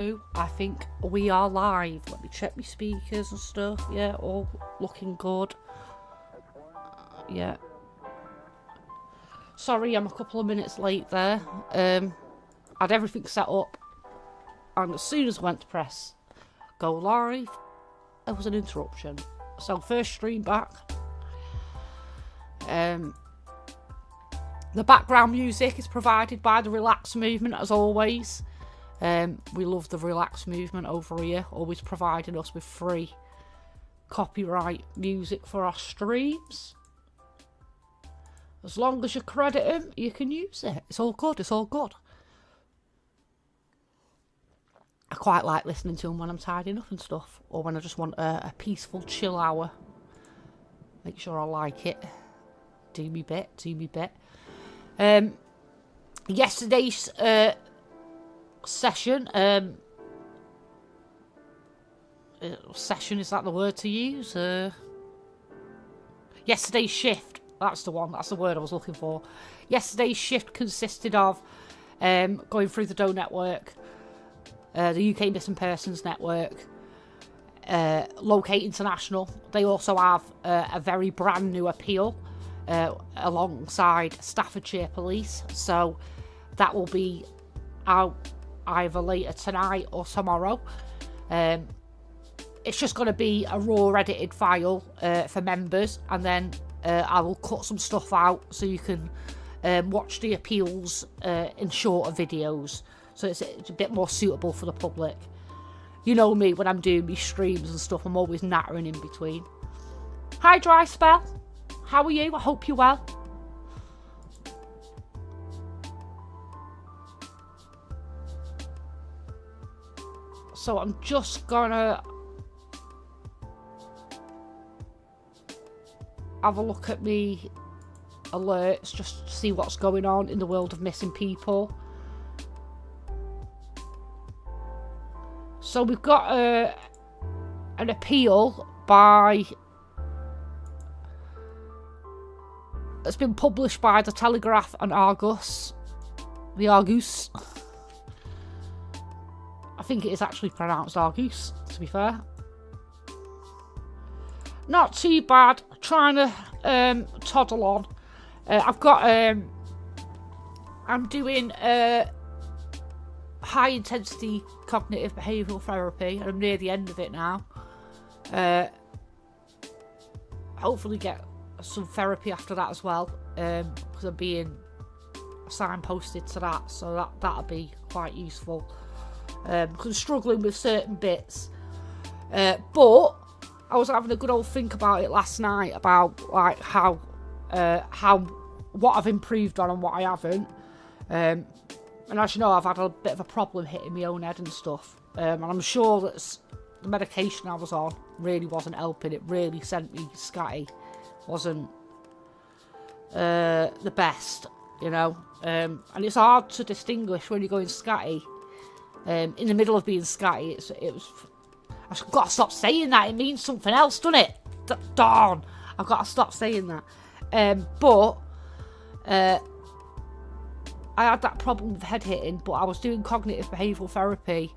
I think we are live. Let me check my speakers and stuff. Yeah, all looking good. Yeah. Sorry, I'm a couple of minutes late there. I had everything set up, and as soon as I went to press go live, there was an interruption. So first stream back. The background music is provided by the Relax Movement, as always. We love the Relax Movement over here, always providing us with free copyright music for our streams. As long as you credit them, you can use it. It's all good, it's all good. I quite like listening to them when I'm tidying up and stuff, or when I just want a peaceful chill hour. Make sure I like it. Do me bit, do me bit. Yesterday's session, session, is that the word to use? Yesterday's shift, that's the one, that's the word I was looking for. Yesterday's shift consisted of going through the DOE network, the UK Missing Persons Network, Locate International. They also have a very brand new appeal alongside Staffordshire Police, so that will be out either later tonight or tomorrow. It's just going to be a raw edited file for members, and then I will cut some stuff out so you can watch the appeals in shorter videos, so it's a bit more suitable for the public. You know me, when I'm doing my streams and stuff, I'm always nattering in between. Hi Dry Spell, how are you? I hope you're well. So I'm just gonna have a look at me alerts just to see what's going on in the world of missing people. So we've got an appeal it's been published by the Telegraph and Argus. The Argus. I think it is actually pronounced Argus, to be fair. Not too bad. Trying to toddle on. I'm doing high intensity cognitive behavioural therapy, and I'm near the end of it now. Hopefully get some therapy after that as well, because I'm being signposted to that, so that'll be quite useful. Because I'm struggling with certain bits, but I was having a good old think about it last night, about like how what I've improved on and what I haven't. And as you know, I've had a bit of a problem hitting my own head and stuff. And I'm sure that the medication I was on really wasn't helping. It really sent me scatty. Wasn't the best, you know. And it's hard to distinguish when you're going scatty. In the middle of being scatty, it was. I've got to stop saying that. It means something else, doesn't it? Darn! I've got to stop saying that. But I had that problem with head hitting, but I was doing cognitive behavioural therapy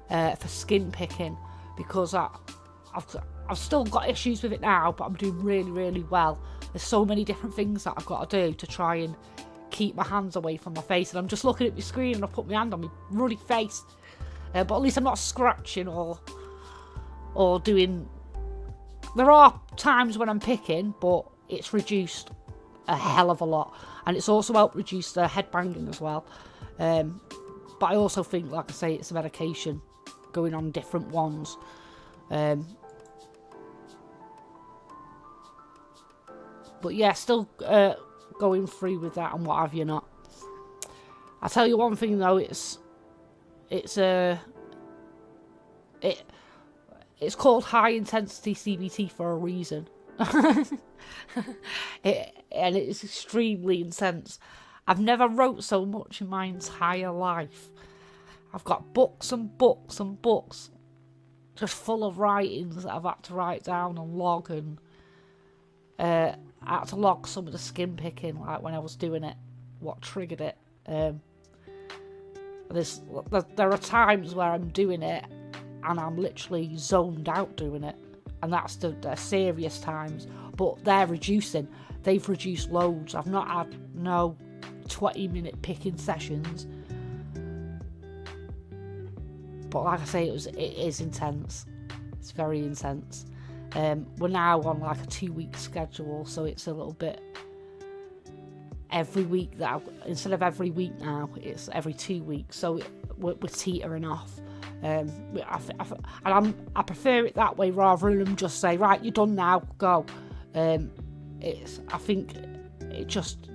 for skin picking, because I've still got issues with it now, but I'm doing really, really well. There's so many different things that I've got to do to try and keep my hands away from my face, and I'm just looking at my screen and I put my hand on my ruddy face, but at least I'm not scratching or doing. There are times when I'm picking, but it's reduced a hell of a lot, and it's also helped reduce the head banging as well. But I also think, like I say, it's a medication, going on different ones. But yeah, still going through with that and what have you not. I tell you one thing though, it's called high intensity CBT for a reason. And it's extremely intense. I've never wrote so much in my entire life. I've got books and books and books just full of writings that I've had to write down and log, and I had to log some of the skin picking, like when I was doing it, what triggered it. There are times where I'm doing it and I'm literally zoned out doing it, and that's the serious times. But they're reducing. They've reduced loads. I've not had no 20-minute picking sessions. But like I say, it is intense. It's very intense. We're now on like a 2-week schedule, so it's a little bit every week. Instead of every week now, it's every 2 weeks. So we're teetering off. I prefer it that way rather than just say, right, you're done now, go. I think it just,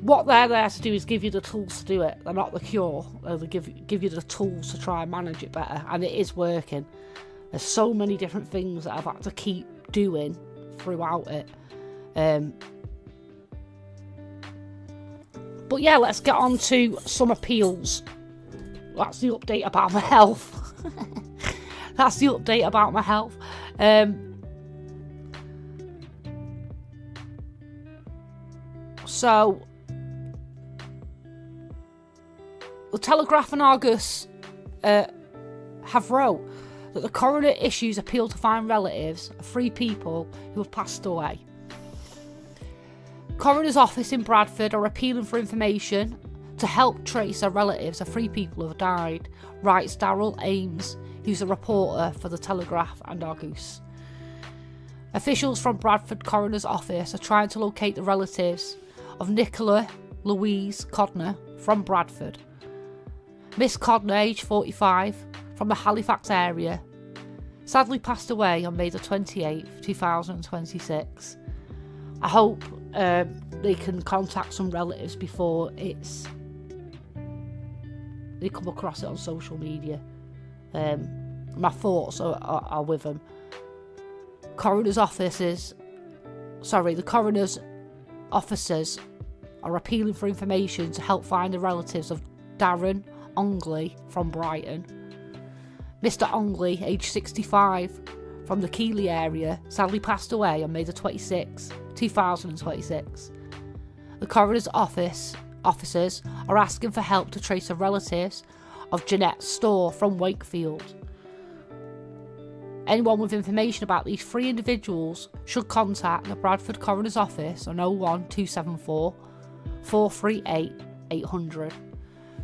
what they're there to do is give you the tools to do it. They're not the cure. They give you the tools to try and manage it better, and it is working. There's so many different things that I've had to keep doing throughout it. But yeah, let's get on to some appeals. That's the update about my health. That's the update about my health. So, the Telegraph and Argus have wrote that the coroner issues appeal to find relatives of 3 people who have passed away. Coroner's office in Bradford are appealing for information to help trace the relatives of 3 people who have died, writes Daryl Ames, who's a reporter for the Telegraph and Argus. Officials from Bradford Coroner's office are trying to locate the relatives of Nicola Louise Codner from Bradford. Miss Codner, aged 45, from the Halifax area, sadly passed away on May the 28th, 2026. I hope they can contact some relatives before they come across it on social media. My thoughts are with them. The coroner's officers are appealing for information to help find the relatives of Darren Ongley from Brighton. Mr. Ongley, aged 65, from the Keighley area, sadly passed away on May the 26th, 2026. The coroner's officers are asking for help to trace the relatives of Jeanette Storr from Wakefield. Anyone with information about these 3 individuals should contact the Bradford Coroner's Office on 01274 438 800.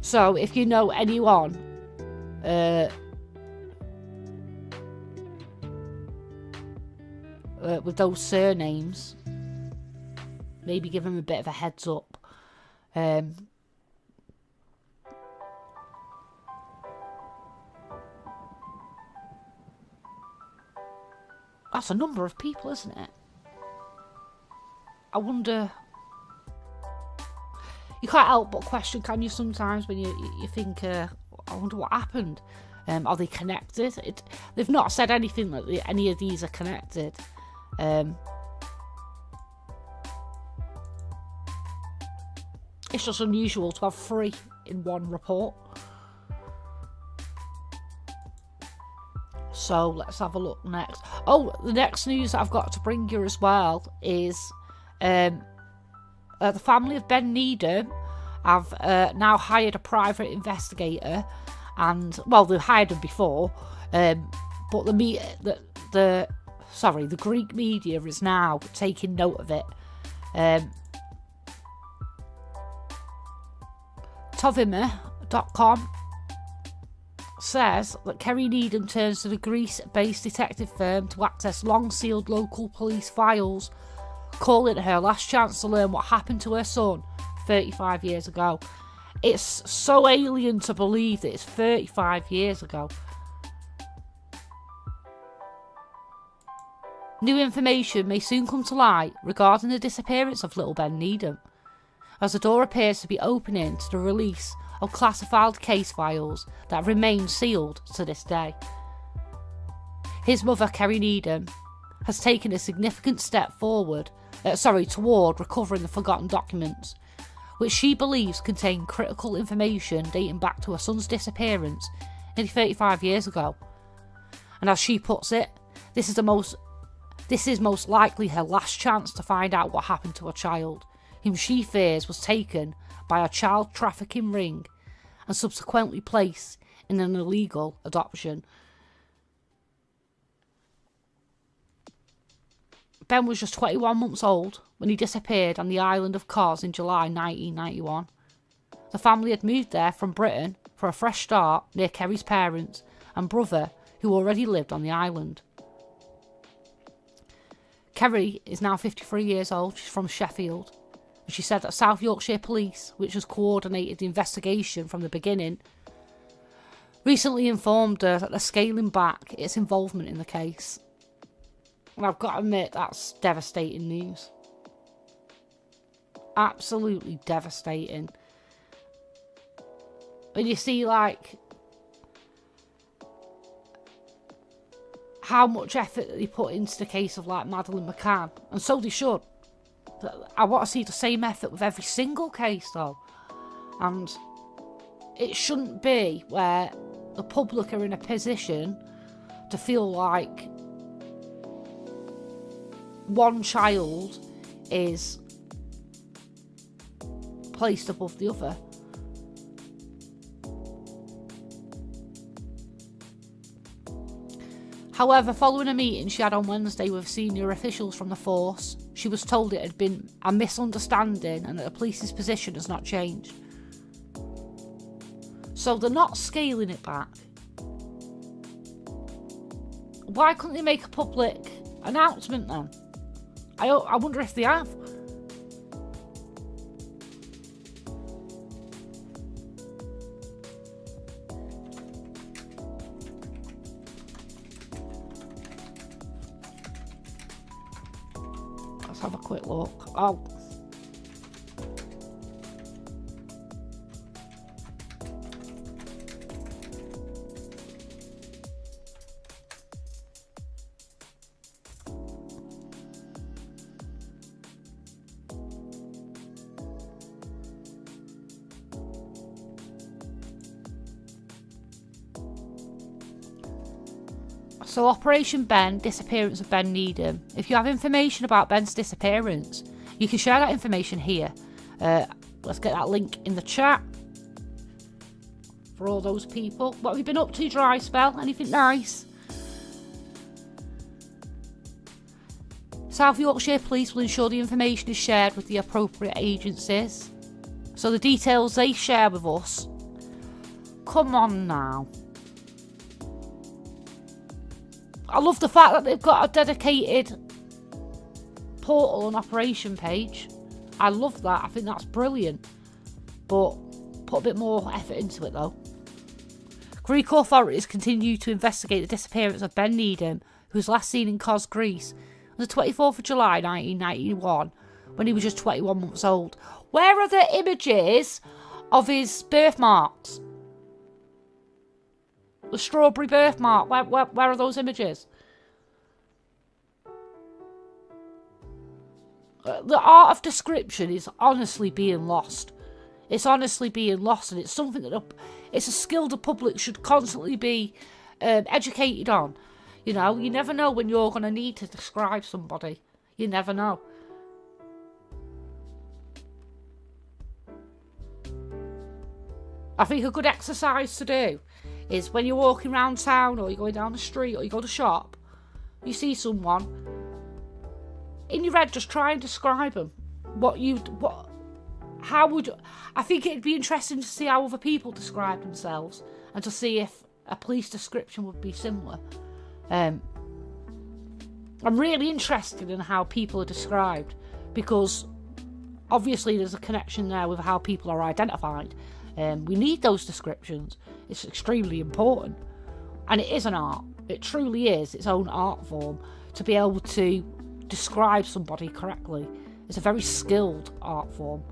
So if you know anyone with those surnames, maybe give them a bit of a heads up. That's a number of people, isn't it? I wonder. You can't help but question, can you, sometimes when you think, I wonder what happened. Are they connected? They've not said anything that any of these are connected. It's just unusual to have 3 in one report. So let's have a look next. Oh, the next news that I've got to bring you as well is the family of Ben Needham have now hired a private investigator, and well, they've hired him before, but the Greek media is now taking note of it. Tovima.com says that Kerry Needham turns to the Greece-based detective firm to access long-sealed local police files, calling it her last chance to learn what happened to her son 35 years ago. It's so alien to believe that it's 35 years ago. New information may soon come to light regarding the disappearance of little Ben Needham, as the door appears to be opening to the release of classified case files that remain sealed to this day. His mother, Kerry Needham, has taken a significant step toward recovering the forgotten documents, which she believes contain critical information dating back to her son's disappearance nearly 35 years ago. And as she puts it, this is most likely her last chance to find out what happened to her child, whom she fears was taken by a child trafficking ring and subsequently placed in an illegal adoption. Ben was just 21 months old when he disappeared on the island of Kos in July 1991. The family had moved there from Britain for a fresh start near Kerry's parents and brother, who already lived on the island. Kerry is now 53 years old. She's from Sheffield. And she said that South Yorkshire Police, which has coordinated the investigation from the beginning, recently informed her that they're scaling back its involvement in the case. And I've got to admit, that's devastating news. Absolutely devastating. When you see, like, how much effort they put into the case of, like, Madeleine McCann, and so they should. I want to see the same effort with every single case, though. And it shouldn't be where the public are in a position to feel like one child is placed above the other. However, following a meeting she had on Wednesday with senior officials from the force, she was told it had been a misunderstanding and that the police's position has not changed. So they're not scaling it back. Why couldn't they make a public announcement then? I wonder if they have. Let's have a quick look. Oh. So Operation Ben, disappearance of Ben Needham. If you have information about Ben's disappearance, you can share that information here. Let's get that link in the chat for all those people. What have you been up to, dry spell? Anything nice? South Yorkshire Police will ensure the information is shared with the appropriate agencies. So the details they share with us. Come on now. I love the fact that they've got a dedicated portal and operation page. I love that. I think that's brilliant. But put a bit more effort into it though. Greek authorities continue to investigate the disappearance of Ben Needham, who was last seen in Kos, Greece, on the 24th of July 1991, when he was just 21 months old. Where are the images of his birthmarks? The strawberry birthmark. Where are those images? The art of description is honestly being lost. It's honestly being lost, and it's something that it's a skill the public should constantly be educated on. You know, you never know when you're going to need to describe somebody. You never know. I think a good exercise to do is when you're walking around town or you're going down the street or you go to shop, you see someone, in your head just try and describe them. I think it'd be interesting to see how other people describe themselves and to see if a police description would be similar. I'm really interested in how people are described because obviously there's a connection there with how people are identified. We need those descriptions. It's extremely important. And it is an art. It truly is its own art form to be able to describe somebody correctly. It's a very skilled art form.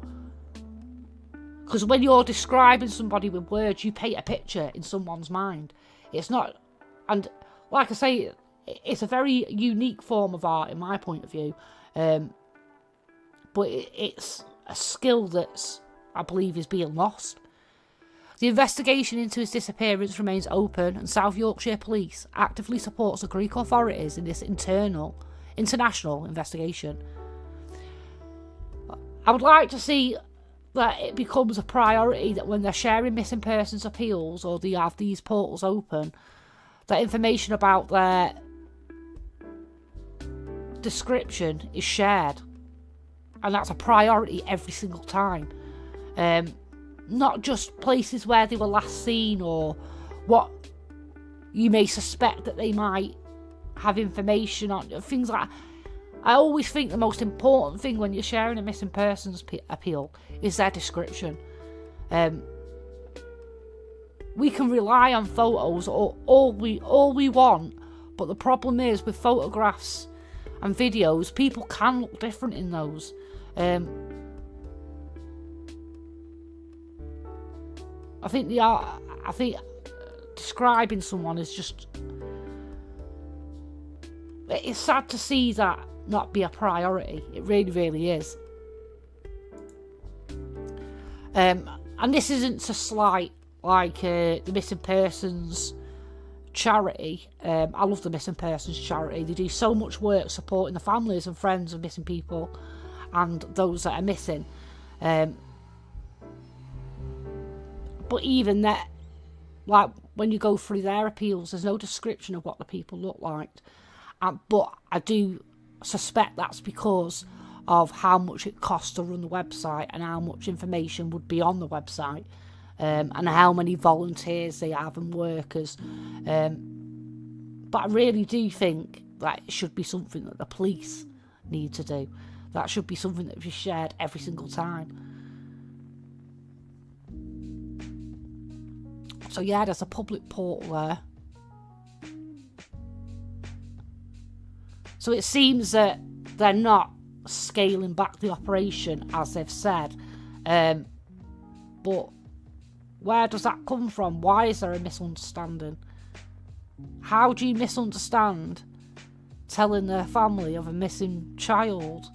Because when you're describing somebody with words, you paint a picture in someone's mind. It's not... And like I say, it's a very unique form of art in my point of view. But it's a skill that's, I believe, is being lost. The investigation into his disappearance remains open, and South Yorkshire Police actively supports the Greek authorities in this international investigation. I would like to see that it becomes a priority that when they're sharing missing persons appeals or they have these portals open, that information about their description is shared. And that's a priority every single time. Not just places where they were last seen or what you may suspect that they might have information on, things like that. I always think the most important thing when you're sharing a missing persons appeal is their description. We can rely on photos or all we want, but the problem is with photographs and videos, people can look different in those. I think describing someone is just, it's sad to see that not be a priority. It really, really is. And this isn't to slight the missing persons charity. I love the missing persons charity. They do so much work supporting the families and friends of missing people and those that are missing. But even that, like when you go through their appeals, there's no description of what the people look like. But I do suspect that's because of how much it costs to run the website and how much information would be on the website, and how many volunteers they have and workers. But I really do think that it should be something that the police need to do. That should be something that be shared every single time. So yeah, there's a public portal there. So it seems that they're not scaling back the operation as they've said. But where does that come from? Why is there a misunderstanding? How do you misunderstand telling the family of a missing child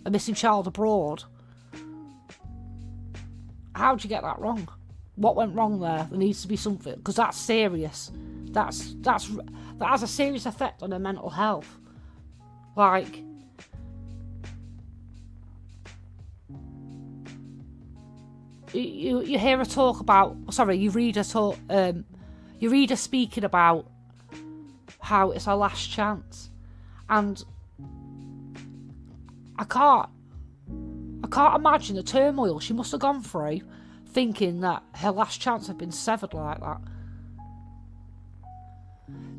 abroad? How do you get that wrong? What went wrong there? There needs to be something, because that's serious. That has a serious effect on their mental health. Like, you hear a talk about, you read her speaking about how it's her last chance, and I can't imagine the turmoil she must have gone through, thinking that her last chance had been severed like that.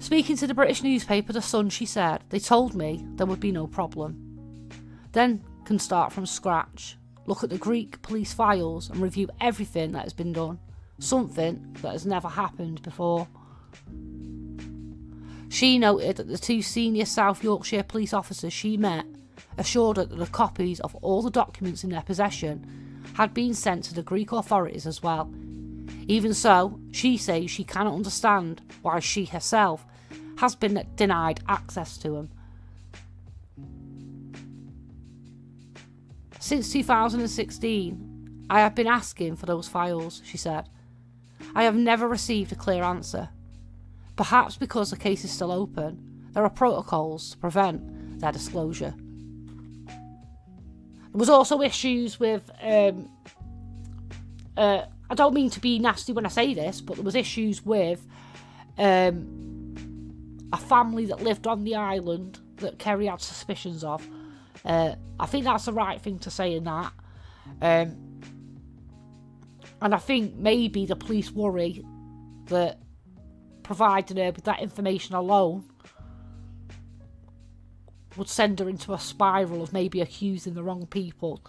Speaking to the British newspaper The Sun, she said, "They told me there would be no problem. Then can start from scratch, look at the Greek police files and review everything that has been done, something that has never happened before." She noted that the two senior South Yorkshire police officers she met assured her that the copies of all the documents in their possession had been sent to the Greek authorities as well. Even so, she says she cannot understand why she herself has been denied access to them. Since 2016, I have been asking for those files, she said. I have never received a clear answer. Perhaps because the case is still open, there are protocols to prevent their disclosure. There was also issues with, I don't mean to be nasty when I say this, but there was issues with a family that lived on the island that Kerry had suspicions of. I think that's the right thing to say in that. And I think maybe the police worry that providing her with that information alone would send her into a spiral of maybe accusing the wrong people.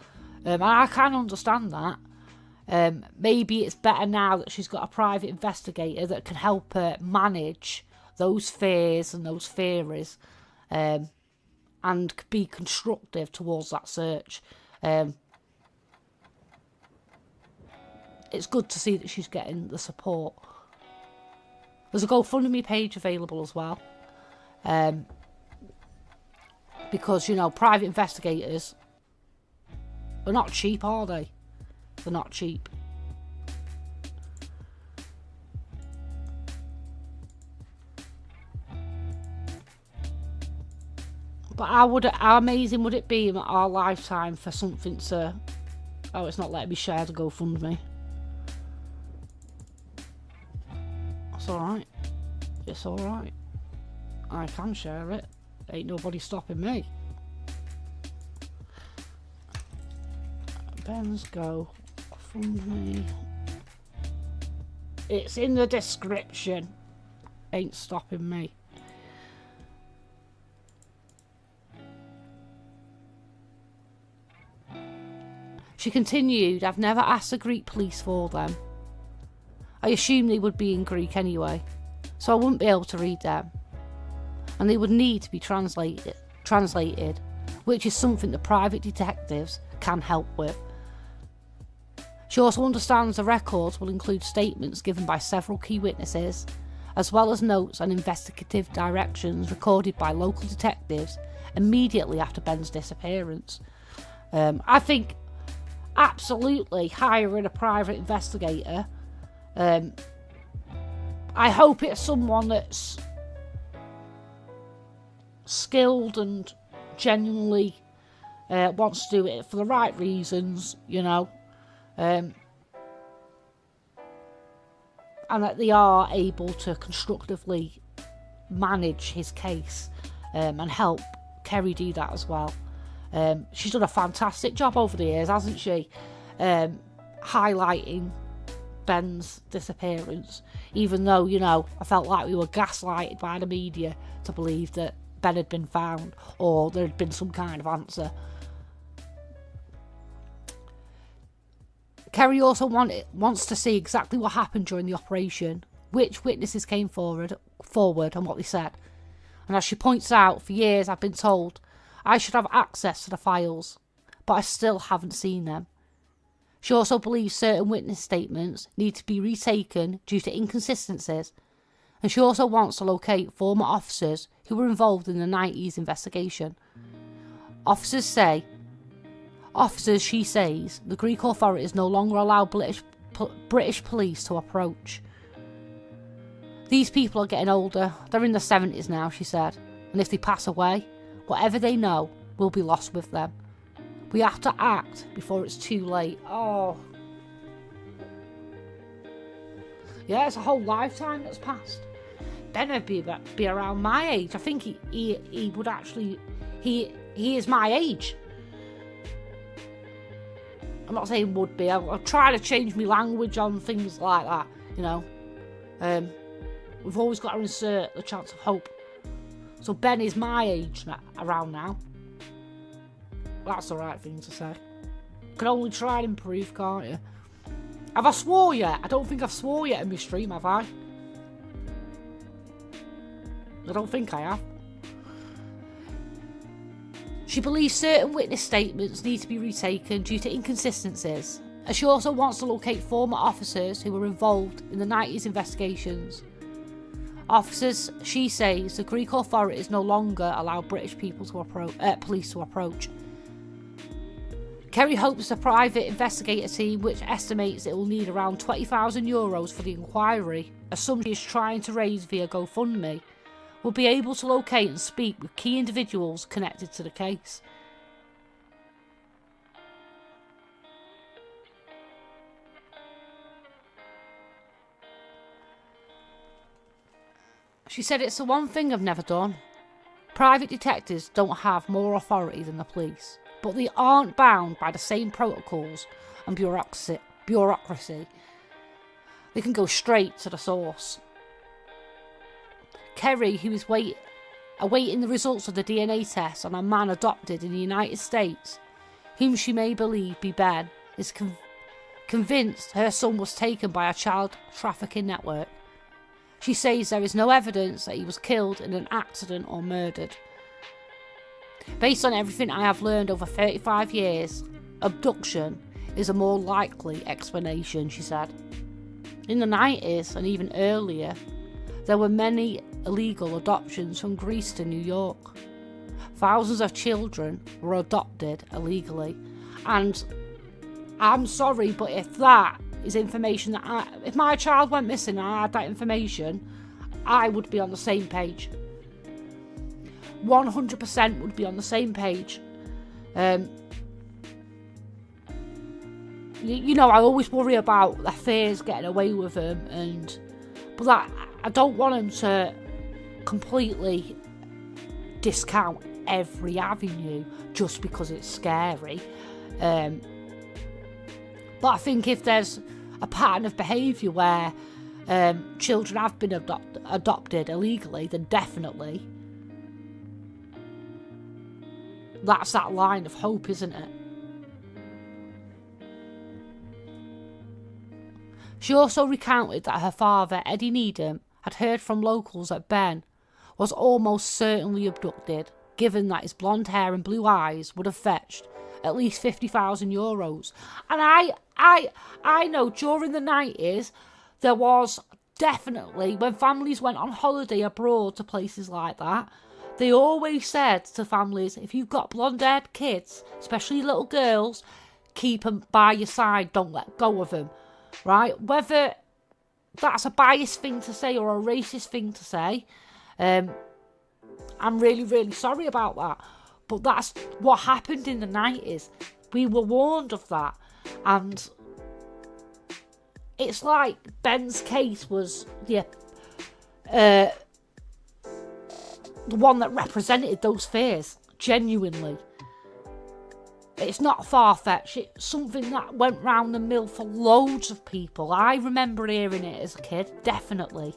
And I can understand that. Maybe it's better now that she's got a private investigator that can help her manage those fears and those theories, and be constructive towards that search. It's good to see that she's getting the support. There's a GoFundMe page available as well. Because, private investigators are not cheap, are they? They're not cheap. But how amazing would it be in our lifetime for something to Oh, it's not letting me share the GoFundMe. It's alright. It's alright. I can share it. Ain't nobody stopping me. Ben's GoFundMe. It's in the description. Ain't stopping me. She continued, I've never asked the Greek police for them. I assumed they would be in Greek anyway, so I wouldn't be able to read them. And they would need to be translated, which is something the private detectives can help with. She also understands the records will include statements given by several key witnesses, as well as notes and investigative directions recorded by local detectives immediately after Ben's disappearance. I think absolutely hiring a private investigator. I hope it's someone that's skilled and genuinely wants to do it for the right reasons, you know. And that they are able to constructively manage his case and help Kerry do that as well. She's done a fantastic job over the years, hasn't she? Highlighting Ben's disappearance, even though, you know, I felt like we were gaslighted by the media to believe that Ben had been found or there had been some kind of answer. Kerry also wants to see exactly what happened during the operation, which witnesses came forward and what they said. And as she points out, for years I've been told I should have access to the files, but I still haven't seen them. She also believes certain witness statements need to be retaken due to inconsistencies, and she also wants to locate former officers who were involved in the 90s investigation. Officers, she says, the Greek authorities no longer allow British police to approach. These people are getting older. They're in their 70s now, she said, and if they pass away, whatever they know will be lost with them. We have to act before it's too late. Oh. Yeah, it's a whole lifetime that's passed. Ben would be around my age. I think he would actually... He is my age. I'm not saying would be. I'll try to change my language on things like that, you know. We've always got to insert the chance of hope. So Ben is my age around now. That's the right thing to say. Can only try and improve, can't you? Have I swore yet? I don't think I've swore yet in my stream, have I? I don't think I have. She believes certain witness statements need to be retaken due to inconsistencies, and she also wants to locate former officers who were involved in the 90s investigations. Officers, she says, the Greek authorities no longer allow British police to approach. Kerry hopes the private investigator team, which estimates it will need around €20,000 for the inquiry, a sum she is trying to raise via GoFundMe, will be able to locate and speak with key individuals connected to the case. She said, it's the one thing I've never done. Private detectives don't have more authority than the police, but they aren't bound by the same protocols and bureaucracy. They can go straight to the source. Kerry, who is awaiting the results of the DNA test on a man adopted in the United States, whom she may believe be Ben, is convinced her son was taken by a child trafficking network. She says there is no evidence that he was killed in an accident or murdered. Based on everything I have learned over 35 years, abduction is a more likely explanation, she said. In the 90s and even earlier, there were many illegal adoptions from Greece to New York. Thousands of children were adopted illegally. And I'm sorry, but if that is information that if my child went missing and I had that information, I would be on the same page. 100% would be on the same page. you know, I always worry about their fears getting away with them, but that I don't want them to completely discount every avenue just because it's scary. But I think if there's a pattern of behaviour where children have been adopted illegally, then definitely that's that line of hope, isn't it? She also recounted that her father, Eddie Needham, had heard from locals that Ben was almost certainly abducted, given that his blonde hair and blue eyes would have fetched at least €50,000. And I know during the 90s there was definitely, when families went on holiday abroad to places like that, they always said to families, if you've got blonde-haired kids, especially little girls, keep them by your side, don't let go of them, right? Whether that's a biased thing to say or a racist thing to say, I'm really, really sorry about that. But that's what happened in the 90s. We were warned of that. And it's like Ben's case was the one that represented those fears, genuinely. It's not far-fetched. It's something that went round the mill for loads of people. I remember hearing it as a kid, definitely.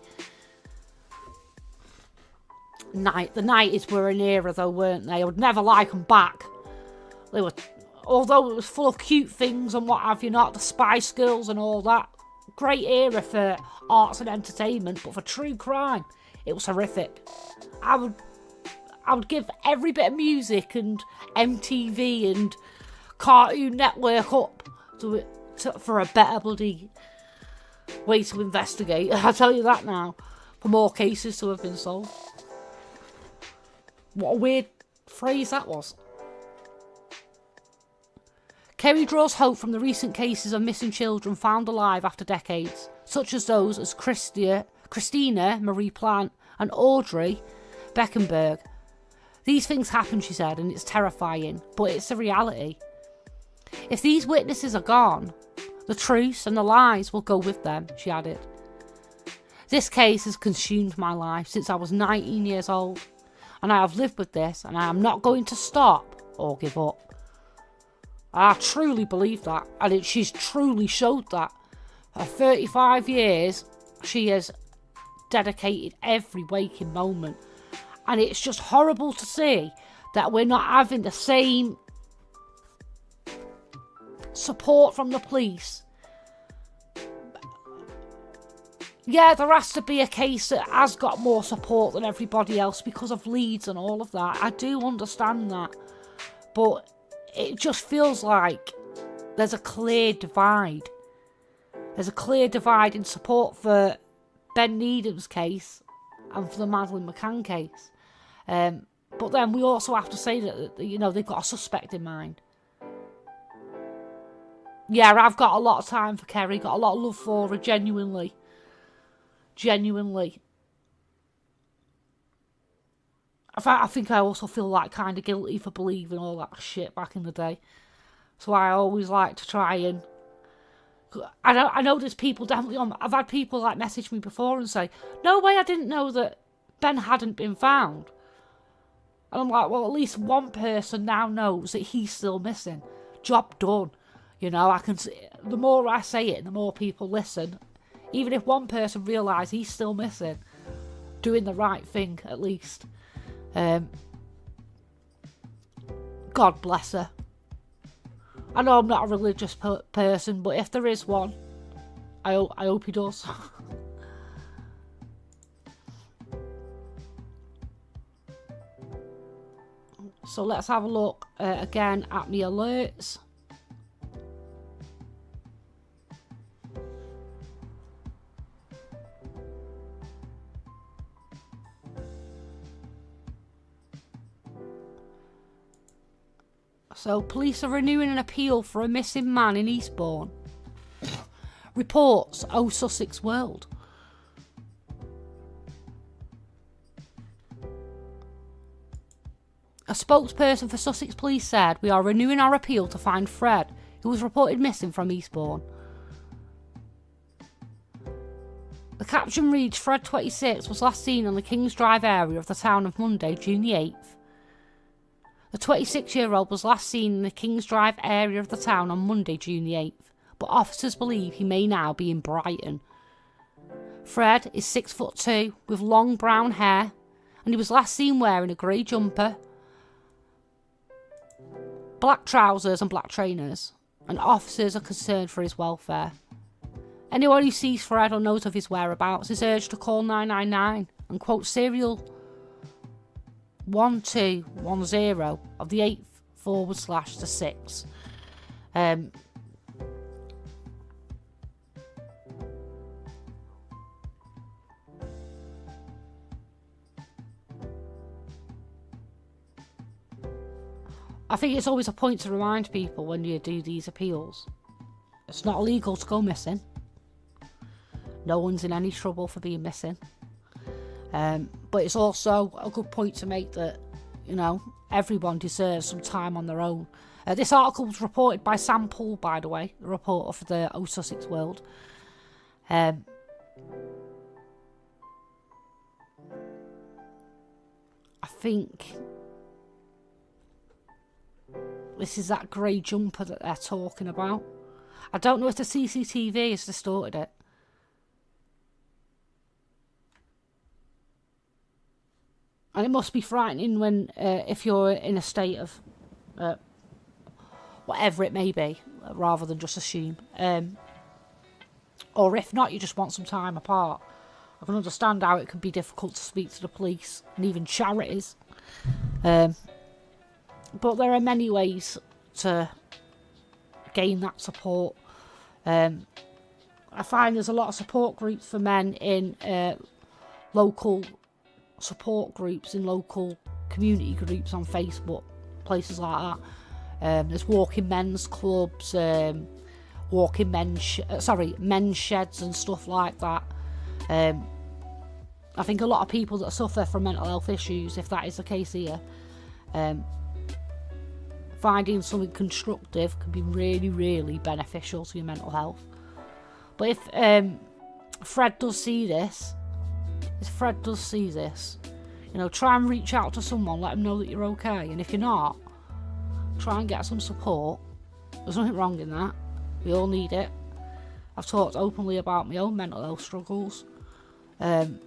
The 90s were an era though, weren't they? I would never like them back. They were, although it was full of cute things and what have you not, the Spice Girls and all that. Great era for arts and entertainment, but for true crime, it was horrific. I would give every bit of music and MTV and Cartoon Network up for a better bloody way to investigate. I'll tell you that now. For more cases to have been solved. What a weird phrase that was. Kerry draws hope from the recent cases of missing children found alive after decades, such as those as Christina Marie Plant and Audrey Beckenberg. These things happen, she said, and it's terrifying, but it's a reality. If these witnesses are gone, the truths and the lies will go with them, she added. This case has consumed my life since I was 19 years old, and I have lived with this, and I am not going to stop or give up. I truly believe that, and she's truly showed that. For 35 years, she has dedicated every waking moment, and it's just horrible to see that we're not having the same support from the police. Yeah, there has to be a case that has got more support than everybody else because of Leeds and all of that. I do understand that. But it just feels like there's a clear divide. There's a clear divide in support for Ben Needham's case and for the Madeleine McCann case. But then we also have to say that, you know, they've got a suspect in mind. Yeah, I've got a lot of time for Kerry, got a lot of love for her, genuinely. Genuinely. I think I also feel like kind of guilty for believing all that shit back in the day. So I always like to try and... I know there's people definitely on... I've had people like message me before and say, no way, I didn't know that Ben hadn't been found. And I'm like, well, at least one person now knows that he's still missing. Job done. You know, I can... The more I say it, the more people listen. Even if one person realises he's still missing, doing the right thing, at least. God bless her. I know I'm not a religious person, but if there is one, I hope he does. So let's have a look again at my alerts. So, police are renewing an appeal for a missing man in Eastbourne. Reports, Oh Sussex World. A spokesperson for Sussex Police said, we are renewing our appeal to find Fred, who was reported missing from Eastbourne. The caption reads, Fred, 26, was last seen on the King's Drive area of the town on Monday, June the 8th. The 26-year-old was last seen in the King's Drive area of the town on Monday, June the 8th, but officers believe he may now be in Brighton. Fred is 6'2", with long brown hair, and he was last seen wearing a grey jumper, black trousers and black trainers, and officers are concerned for his welfare. Anyone who sees Fred or knows of his whereabouts is urged to call 999 and quote serial 1210 of the 8//6. I think it's always a point to remind people when you do these appeals. It's not illegal to go missing. No one's in any trouble for being missing. But it's also a good point to make that, you know, everyone deserves some time on their own. This article was reported by Sam Poole, by the way, the reporter for the O Sussex World. I think this is that grey jumper that they're talking about. I don't know if the CCTV has distorted it. And it must be frightening when, if you're in a state of whatever it may be, rather than just assume. Or if not, you just want some time apart. I can understand how it can be difficult to speak to the police and even charities. But there are many ways to gain that support. I find there's a lot of support groups for men in local support groups, in local community groups on Facebook, places like that. There's walking men's clubs, walking men's sheds and stuff like that. I think a lot of people that suffer from mental health issues, if that is the case here, finding something constructive can be really, really beneficial to your mental health. But if Fred does see this, you know, try and reach out to someone, let them know that you're okay. And if you're not, try and get some support. There's nothing wrong in that. We all need it. I've talked openly about my own mental health struggles. And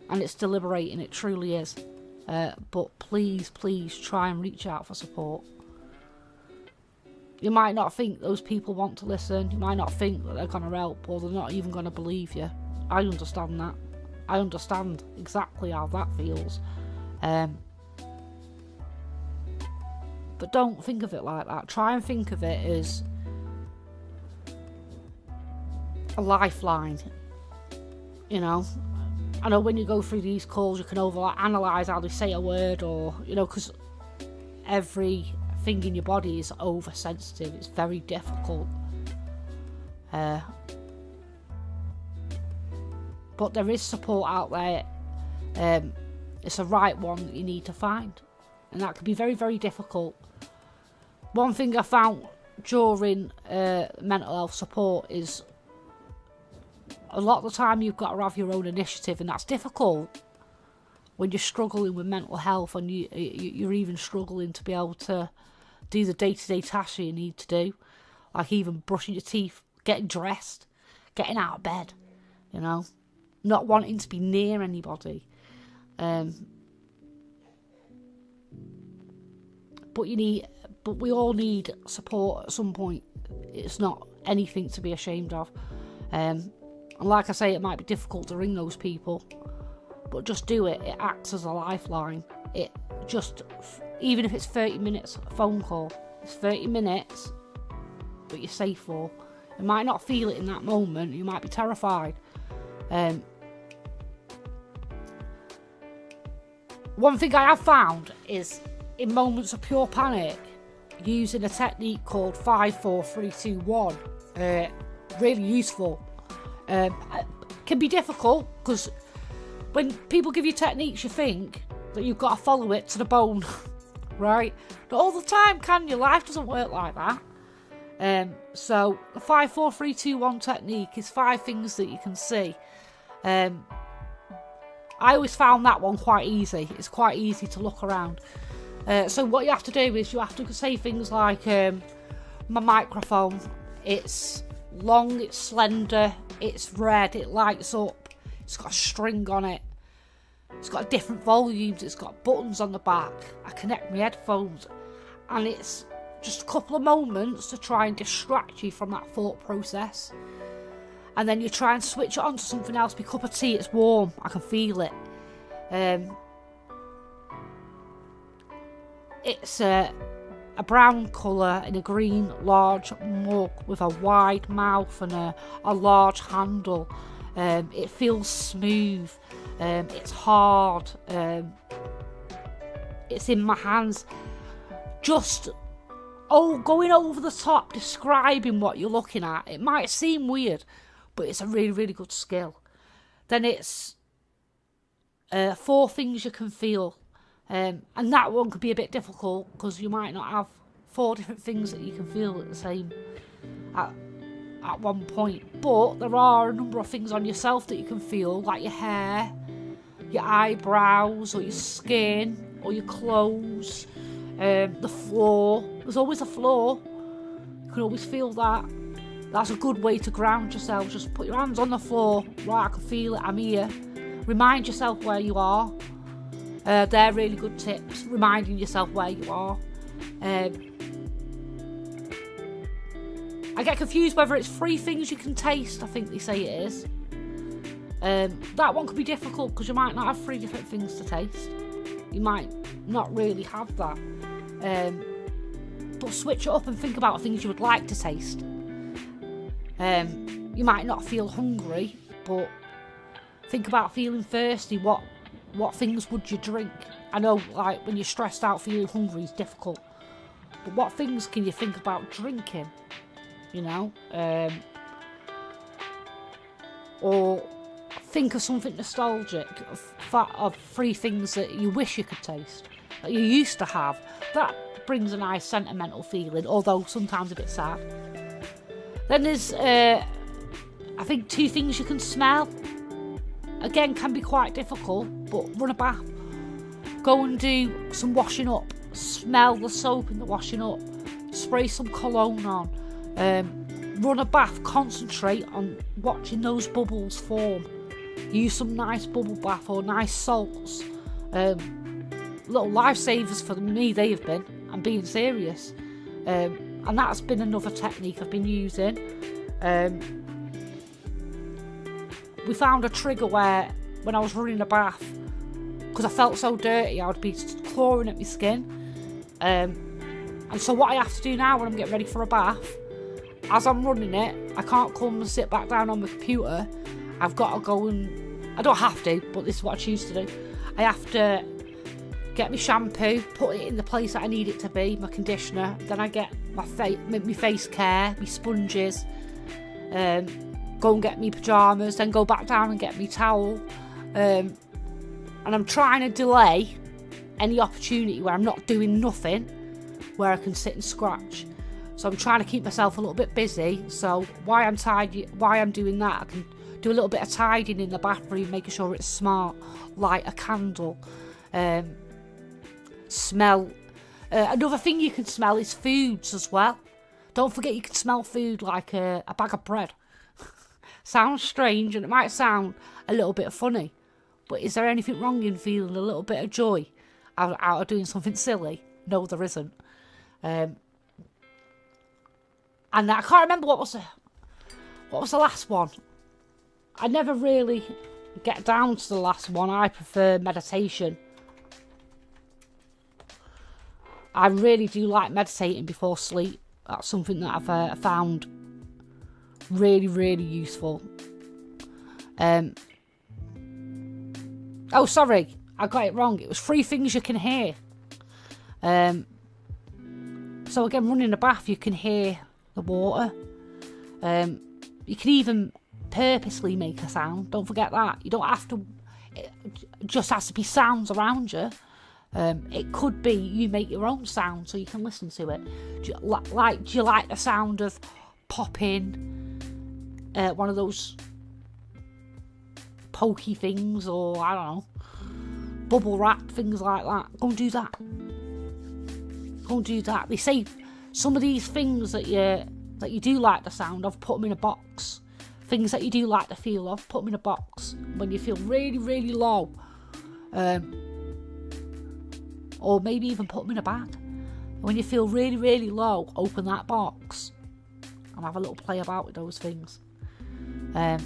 it's still liberating, it truly is. But please try and reach out for support. You might not think those people want to listen. You might not think that they're going to help, or they're not even going to believe you. I understand that. I understand exactly how that feels. But don't think of it like that. Try and think of it as a lifeline. You know, I know when you go through these calls, you can analyse how they say a word, or, you know, because everything in your body is oversensitive. It's very difficult. But there is support out there. It's the right one that you need to find. And that can be very, very difficult. One thing I found during mental health support is a lot of the time you've got to have your own initiative, and that's difficult when you're struggling with mental health, and you're even struggling to be able to do the day-to-day tasks you need to do, like even brushing your teeth, getting dressed, getting out of bed, you know, not wanting to be near anybody. But we all need support at some point. It's not anything to be ashamed of. And like I say, it might be difficult to ring those people, but just do it. It acts as a lifeline. It just, even if it's 30 minutes a phone call, it's 30 minutes, but you're safe for. You might not feel it in that moment. You might be terrified. One thing I have found is, in moments of pure panic, using a technique called 5, 4, 3, 2, 1. Really useful. Can be difficult, because when people give you techniques, you think that you've got to follow it to the bone, right? Not all the time, can you? Life doesn't work like that. So the 5, 4, 3, 2, 1 technique is 5 things that you can see. I always found that one quite easy. It's quite easy to look around. So what you have to do is you have to say things like, my microphone, it's long, it's slender, it's red, it lights up, it's got a string on it, it's got different volumes, it's got buttons on the back, I connect my headphones, and it's just a couple of moments to try and distract you from that thought process. And then you try and switch it on to something else. My cup of tea, it's warm, I can feel it. It's a brown colour in a green large mug with a wide mouth and a large handle. It feels smooth, it's hard, it's in my hands. Just going over the top, describing what you're looking at. It might seem weird, but it's a really, really good skill. Then it's 4 things you can feel. And that one could be a bit difficult because you might not have 4 different things that you can feel at the same at one point. But there are a number of things on yourself that you can feel, like your hair, your eyebrows, or your skin, or your clothes, the floor. There's always a floor. You can always feel that. That's a good way to ground yourself. Just put your hands on the floor. Right, I can feel it, I'm here. Remind yourself where you are. They're really good tips, reminding yourself where you are. I get confused whether it's 3 things you can taste, I think they say it is. That one could be difficult because you might not have 3 different things to taste. You might not really have that. But switch it up and think about things you would like to taste. You might not feel hungry, but think about feeling thirsty. What things would you drink? I know, like, when you're stressed out, feeling hungry is difficult. But what things can you think about drinking? You know? Or think of something nostalgic, of 3 things that you wish you could taste, that you used to have. That brings a nice sentimental feeling, although sometimes a bit sad. Then there's, I think, 2 things you can smell. Again, can be quite difficult, but run a bath. Go and do some washing up. Smell the soap in the washing up. Spray some cologne on. Run a bath. Concentrate on watching those bubbles form. Use some nice bubble bath or nice salts. Little lifesavers for me, they have been. I'm being serious. And that's been another technique I've been using. We found a trigger where, when I was running a bath, because I felt so dirty, I would be clawing at my skin. And so what I have to do now when I'm getting ready for a bath, as I'm running it, I can't come and sit back down on my computer. I've got to go and... I don't have to, but this is what I choose to do. I have to get my shampoo, put it in the place that I need it to be, my conditioner. Then I get my face care, my sponges, go and get me pyjamas, then go back down and get me towel. And I'm trying to delay any opportunity where I'm not doing nothing, where I can sit and scratch. So I'm trying to keep myself a little bit busy. So while I'm doing that, I can do a little bit of tidying in the bathroom, making sure it's smart, light a candle, smell. Another thing you can smell is foods as well. Don't forget you can smell food, like a bag of bread. Sounds strange and it might sound a little bit funny, but is there anything wrong in feeling a little bit of joy out of doing something silly? No, there isn't. And I can't remember what was the last one. I never really get down to the last one. I prefer meditation. I really do like meditating before sleep. That's something that I've found really, really useful. Oh, sorry, I got it wrong. It was 3 things you can hear. So again, running a bath, you can hear the water. You can even purposely make a sound. Don't forget that. You don't have to. It just has to be sounds around you. It could be you make your own sound so you can listen to it. Do you like the sound of popping one of those pokey things, or I don't know, bubble wrap, things like that? Go and do that. Go and do that. They say some of these things that you do like the sound of, put them in a box. Things that you do like the feel of, put them in a box. When you feel really, really low, or maybe even put them in a bag. When you feel really, really low, open that box and have a little play about with those things. But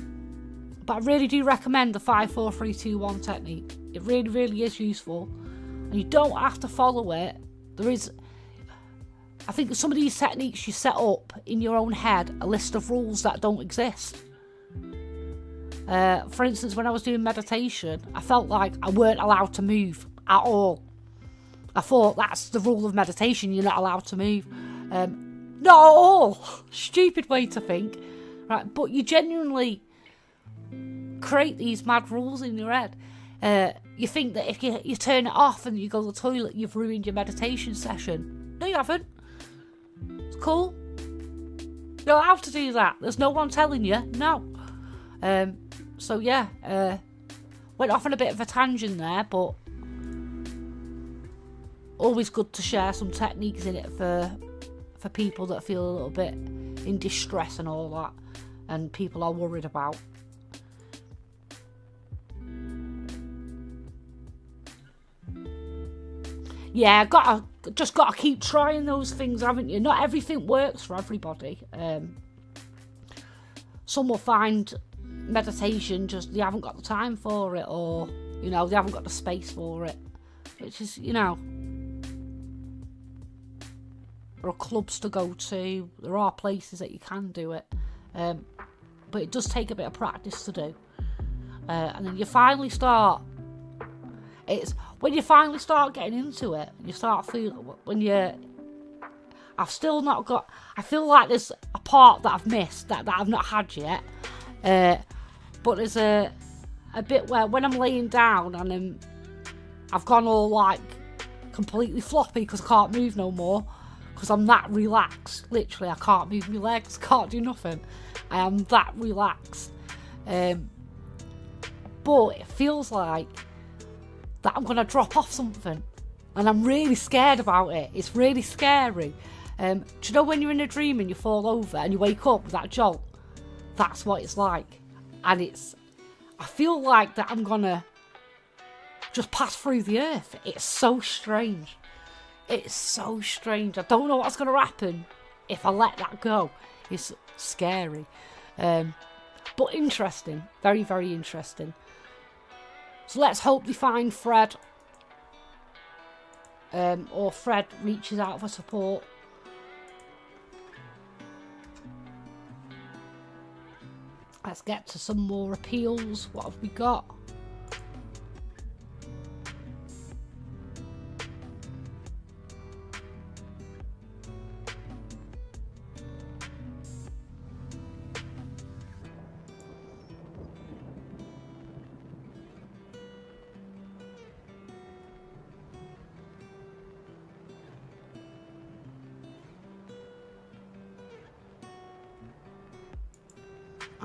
I really do recommend the 5, 4, 3, 2, 1 technique. It really, really is useful, and you don't have to follow it. I think some of these techniques you set up in your own head a list of rules that don't exist. For instance, when I was doing meditation, I felt like I weren't allowed to move at all. I thought that's the rule of meditation, you're not allowed to move. Not at all. Stupid way to think. Right? But you genuinely create these mad rules in your head. You think that if you turn it off and you go to the toilet, you've ruined your meditation session. No, you haven't. It's cool. You're allowed to do that. There's no one telling you. No. So yeah, went off on a bit of a tangent there, but always good to share some techniques in it for people that feel a little bit in distress and all that, and people are worried about. Yeah, just gotta keep trying those things, haven't you? Not everything works for everybody. Some will find meditation just they haven't got the time for it, or they haven't got the space for it, which is, there are clubs to go to, there are places that you can do it, but it does take a bit of practice to do, and then you finally start. It's when you finally start getting into it, you start feeling I've still not got. I feel like there's a part that I've missed that I've not had yet. But there's a bit where when I'm laying down and I've gone all like completely floppy because I can't move no more, because I'm that relaxed. Literally, I can't move my legs, can't do nothing. I am that relaxed. But it feels like that I'm going to drop off something, and I'm really scared about it. It's really scary. Do you know when you're in a dream and you fall over and you wake up with that jolt? That's what it's like. And I feel like that I'm going to just pass through the earth. It's so strange. It's so strange. I don't know what's going to happen if I let that go. It's scary. But interesting. Very, very interesting. So let's hope they find Fred. Or Fred reaches out for support. Let's get to some more appeals. What have we got?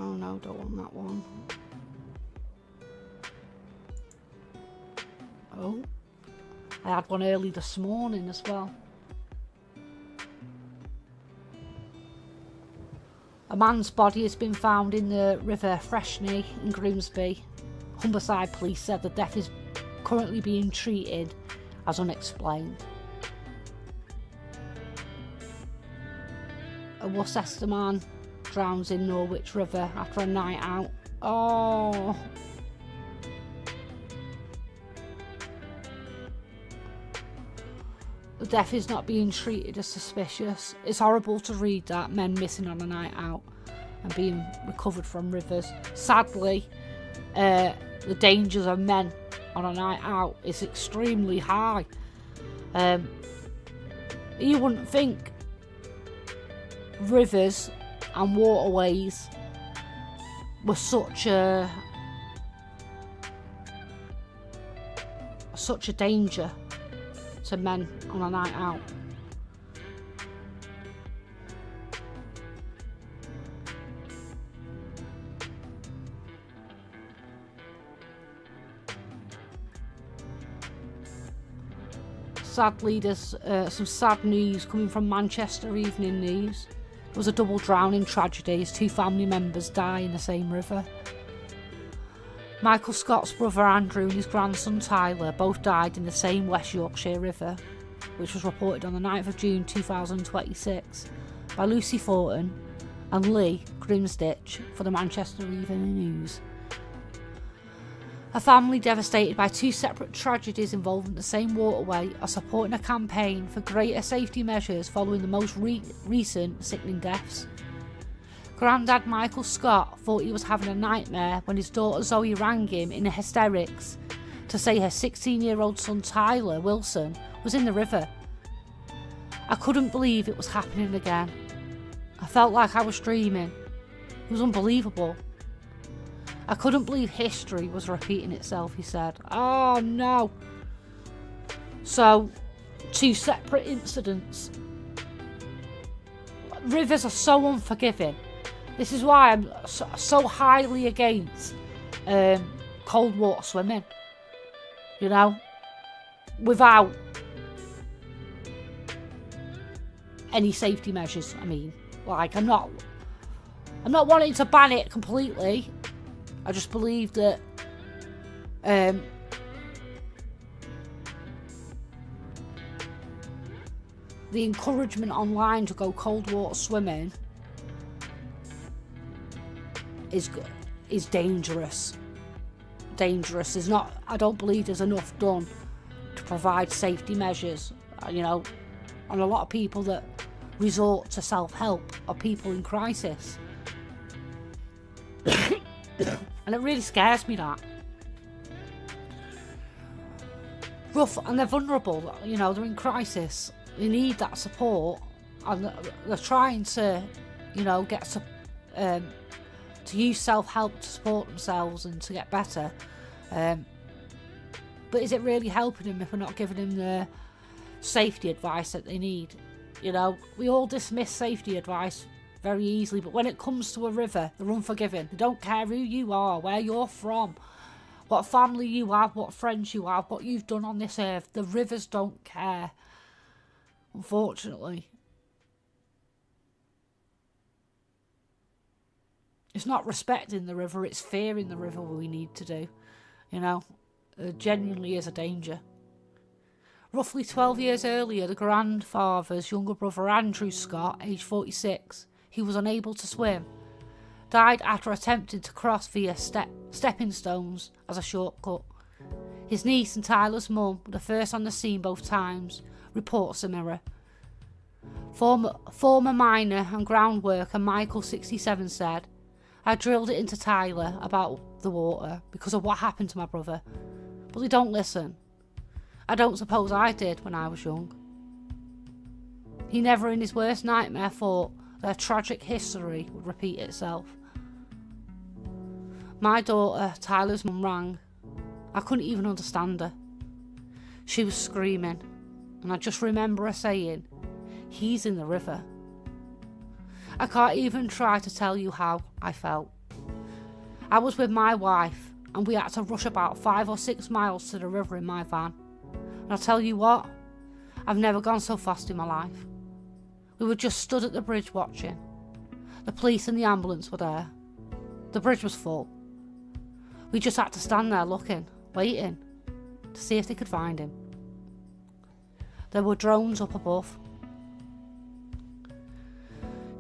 Oh no, don't want that one. Oh, I had one early this morning as well. A man's body has been found in the River Freshney in Grimsby. Humberside police said the death is currently being treated as unexplained. A Worcester man drowns in Norwich River after a night out. Oh. The death is not being treated as suspicious. It's horrible to read that, men missing on a night out and being recovered from rivers. Sadly, the dangers of men on a night out is extremely high. You wouldn't think rivers and waterways were such a danger to men on a night out. Sadly, there's some sad news coming from Manchester Evening News. There was a double drowning tragedy as 2 family members die in the same river. Michael Scott's brother Andrew and his grandson Tyler both died in the same West Yorkshire river, which was reported on the 9th of June 2026 by Lucy Thornton and Lee Grimsditch for the Manchester Evening News. A family devastated by 2 separate tragedies involving the same waterway are supporting a campaign for greater safety measures following the most recent sickening deaths. Grandad Michael Scott thought he was having a nightmare when his daughter Zoe rang him in hysterics to say her 16-year-old son Tyler Wilson was in the river. I couldn't believe it was happening again. I felt like I was dreaming. It was unbelievable. I couldn't believe history was repeating itself, he said. Oh no. So, 2 separate incidents. Rivers are so unforgiving. This is why I'm so highly against cold water swimming. You know? Without any safety measures, I mean. Like, I'm not wanting to ban it completely. I just believe that the encouragement online to go cold water swimming is dangerous. Dangerous. There's not. I don't believe there's enough done to provide safety measures. You know, and a lot of people that resort to self-help are people in crisis. And it really scares me that. Rough, and they're vulnerable, you know, they're in crisis. They need that support, and they're trying to, you know, to use self-help to support themselves and to get better. But is it really helping them if we're not giving them the safety advice that they need? You know, we all dismiss safety advice very easily, but when it comes to a river, they're unforgiving. They don't care who you are, where you're from, what family you have, what friends you have, what you've done on this earth. The rivers don't care, unfortunately. It's not respecting the river, it's fearing the river we need to do. You know, there genuinely is a danger. Roughly 12 years earlier, the grandfather's younger brother Andrew Scott, aged 46, he was unable to swim, died after attempting to cross via stepping stones as a shortcut. His niece and Tyler's mum were the first on the scene both times, reports the Mirror. Former miner and ground worker Michael, 67, said, I drilled it into Tyler about the water because of what happened to my brother, but they don't listen. I don't suppose I did when I was young. He never in his worst nightmare thought their tragic history would repeat itself. My daughter, Tyler's mum, rang. I couldn't even understand her. She was screaming, and I just remember her saying, he's in the river. I can't even try to tell you how I felt. I was with my wife, and we had to rush about 5 or 6 miles to the river in my van. And I'll tell you what, I've never gone so fast in my life. We were just stood at the bridge watching. The police and the ambulance were there. The bridge was full. We just had to stand there looking, waiting, to see if they could find him. There were drones up above.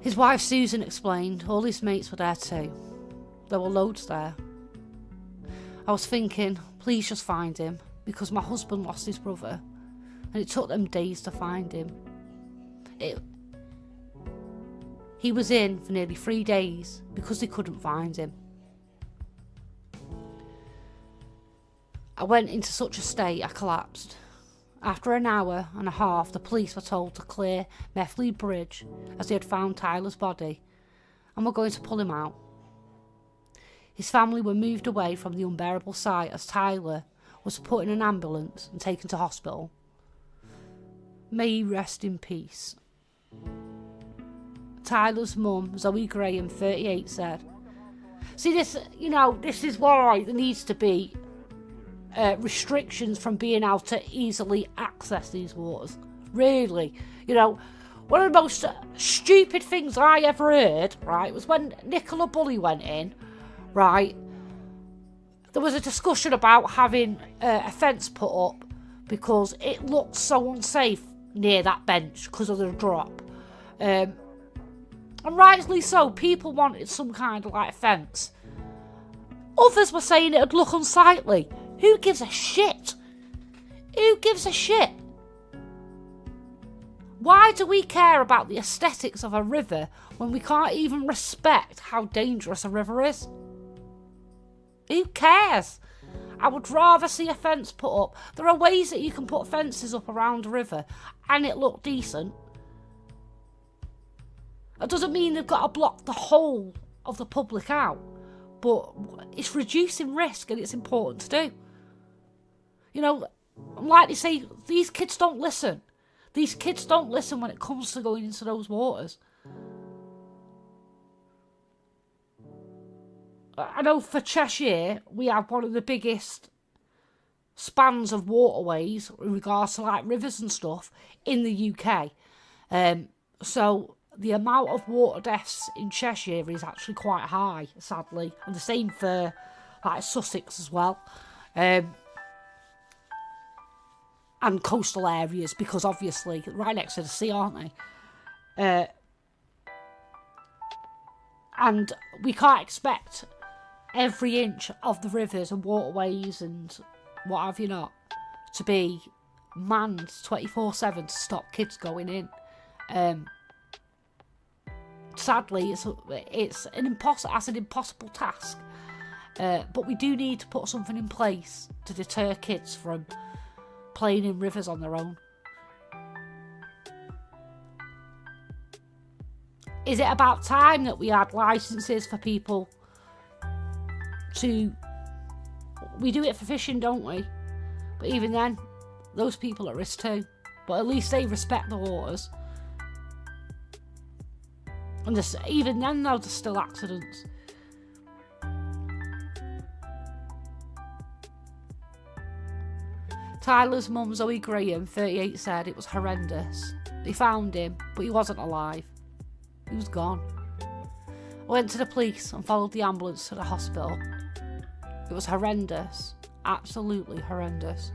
His wife Susan explained all his mates were there too. There were loads there. I was thinking, please just find him, because my husband lost his brother, and it took them days to find him. He was in for nearly 3 days because they couldn't find him. I went into such a state I collapsed. After an hour and a half, the police were told to clear Methley Bridge as they had found Tyler's body and were going to pull him out. His family were moved away from the unbearable sight as Tyler was put in an ambulance and taken to hospital. May he rest in peace. Tyler's mum, Zoe Graham, 38, said, see, this is why there needs to be restrictions from being able to easily access these waters. Really. One of the most stupid things I ever heard, right, was when Nicola Bulley went in, right, there was a discussion about having a fence put up because it looked so unsafe near that bench because of the drop. And rightly so, people wanted some kind of like fence. Others were saying it would look unsightly. Who gives a shit? Who gives a shit? Why do we care about the aesthetics of a river when we can't even respect how dangerous a river is? Who cares? I would rather see a fence put up. There are ways that you can put fences up around a river and it look decent. That doesn't mean they've got to block the whole of the public out, but it's reducing risk and it's important to do. Like they say, these kids don't listen. These kids don't listen when it comes to going into those waters. I know for Cheshire, we have one of the biggest spans of waterways in regards to like rivers and stuff in the UK. So the amount of water deaths in Cheshire is actually quite high, sadly. And the same for like Sussex as well. And coastal areas, because obviously right next to the sea, aren't they? And we can't expect every inch of the rivers and waterways and what have you not to be manned 24/7 to stop kids going in. Sadly, it's an impossible task. But we do need to put something in place to deter kids from playing in rivers on their own. Is it about time that we had licenses for people to... We do it for fishing, don't we? But even then, those people are at risk too. But at least they respect the waters. And even then, though, there's still accidents. Tyler's mum, Zoe Graham, 38, said it was horrendous. They found him, but he wasn't alive. He was gone. I went to the police and followed the ambulance to the hospital. It was horrendous. Absolutely horrendous.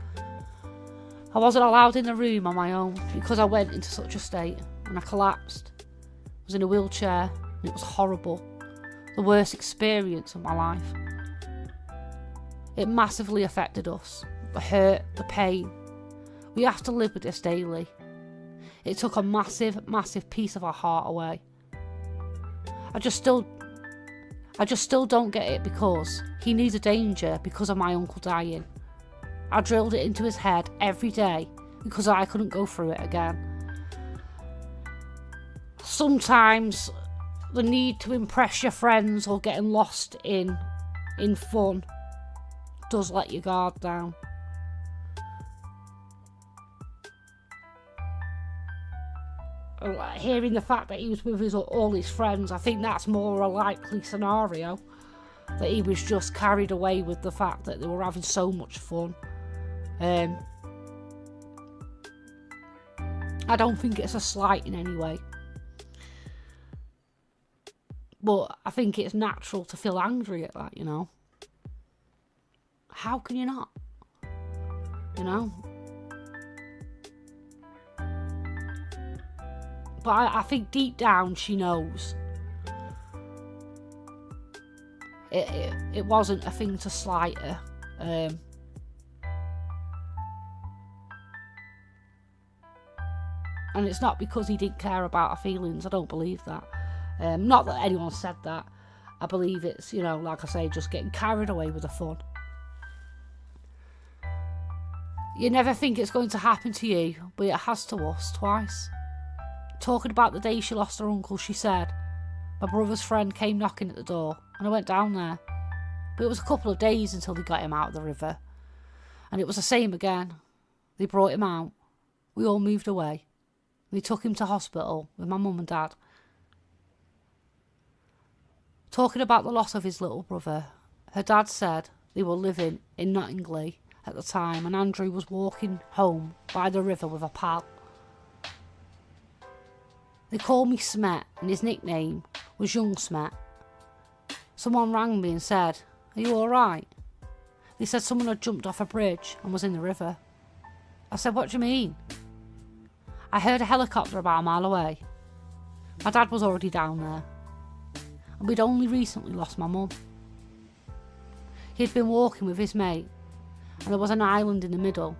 I wasn't allowed in the room on my own because I went into such a state and I collapsed. I was in a wheelchair and it was horrible. The worst experience of my life. It massively affected us. The hurt, the pain. We have to live with this daily. It took a massive, massive piece of our heart away. I just still don't get it because he knew the danger because of my uncle dying. I drilled it into his head every day because I couldn't go through it again. Sometimes the need to impress your friends or getting lost in fun does let your guard down. Hearing the fact that he was with all his friends, I think that's more a likely scenario. That he was just carried away with the fact that they were having so much fun. I don't think it's a slight in any way. But I think it's natural to feel angry at that, How can you not? But I think deep down she knows. It wasn't a thing to slight her. And it's not because he didn't care about her feelings. I don't believe that. Not that anyone said that. I believe it's, like I say, just getting carried away with the fun. You never think it's going to happen to you, but it has to us twice. Talking about the day she lost her uncle, she said, my brother's friend came knocking at the door and I went down there. But it was a couple of days until they got him out of the river. And it was the same again. They brought him out. we all moved away. We took him to hospital with my mum and dad. Talking about the loss of his little brother, her dad said they were living in Nottingley at the time and Andrew was walking home by the river with a pal. They called me Smet and his nickname was Young Smet. Someone rang me and said, "Are you alright?" They said someone had jumped off a bridge and was in the river. I said, "What do you mean?" I heard a helicopter about a mile away. My dad was already down there. And we'd only recently lost my mum. He'd been walking with his mate and there was an island in the middle.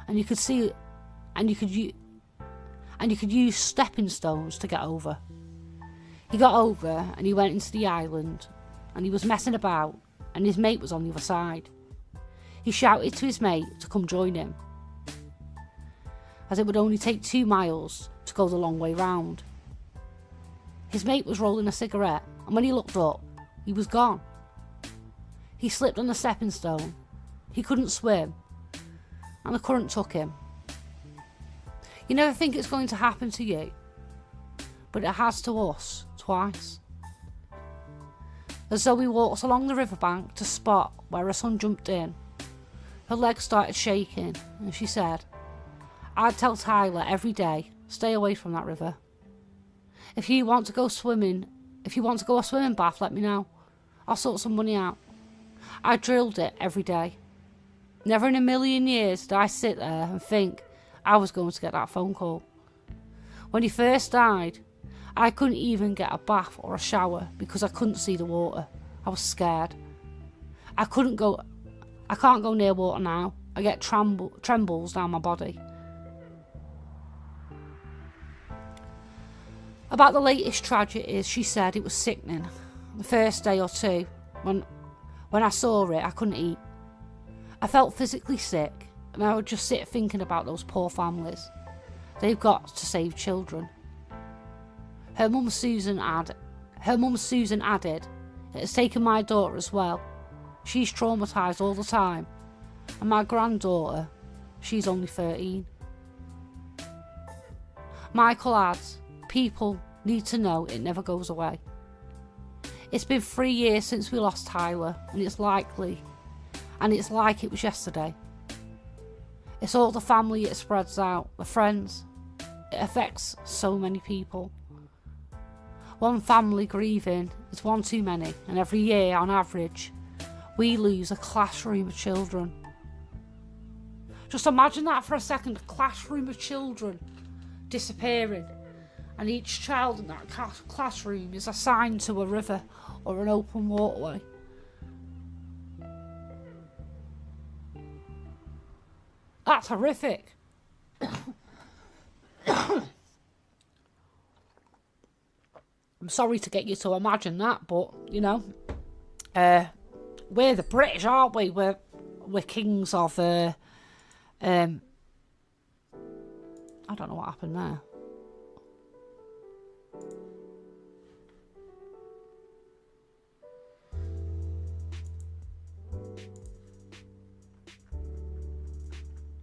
And you could see and you could use stepping stones to get over. He got over and he went into the island and he was messing about and his mate was on the other side. He shouted to his mate to come join him, as it would only take 2 miles to go the long way round. His mate was rolling a cigarette and when he looked up, he was gone. He slipped on the stepping stone. He couldn't swim and the current took him. You never think it's going to happen to you, but it has to us twice. As though we walked along the riverbank to spot where her son jumped in, her legs started shaking and she said, "I'd tell Tyler every day, stay away from that river. If you want to go a swimming bath, let me know. I'll sort some money out." I drilled it every day. Never in a million years did I sit there and think I was going to get that phone call. When he first died, I couldn't even get a bath or a shower because I couldn't see the water. I was scared. I can't go near water now. I get trembles down my body. About the latest tragedies, she said it was sickening. The first day or two, when I saw it, I couldn't eat. I felt physically sick, and I would just sit thinking about those poor families. They've got to save children. Her mum Susan added, "It has taken my daughter as well. She's traumatised all the time. And my granddaughter, she's only 13. Michael adds, "People need to know it never goes away." It's been 3 years since we lost Tyler, and it's like it was yesterday. It's all the family it spreads out, the friends. It affects so many people. One family grieving is one too many, and every year, on average, we lose a classroom of children. Just imagine that for a second, a classroom of children disappearing, and each child in that classroom is assigned to a river or an open waterway. That's horrific. I'm sorry to get you to imagine that, but, you know, we're the British, aren't we? We're kings of, I don't know what happened there.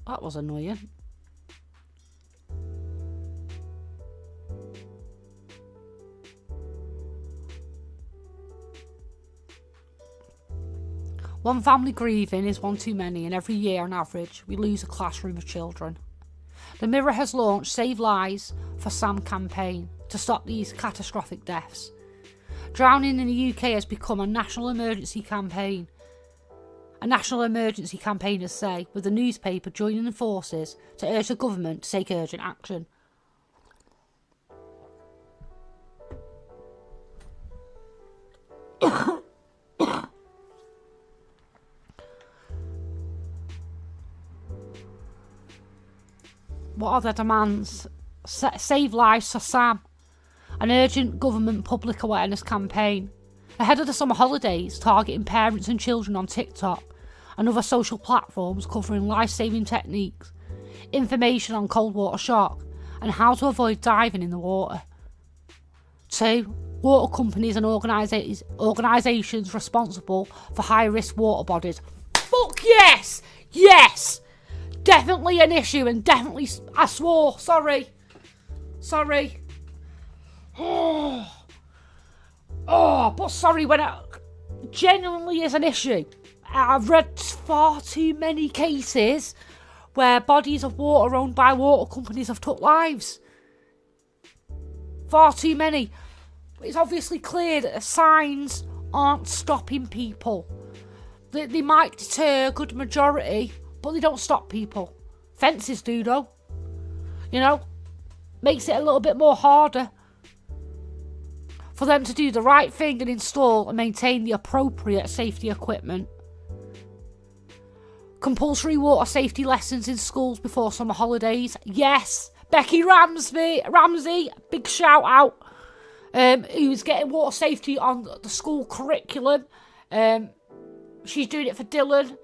That was annoying. One family grieving is one too many, and every year on average we lose a classroom of children. The Mirror has launched Save Lives for Sam campaign to stop these catastrophic deaths. Drowning in the UK has become a national emergency campaign. A national emergency campaigners say, with the newspaper joining the forces to urge the government to take urgent action. What are their demands? Save Lives for Sam, an urgent government public awareness campaign. Ahead of the summer holidays, targeting parents and children on TikTok and other social platforms covering life-saving techniques, information on cold water shock, and how to avoid diving in the water. 2. Water companies and organisations responsible for high-risk water bodies. Fuck yes! Yes! Definitely definitely an issue, and definitely, I swore, sorry. But sorry, when it genuinely is an issue. I've read far too many cases where bodies of water owned by water companies have took lives. Far too many. It's obviously clear that the signs aren't stopping people. They might deter a good majority, but they don't stop people. Fences do, though. You know, makes it a little bit more harder for them to do the right thing and install and maintain the appropriate safety equipment. Compulsory water safety lessons in schools before summer holidays. Yes, Becky Ramsey, big shout out. Who's getting water safety on the school curriculum. She's doing it for Dylan.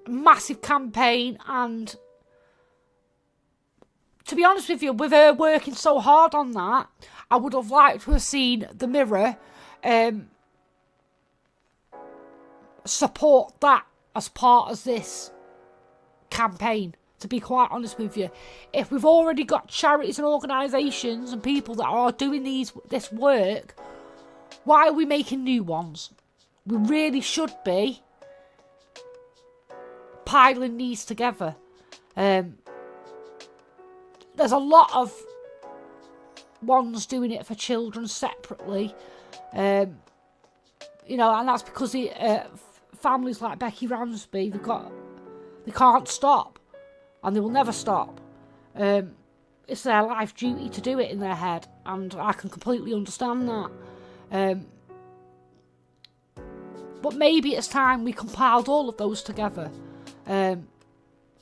Massive campaign, and to be honest with you, with her working so hard on that, I would have liked to have seen the Mirror support that as part of this campaign, to be quite honest with you. If we've already got charities and organisations and people that are doing this work, why are we making new ones? We really should be piling these together. There's a lot of ones doing it for children separately, and that's because families like Becky Ramsby, they can't stop, and they will never stop. It's their life duty to do it in their head, and I can completely understand that. But maybe it's time we compiled all of those together.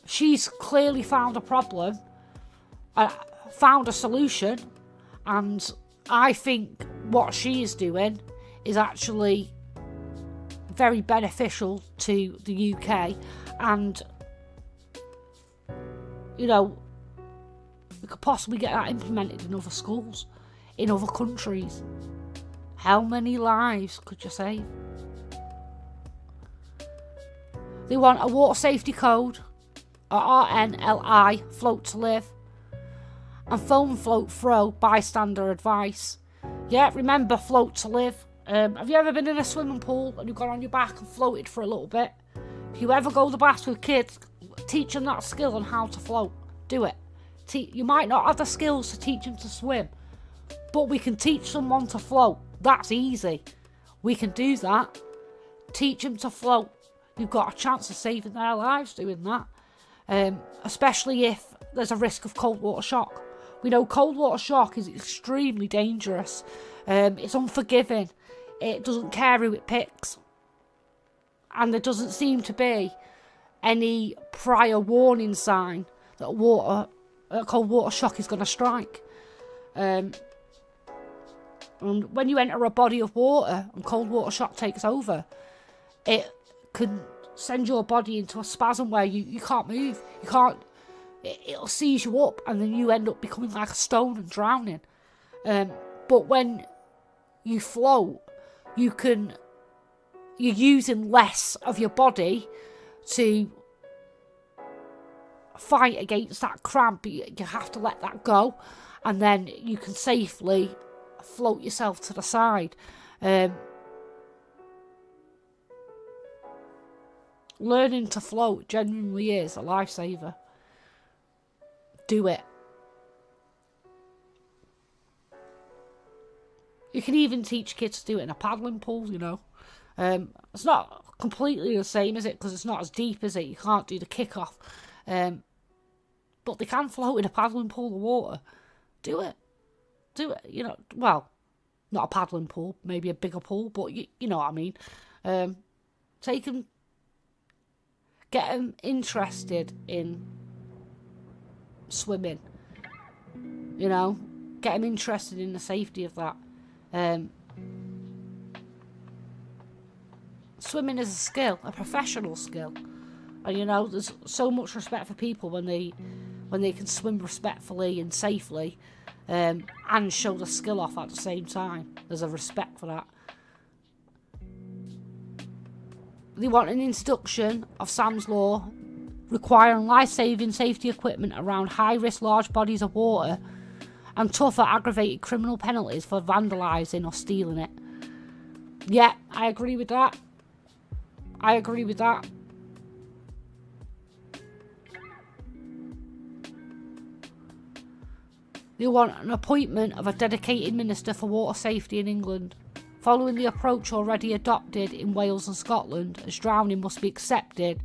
She's clearly found a problem, found a solution, and I think what she is doing is actually very beneficial to the UK, and we could possibly get that implemented in other schools, in other countries. How many lives could you save? They want a water safety code, a RNLI, float to live, and foam float throw bystander advice. Yeah, remember float to live. Have you ever been in a swimming pool and you've gone on your back and floated for a little bit? If you ever go to the baths with kids, teach them that skill on how to float. Do it. You might not have the skills to teach them to swim, but we can teach someone to float. That's easy. We can do that. Teach them to float. You've got a chance of saving their lives doing that. Especially if there's a risk of cold water shock. We know cold water shock is extremely dangerous. It's unforgiving. It doesn't care who it picks. And there doesn't seem to be any prior warning sign that cold water shock is going to strike. And when you enter a body of water and cold water shock takes over, it can send your body into a spasm where you can't move. It'll seize you up, and then you end up becoming like a stone and drowning. But when you float, you're using less of your body to fight against that cramp. You have to let that go, and then you can safely float yourself to the side. Learning to float genuinely is a lifesaver. Do it. You can even teach kids to do it in a paddling pool, It's not completely the same, is it? Because it's not as deep, is it? You can't do the kick-off. But they can float in a paddling pool of water. Do it. Well, not a paddling pool, maybe a bigger pool, but you know what I mean. Take them, get them interested in swimming. Get them interested in the safety of that. Swimming is a skill, a professional skill, and there's so much respect for people when they can swim respectfully and safely, and show the skill off at the same time. There's a respect for that. They want an introduction of Sam's Law, requiring life-saving safety equipment around high-risk large bodies of water, and tougher aggravated criminal penalties for vandalising or stealing it. Yeah, I agree with that. I agree with that. They want an appointment of a dedicated minister for water safety in England, following the approach already adopted in Wales and Scotland, as drowning must be accepted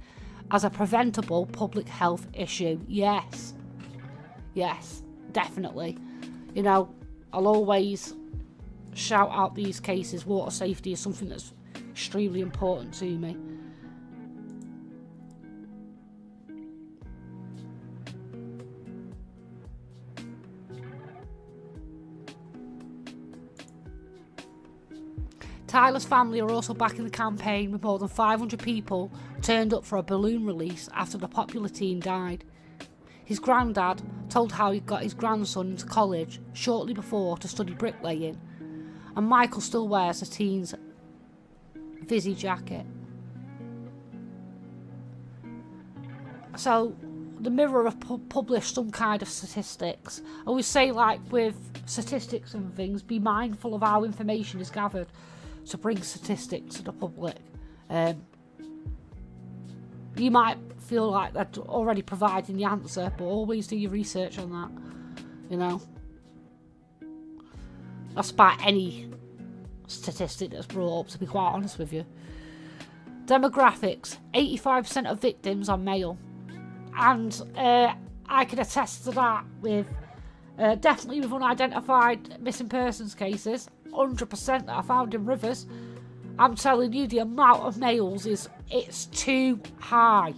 as a preventable public health issue. Yes. Yes, definitely. You know, I'll always shout out these cases. Water safety is something that's extremely important to me. Tyler's family are also backing the campaign, with more than 500 people turned up for a balloon release after the popular teen died. His granddad told how he got his grandson into college shortly before to study bricklaying, and Michael still wears the teen's Vizzy jacket. So, the Mirror have published some kind of statistics. I always say, like with statistics and things, be mindful of how information is gathered to bring statistics to the public. You might feel like they're already providing the answer, but always do your research on that, you know. That's about any statistic that's brought up, to be quite honest with you. Demographics: 85% of victims are male, and I can attest to that with definitely with unidentified missing persons cases. 100% that I found in rivers. I'm telling you, the amount of males it's too high.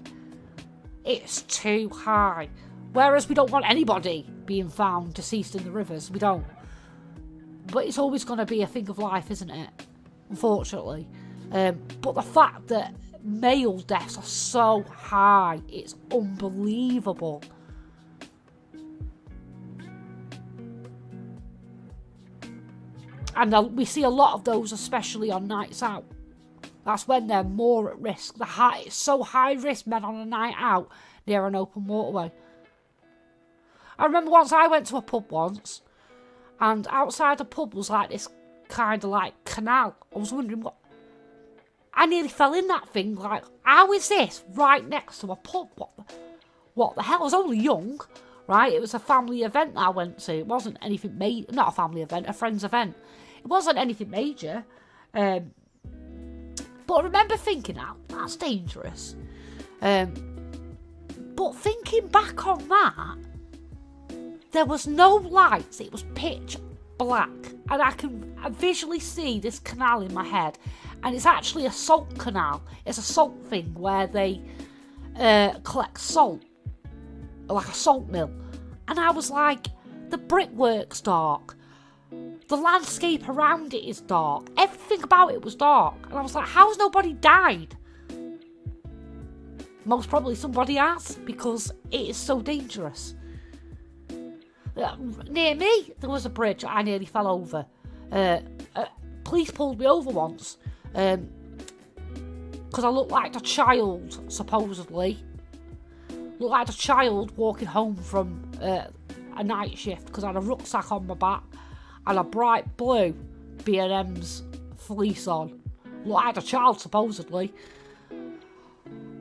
It's too high. Whereas we don't want anybody being found deceased in the rivers. We don't. But it's always going to be a thing of life, isn't it? Unfortunately. But the fact that male deaths are so high, it's unbelievable. And we see a lot of those, especially on nights out. That's when they're more at risk. It's so high risk, men on a night out near an open waterway. I remember once I went to a pub once, and outside the pub was like this kind of like canal. I was wondering what... I nearly fell in that thing. Like, how is this right next to a pub? What the hell? I was only young, right? It was a family event that I went to. It wasn't anything major. Not a family event, a friend's event. It wasn't anything major. But I remember thinking, that's dangerous. But thinking back on that, there was no lights. It was pitch black. And I can visually see this canal in my head. And it's actually a salt canal. It's a salt thing where they collect salt. Like a salt mill. And I was like, the brickwork's dark. The landscape around it is dark. Everything about it was dark. And I was like, how's nobody died? Most probably somebody has, because it is so dangerous. Near me, there was a bridge. I nearly fell over. Police pulled me over once. Because I looked like a child, supposedly. Looked like a child walking home from a night shift, because I had a rucksack on my back and a bright blue B&M's fleece on. Looked like a child, supposedly.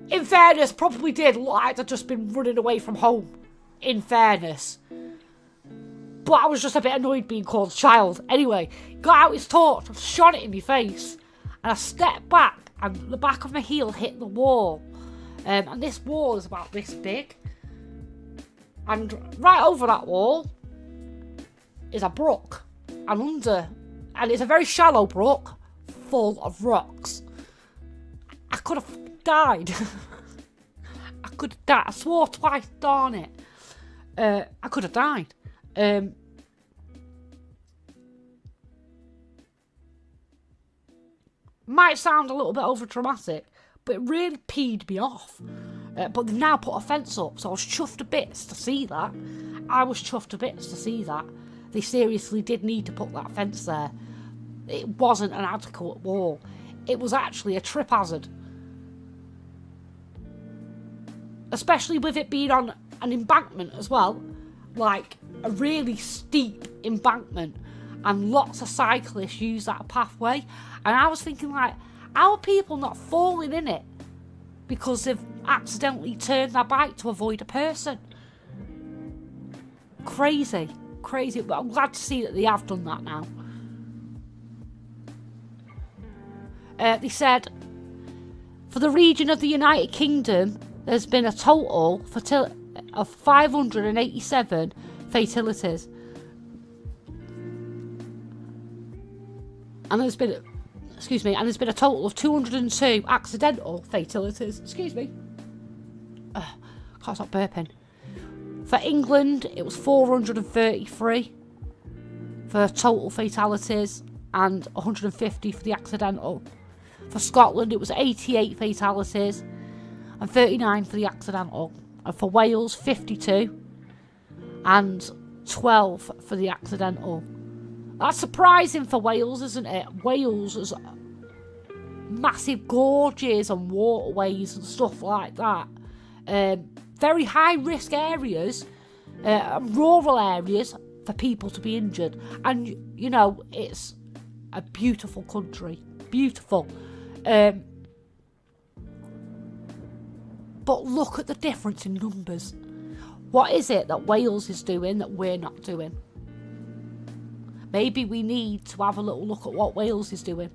In fairness, probably did look like I'd just been running away from home. In fairness. But I was just a bit annoyed being called a child. Anyway, got out his torch and shone it in my face. And I stepped back and the back of my heel hit the wall. And this wall is about this big. And right over that wall is a brook. And it's a very shallow brook full of rocks. I could have died. I could have died. I swore twice, darn it. I could have died. Might sound a little bit over dramatic, but it really peed me off. But they've now put a fence up, so I was chuffed to bits to see that. They seriously did need to put that fence there. It wasn't an adequate wall. It was actually a trip hazard. especially with it being on an embankment as well, like a really steep embankment, and lots of cyclists use that pathway. And I was thinking, like, how are people not falling in it because they've accidentally turned their bike to avoid a person? Crazy, but I'm glad to see that they have done that now. They said, for the region of the United Kingdom, there's been a total of 587 fatalities. And there's been a total of 202 accidental fatalities. Can't stop burping. For England, it was 433 for total fatalities and 150 for the accidental. For Scotland, it was 88 fatalities and 39 for the accidental. And for Wales, 52 and 12 for the accidental. That's surprising for Wales, isn't it? Wales has massive gorges and waterways and stuff like that. Very high risk areas, rural areas for people to be injured. And, you know, it's a beautiful country. Beautiful. But look at the difference in numbers. What is it that Wales is doing that we're not doing? Maybe we need to have a little look at what Wales is doing.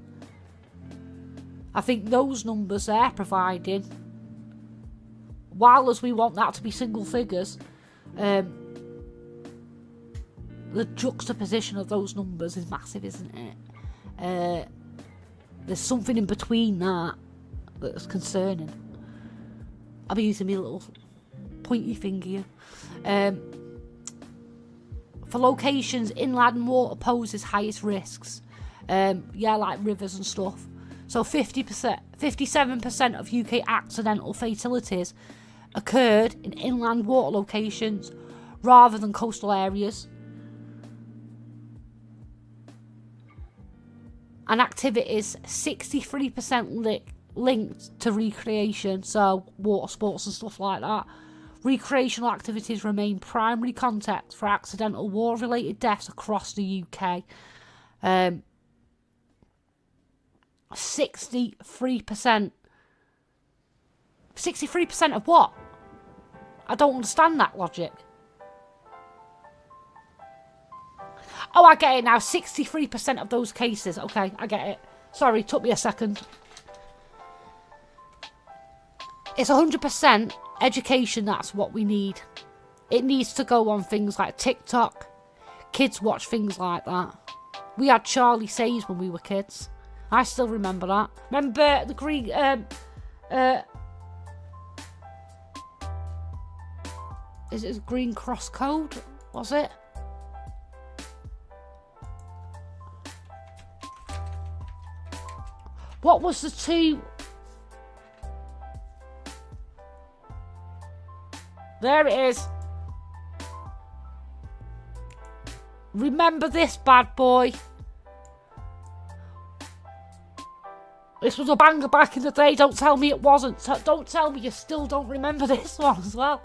I think those numbers they're providing, while as we want that to be single figures, the juxtaposition of those numbers is massive, isn't it? There's something in between that's concerning. I'm using my little pointy finger here. For locations, inland water poses highest risks. Like rivers and stuff. So 57% of UK accidental fatalities occurred in inland water locations rather than coastal areas. And activities, 63% linked to recreation, so water sports and stuff like that. Recreational activities remain primary context for accidental war-related deaths across the UK. 63%. 63% of what? I don't understand that logic. Oh, I get it now. 63% of those cases. Okay, I get it. Sorry, took me a second. It's 100% education. That's what we need. It needs to go on things like TikTok. Kids watch things like that. We had Charlie Says when we were kids. I still remember that. Remember the green... is it a Green Cross Code? Was it? What was the two... There it is. Remember this bad boy. This was a banger back in the day. Don't tell me it wasn't. Don't tell me you still don't remember this one as well.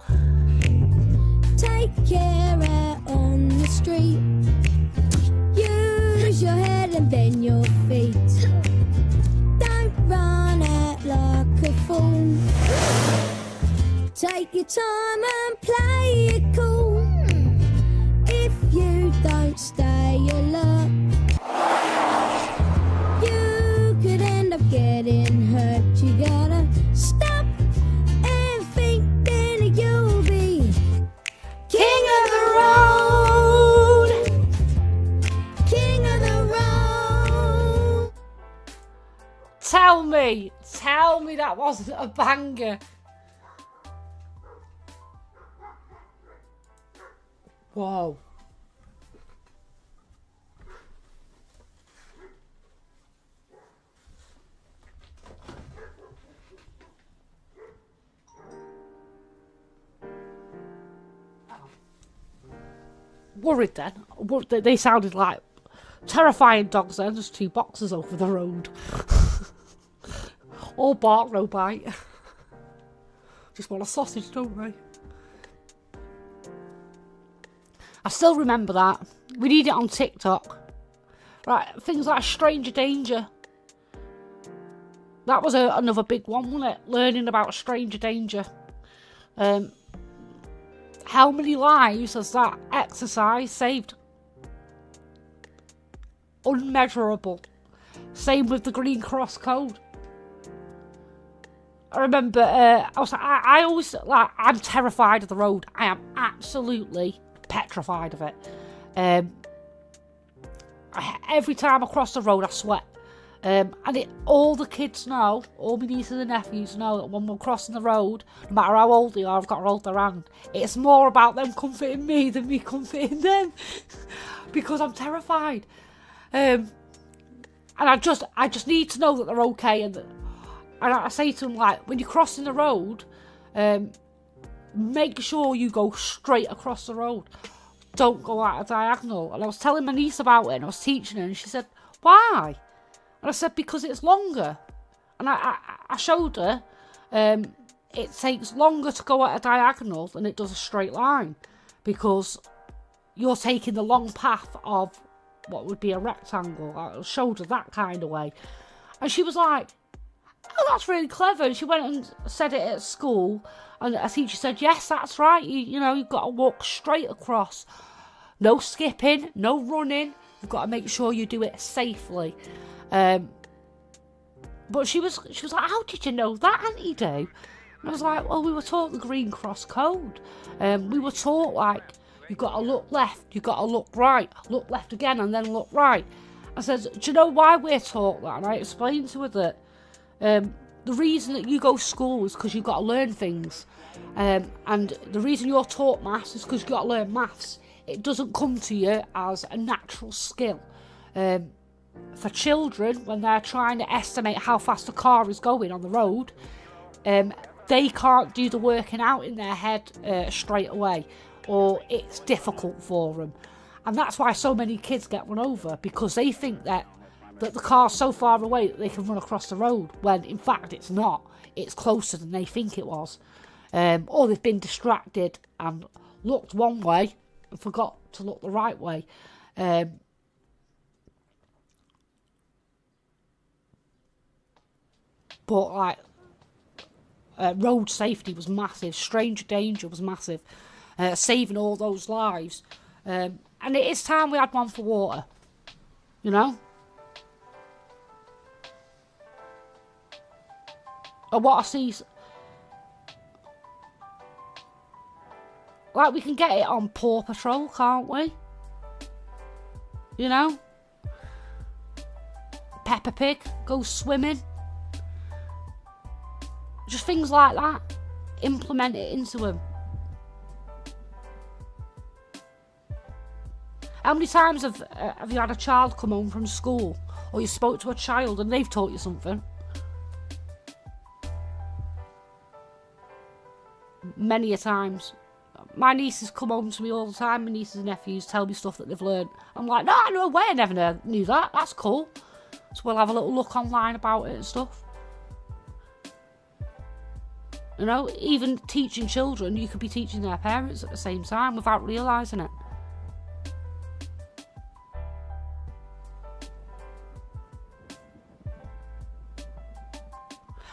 Take care out on the street. Use your head and then your feet. Don't run out like a fool. Take your time and play it cool. If you don't stay alert, you could end up getting hurt. You gotta stop and think, then you'll be king of the road. King of the road. Tell me that wasn't a banger. Whoa. Worried then. They sounded like terrifying dogs then, just two boxers over the road. All bark, no bite. Just want a sausage, don't they? I still remember that. We need it on TikTok. Right, things like stranger danger. That was another big one, wasn't it? Learning about stranger danger. How many lives has that exercise saved? Unmeasurable. Same with the Green Cross Code. I remember, I always, like, I'm terrified of the road. I am absolutely petrified of it. Every time I cross the road, I sweat. And all the kids know, all my nieces and nephews know that when we're crossing the road, no matter how old they are, I've got to hold their hand. It's more about them comforting me than me comforting them. Because I'm terrified. And I just need to know that they're okay. And I say to them, like, when you're crossing the road, make sure you go straight across the road. Don't go out a diagonal. And I was telling my niece about it, and I was teaching her, and she said, why? And I said, because it's longer. And I showed her, it takes longer to go at a diagonal than it does a straight line. Because you're taking the long path of what would be a rectangle. I showed her that kind of way. And she was like, oh, that's really clever. And she went and said it at school. And a teacher said, yes, that's right. You've got to walk straight across. No skipping, no running. You've got to make sure you do it safely. But she was like, how did you know that, Auntie Do? And I was like, well, we were taught the Green Cross Code. We were taught, like, you've got to look left, you've got to look right, look left again, and then look right. I said, do you know why we're taught that? And I explained to her that the reason that you go to school is because you've got to learn things. And the reason you're taught maths is because you've got to learn maths. It doesn't come to you as a natural skill. For children, when they're trying to estimate how fast a car is going on the road, they can't do the working out in their head straight away, or it's difficult for them. And that's why so many kids get run over, because they think that the car's so far away that they can run across the road, when in fact it's not. It's closer than they think it was. Or they've been distracted and looked one way and forgot to look the right way. But, like, road safety was massive. Stranger danger was massive. Saving all those lives. And it is time we had one for water. You know? And what I see... Like, we can get it on Paw Patrol, can't we? You know? Peppa Pig goes swimming. Just things like that. Implement it into them. How many times have you had a child come home from school, or you spoke to a child and they've taught you something? Many a times. My nieces come home to me all the time. My nieces and nephews tell me stuff that they've learned. I'm like, no way, I never knew that. That's cool. So we'll have a little look online about it and stuff. You know, even teaching children, you could be teaching their parents at the same time without realising it.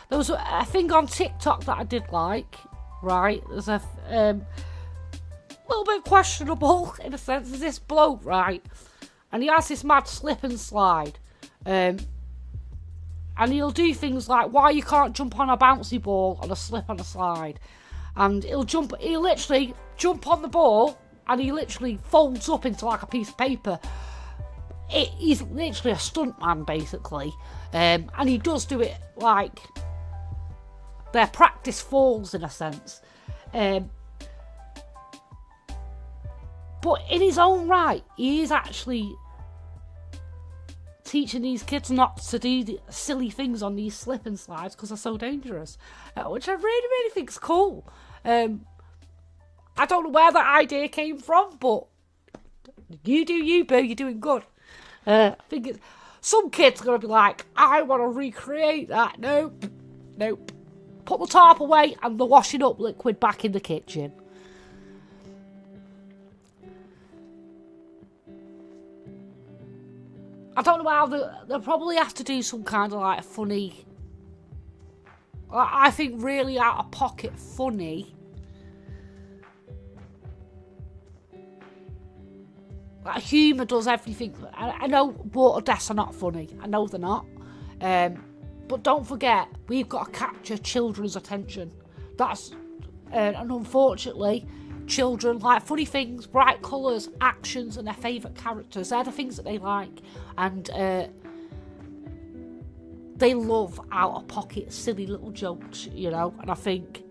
There was a thing on TikTok that I did like, right? There's a little bit questionable in a sense. There's this bloke, right? And he has this mad slip and slide. And he'll do things like why you can't jump on a bouncy ball on a slip and a slide. And he'll literally jump on the ball and he literally folds up into like a piece of paper. He's literally a stuntman, basically. And he does do it like their practice falls in a sense. But in his own right, he is actually teaching these kids not to do the silly things on these slip and slides because they're so dangerous, which I really, really think is cool. I don't know where that idea came from, but you do you, boo, you're doing good. I think some kids are going to be like, I want to recreate that. Nope. put the tarp away and the washing up liquid back in the kitchen. I don't know how they'll probably have to do some kind of like funny, I think really out of pocket funny. Like humour does everything. I know water deaths are not funny. I know they're not. But don't forget, we've got to capture children's attention. That's and unfortunately, children like funny things, bright colours, actions, and their favourite characters. They're the things that they like, and they love out of pocket, silly little jokes, you know. And I think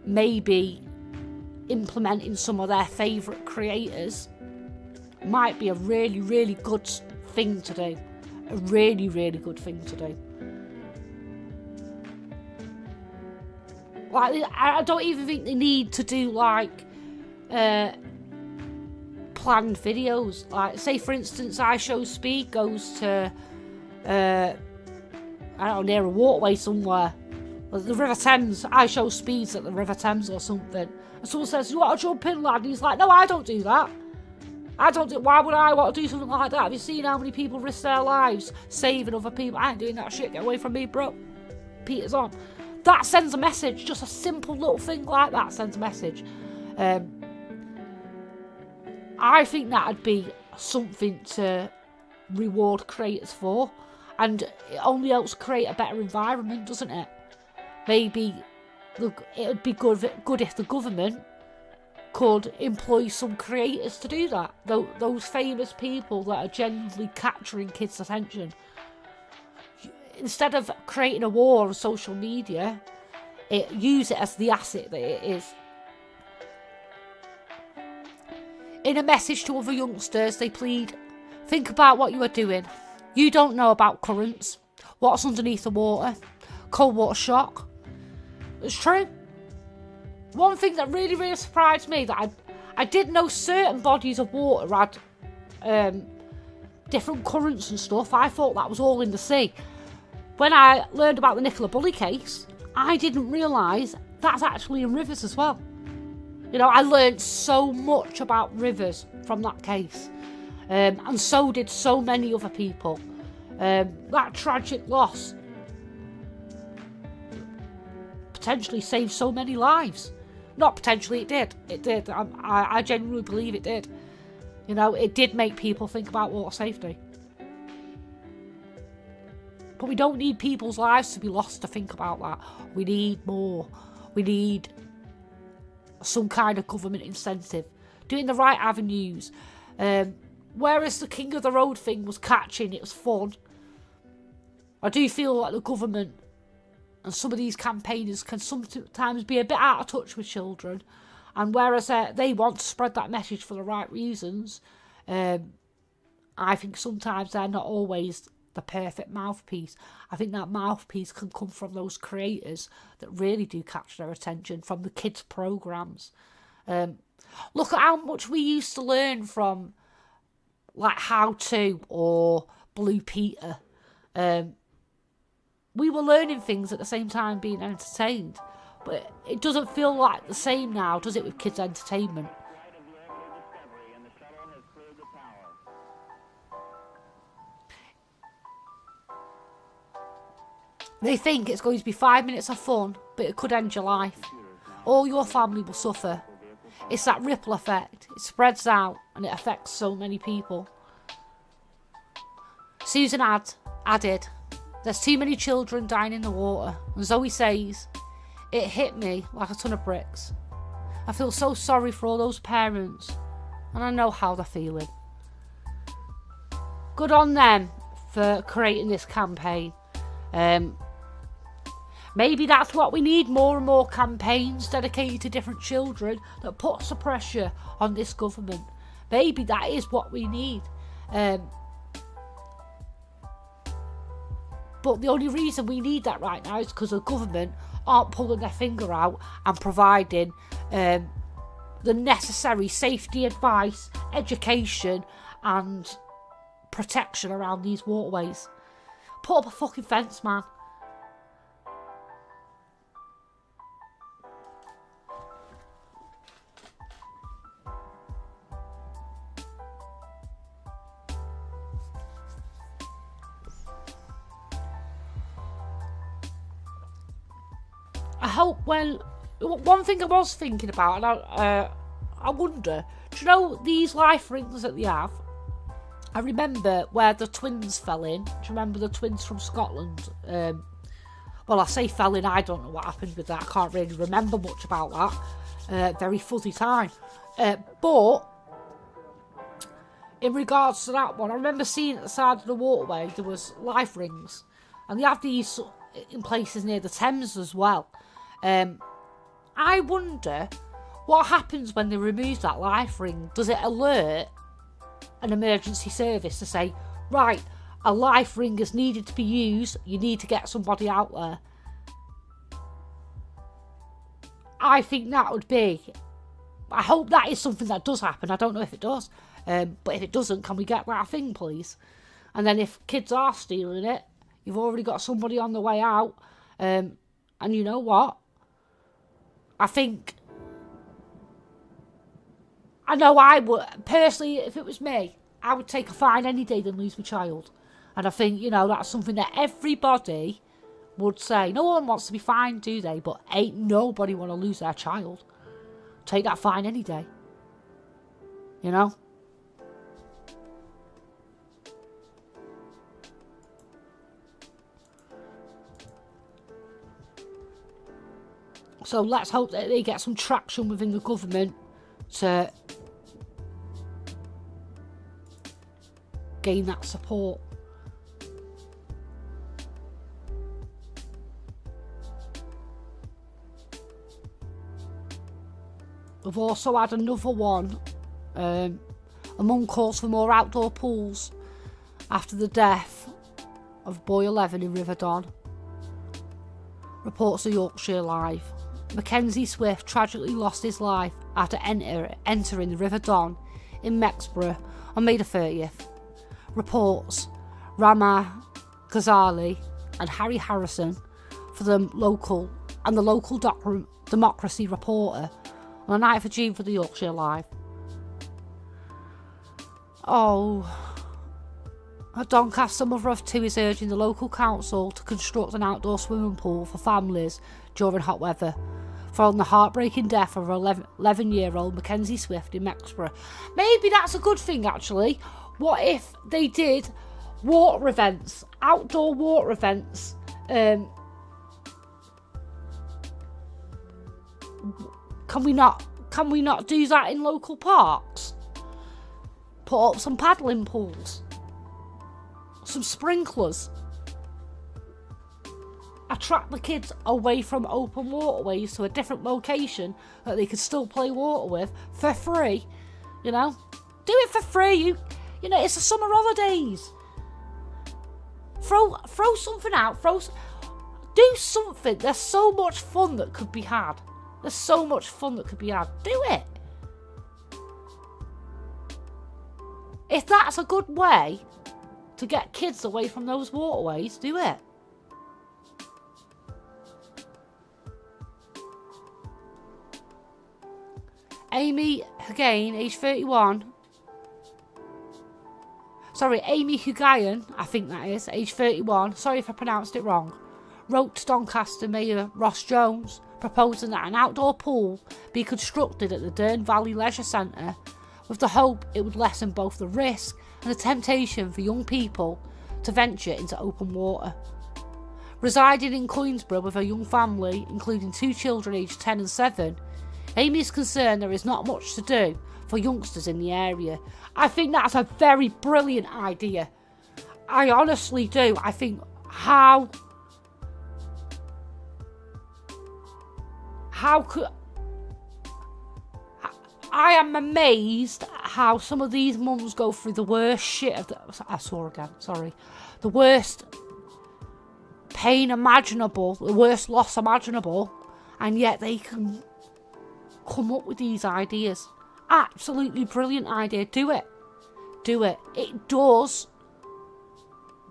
maybe implementing some of their favourite creators might be a really, really good thing to do. A really, really good thing to do. Like, I don't even think they need to do like planned videos. Like, say for instance, I Show Speed goes to I don't know, near a waterway somewhere, the River Thames. I Show Speed's at the River Thames or something, and someone says, "You want to jump in, lad?" And he's like, "No, I don't do that. Why would I want to do something like that? Have you seen how many people risk their lives saving other people? I ain't doing that shit. Get away from me, bro." Peter's on. That sends a message. Just a simple little thing like that sends a message. I think that'd be something to reward creators for, and it only helps create a better environment, doesn't it? Maybe it would be good if the government could employ some creators to do that. Those famous people that are genuinely capturing kids' attention. Instead of creating a war on social media, use it as the asset that it is. In a message to other youngsters, they plead, think about what you are doing. You don't know about currents, what's underneath the water, cold water shock. It's true. One thing that really, really surprised me, that I did know certain bodies of water had different currents and stuff. I thought that was all in the sea. When I learned about the Nicola Bulley case, I didn't realise that's actually in rivers as well. You know, I learned so much about rivers from that case. And so did so many other people. That tragic loss potentially saved so many lives. Not potentially, it did. It did. I genuinely believe it did. You know, it did make people think about water safety. But we don't need people's lives to be lost to think about that. We need more. We need some kind of government incentive. Doing the right avenues. Whereas the King of the Road thing was catching, it was fun. I do feel like the government and some of these campaigners can sometimes be a bit out of touch with children. And whereas they want to spread that message for the right reasons, I think sometimes they're not always the perfect mouthpiece. I think that mouthpiece can come from those creators that really do catch their attention, from the kids' programmes. Look at how much we used to learn from like How To or Blue Peter. We were learning things at the same time being entertained. But it doesn't feel like the same now, does it, with kids' entertainment? They think it's going to be 5 minutes of fun, but it could end your life. All your family will suffer. It's that ripple effect. It spreads out and it affects so many people. Susan added, there's too many children dying in the water. And Zoe says, it hit me like a ton of bricks. I feel so sorry for all those parents, and I know how they're feeling. Good on them for creating this campaign. Maybe that's what we need, more and more campaigns dedicated to different children that puts the pressure on this government. Maybe that is what we need. But the only reason we need that right now is because the government aren't pulling their finger out and providing the necessary safety advice, education and protection around these waterways. put up a fucking fence, man. I hope when... One thing I was thinking about, and I wonder, do you know these life rings that they have? I remember where the twins fell in. Do you remember the twins from Scotland? Well, I say fell in, I don't know what happened with that. I can't really remember much about that. Very fuzzy time. But, in regards to that one, I remember seeing at the side of the waterway, there was life rings. And they have these in places near the Thames as well. I wonder what happens when they remove that life ring. Does it alert an emergency service to say, right, a life ring is needed to be used, you need to get somebody out there? I think that would be... I hope that is something that does happen. I don't know if it does. But if it doesn't, can we get that thing, please? And then if kids are stealing it, you've already got somebody on the way out. And you know what? I think... I know I would... Personally, if it was me, I would take a fine any day than lose my child. And I think, you know, that's something that everybody would say. No one wants to be fined, do they? But ain't nobody want to lose their child. Take that fine any day. You know? So let's hope that they get some traction within the government to gain that support. We've also had another one. A mum calls for more outdoor pools after the death of boy 11 in River Don. Reports the Yorkshire Live. Mackenzie Swift tragically lost his life after entering the River Don in Mexborough on May the 30th. Reports Rama Ghazali and Harry Harrison for the local Democracy Reporter on the 9th of June for the Yorkshire Live. Oh, a Doncaster mother of two is urging the local council to construct an outdoor swimming pool for families during hot weather, following the heartbreaking death of 11-year-old Mackenzie Swift in Mexborough. Maybe that's a good thing, actually. What if they did water events, outdoor water events? Can we not do that in local parks? Put up some paddling pools, some sprinklers. Attract the kids away from open waterways to a different location that they could still play water with for free. You know, do it for free. You know, it's the summer holidays. Throw something out. Do something. There's so much fun that could be had. Do it. If that's a good way to get kids away from those waterways, do it. Amy Hugayan, age 31. Sorry, Amy Hugayan, I think that is, age 31. Sorry if I pronounced it wrong. Wrote to Doncaster Mayor Ross Jones, proposing that an outdoor pool be constructed at the Dearne Valley Leisure Centre, with the hope it would lessen both the risk and the temptation for young people to venture into open water. Residing in Coinsborough with her young family, including two children aged 10 and 7, Amy is concerned there is not much to do for youngsters in the area. I think that's a very brilliant idea. I honestly do. I think how could... I am amazed at how some of these mums go through the worst shit of the worst pain imaginable, the worst loss imaginable, and yet they can come up with these ideas. Absolutely brilliant idea. Do it. It does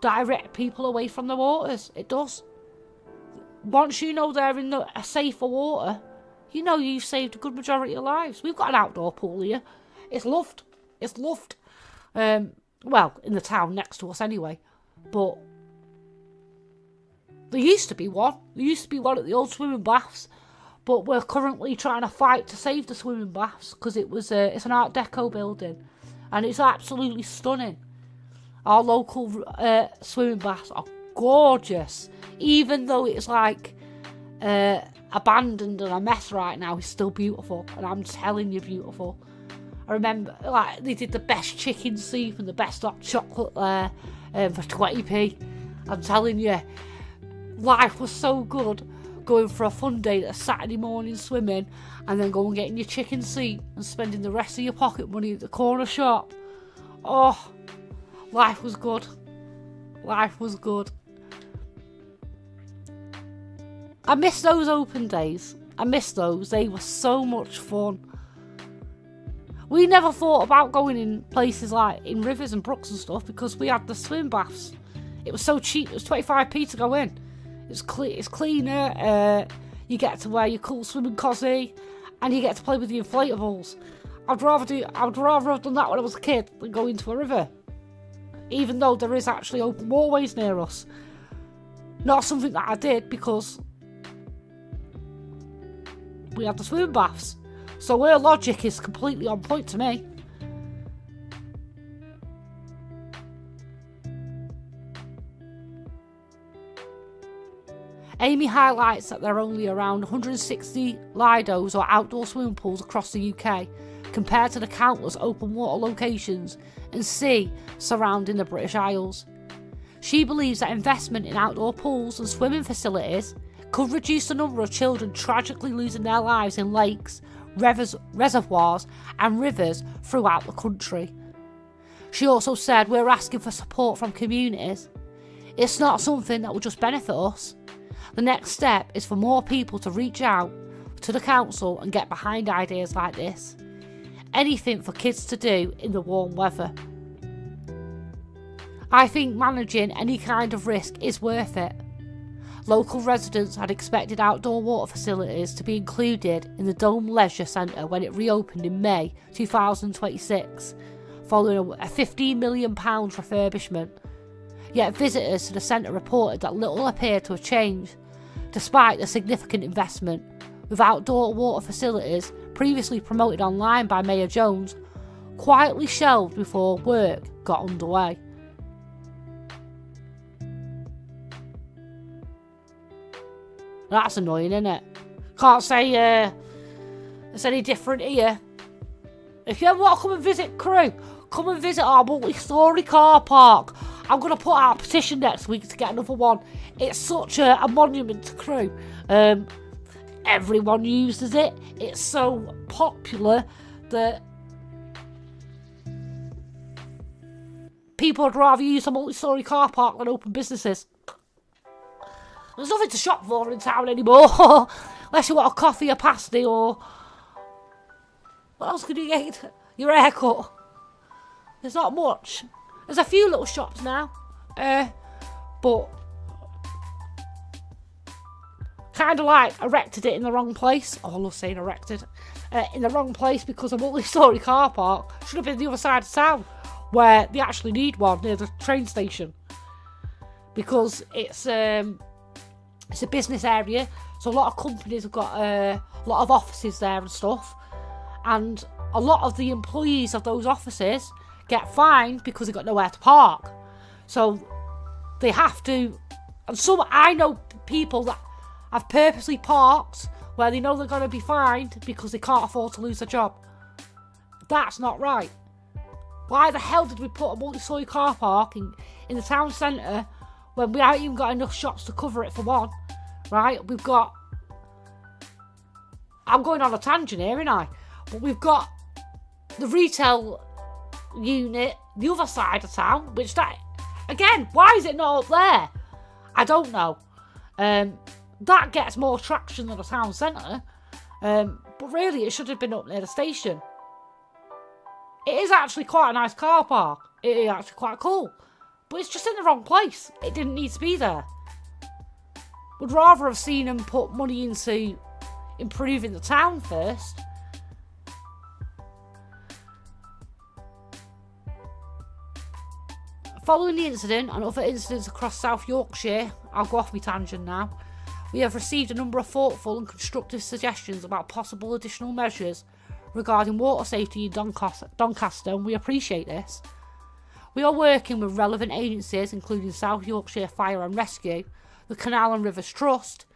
direct people away from the waters. It does. Once you know they're in a safer water, you know you've saved a good majority of lives. We've got an outdoor pool here. It's loved. It's loved. Well, in the town next to us anyway. But there used to be one. There used to be one at the old swimming baths. But we're currently trying to fight to save the swimming baths because it's an Art Deco building. And it's absolutely stunning. Our local swimming baths are gorgeous. Even though it's like abandoned and a mess right now, it's still beautiful. And I'm telling you, beautiful. I remember like they did the best chicken soup and the best hot chocolate there for 20p. I'm telling you, life was so good. Going for a fun day at a Saturday morning swimming and then going and getting your chicken soup and spending the rest of your pocket money at the corner shop. Oh, life was good. Life was good. I miss those open days. I miss those. They were so much fun. We never thought about going in places like in rivers and brooks and stuff because we had the swim baths. It was so cheap. It was 25p to go in. It's cleaner, you get to wear your cool swimming cosy, and you get to play with the inflatables. I'd rather have done that when I was a kid than go into a river. Even though there is actually open waterways near us. Not something that I did because we had the swimming baths. So her logic is completely on point to me. Amy highlights that there are only around 160 Lidos or outdoor swimming pools across the UK, compared to the countless open water locations and sea surrounding the British Isles. She believes that investment in outdoor pools and swimming facilities could reduce the number of children tragically losing their lives in lakes, reservoirs and rivers throughout the country. She also said, "We're asking for support from communities. It's not something that will just benefit us. The next step is for more people to reach out to the council and get behind ideas like this. Anything for kids to do in the warm weather. I think managing any kind of risk is worth it." Local residents had expected outdoor water facilities to be included in the Dome Leisure Centre when it reopened in May 2026, following a £15 million refurbishment. Yet visitors to the centre reported that little appeared to have changed, despite the significant investment, with outdoor water facilities previously promoted online by Mayor Jones quietly shelved before work got underway. That's annoying, isn't it? Can't say it's any different here. If you ever want to come and visit Crewe, come and visit our multi-storey car park. I'm going to put out a petition next week to get another one. It's such a monument to Crewe. Everyone uses it. It's so popular that people would rather use a multi-storey car park than open businesses. There's nothing to shop for in town anymore. Unless you want a coffee, a pasty, or... what else can you get? Your haircut. There's not much. There's a few little shops now. But... kind of like erected it in the wrong place. Oh, I love saying erected. In the wrong place because a multi-storey car park should have been the other side of town, where they actually need one near the train station. Because it's a business area, so a lot of companies have got a lot of offices there and stuff, and a lot of the employees of those offices get fined because they've got nowhere to park. So they have to, and I know people that have purposely parked where they know they're going to be fined because they can't afford to lose their job. That's not right. Why the hell did we put a multi-storey car park in the town centre when we haven't even got enough shops to cover it for one, right? We've got... I'm going on a tangent here, ain't I? But we've got the retail unit, the other side of town, which that... again, why is it not up there? I don't know. That gets more traction than a town centre. But really, it should have been up near the station. It is actually quite a nice car park. It is actually quite cool. But it's just in the wrong place. It didn't need to be there. Would rather have seen them put money into improving the town first. Following the incident and other incidents across South Yorkshire, I'll go off my tangent now, we have received a number of thoughtful and constructive suggestions about possible additional measures regarding water safety in Doncaster, and we appreciate this. We are working with relevant agencies including South Yorkshire Fire and Rescue, the Canal and Rivers Trust,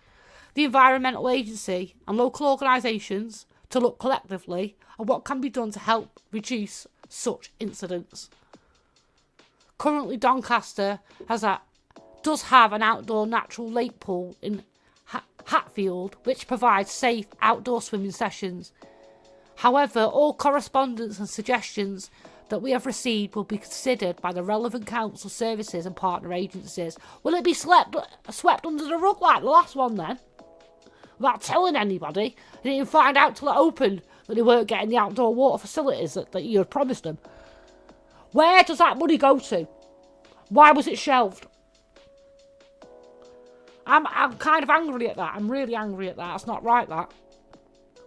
the Environmental Agency and local organisations to look collectively at what can be done to help reduce such incidents. Currently, Doncaster does have an outdoor natural lake pool in Hatfield, which provides safe outdoor swimming sessions. However, all correspondence and suggestions that we have received will be considered by the relevant council services and partner agencies. Will it be swept under the rug like the last one then? Without telling anybody? They didn't find out till it opened that they weren't getting the outdoor water facilities that you had promised them. Where does that money go to? Why was it shelved? I'm kind of angry at that. I'm really angry at that. That's not right, that.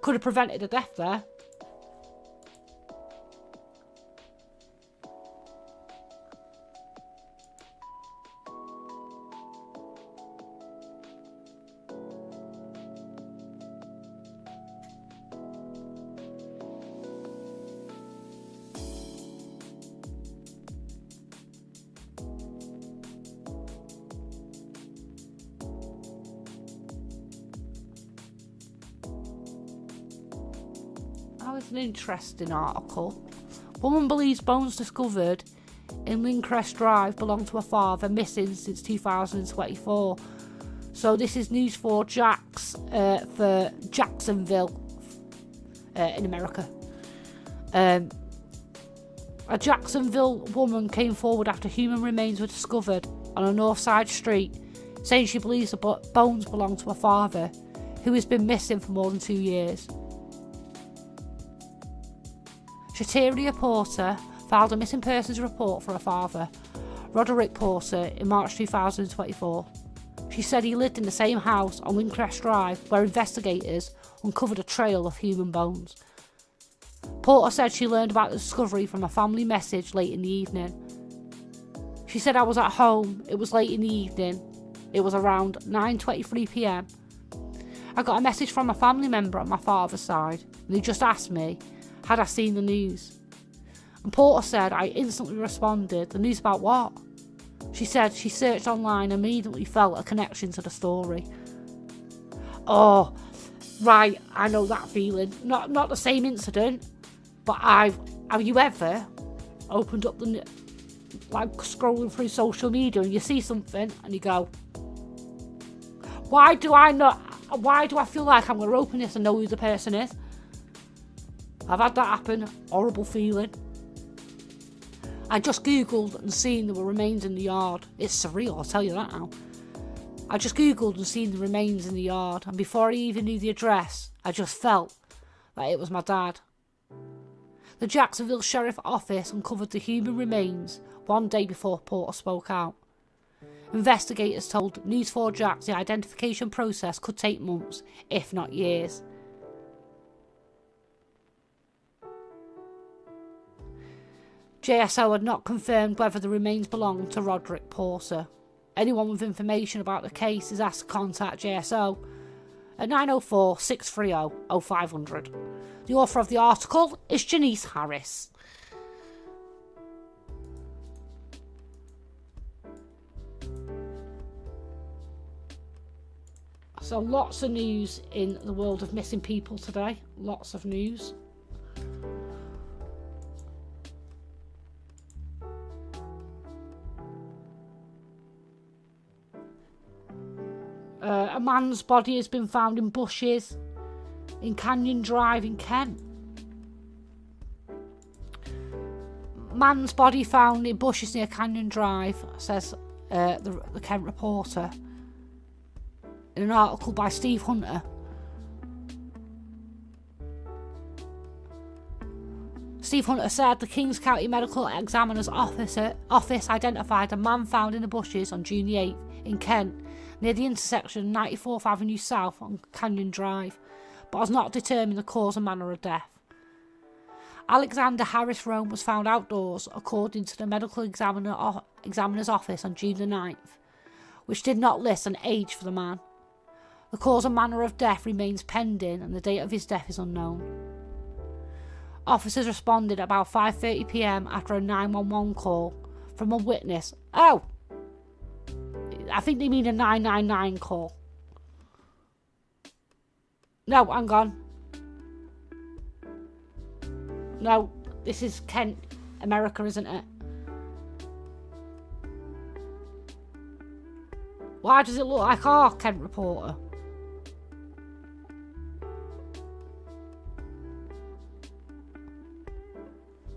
Could have prevented a death there. That was an interesting article. Woman believes bones discovered in Lincrest Drive belong to her father, missing since 2024. So this is news for Jax for Jacksonville in America. A Jacksonville woman came forward after human remains were discovered on a Northside street, saying she believes the bones belong to her father, who has been missing for more than 2 years. Shateria Porter filed a missing persons report for her father, Roderick Porter, in March 2024. She said he lived in the same house on Lincrest Drive where investigators uncovered a trail of human bones. Porter said she learned about the discovery from a family message late in the evening. She said, "I was at home, it was late in the evening, it was around 9:23pm. I got a message from a family member on my father's side, and he just asked me, had I seen the news? And Porter said, I instantly responded, the news about what? She said she searched online and immediately felt a connection to the story." Oh, right, I know that feeling. Not the same incident, but have you ever opened up scrolling through social media and you see something and you go, why do I feel like I'm going to open this and know who the person is? I've had that happen. Horrible feeling. I just googled and seen there were remains in the yard. It's surreal, I'll tell you that now. I just googled and seen the remains in the yard, and before I even knew the address, I just felt that it was my dad. The Jacksonville Sheriff Office uncovered the human remains one day before Porter spoke out. Investigators told News4Jax the identification process could take months, if not years. JSO had not confirmed whether the remains belonged to Roderick Porter. Anyone with information about the case is asked to contact JSO at 904 630 0500. The author of the article is Janice Harris. So lots of news in the world of missing people today. Lots of news. A man's body has been found in bushes in Canyon Drive in Kent. Man's body found in bushes near Canyon Drive, says the Kent Reporter, in an article by Steve Hunter. Steve Hunter said the Kings County Medical Examiner's office identified a man found in the bushes on June the 8th in Kent, near the intersection of 94th Avenue South on Canyon Drive, but has not determined the cause and manner of death. Alexander Harris Rome was found outdoors, according to the medical examiner's office on June the 9th, which did not list an age for the man. The cause and manner of death remains pending and the date of his death is unknown. Officers responded at about 5:30 p.m. after a 911 call from a witness. Oh! I think they mean a 999 call. No, hang on. No, this is Kent, America, isn't it? Why does it look like our Kent reporter?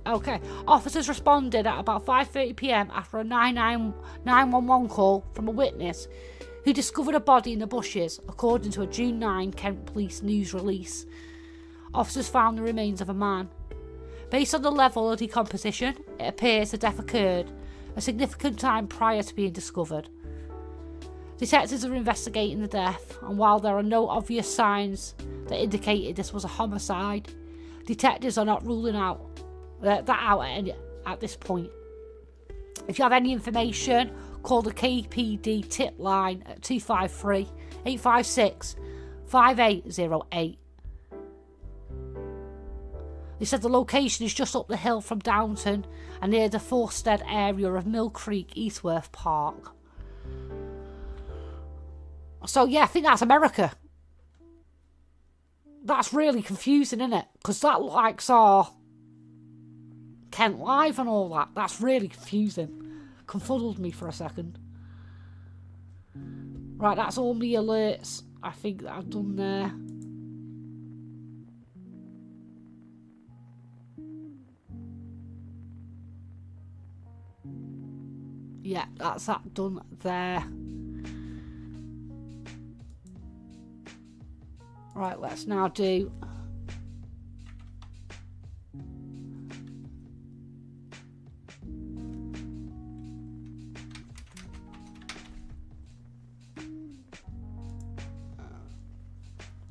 Okay, officers responded at about 5:30 p.m. after a 911 call from a witness who discovered a body in the bushes, according to a June 9 Kent Police news release. Officers found the remains of a man. Based on the level of decomposition, it appears the death occurred a significant time prior to being discovered. Detectives are investigating the death, and while there are no obvious signs that indicated this was a homicide, detectives are not ruling that out at this point. If you have any information, call the KPD tip line at 253-856-5808. They said the location is just up the hill from Downton and near the Forstead area of Mill Creek, Eastworth Park. So yeah, I think that's America. That's really confusing, isn't it? Because that likes our Kent Live and all that. That's really confusing. Confuddled me for a second. Right, that's all my alerts. I think that I've done there. Yeah, that's that done there. Right, let's now do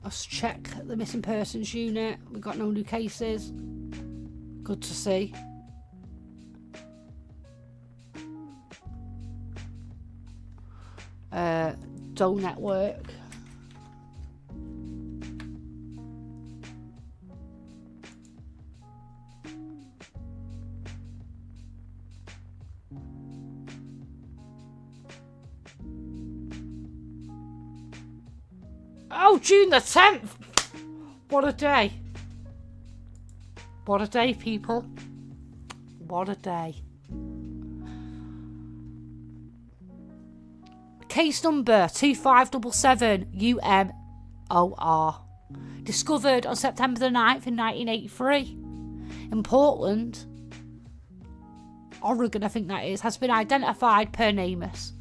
let's check the missing persons unit. We've got no new cases. Good to see. Doe Network. Oh, June the 10th! What a day. What a day, people. What a day. Case number 2577 UMOR. Discovered on September the 9th in 1983. In Portland, Oregon, I think that is, has been identified per NamUs.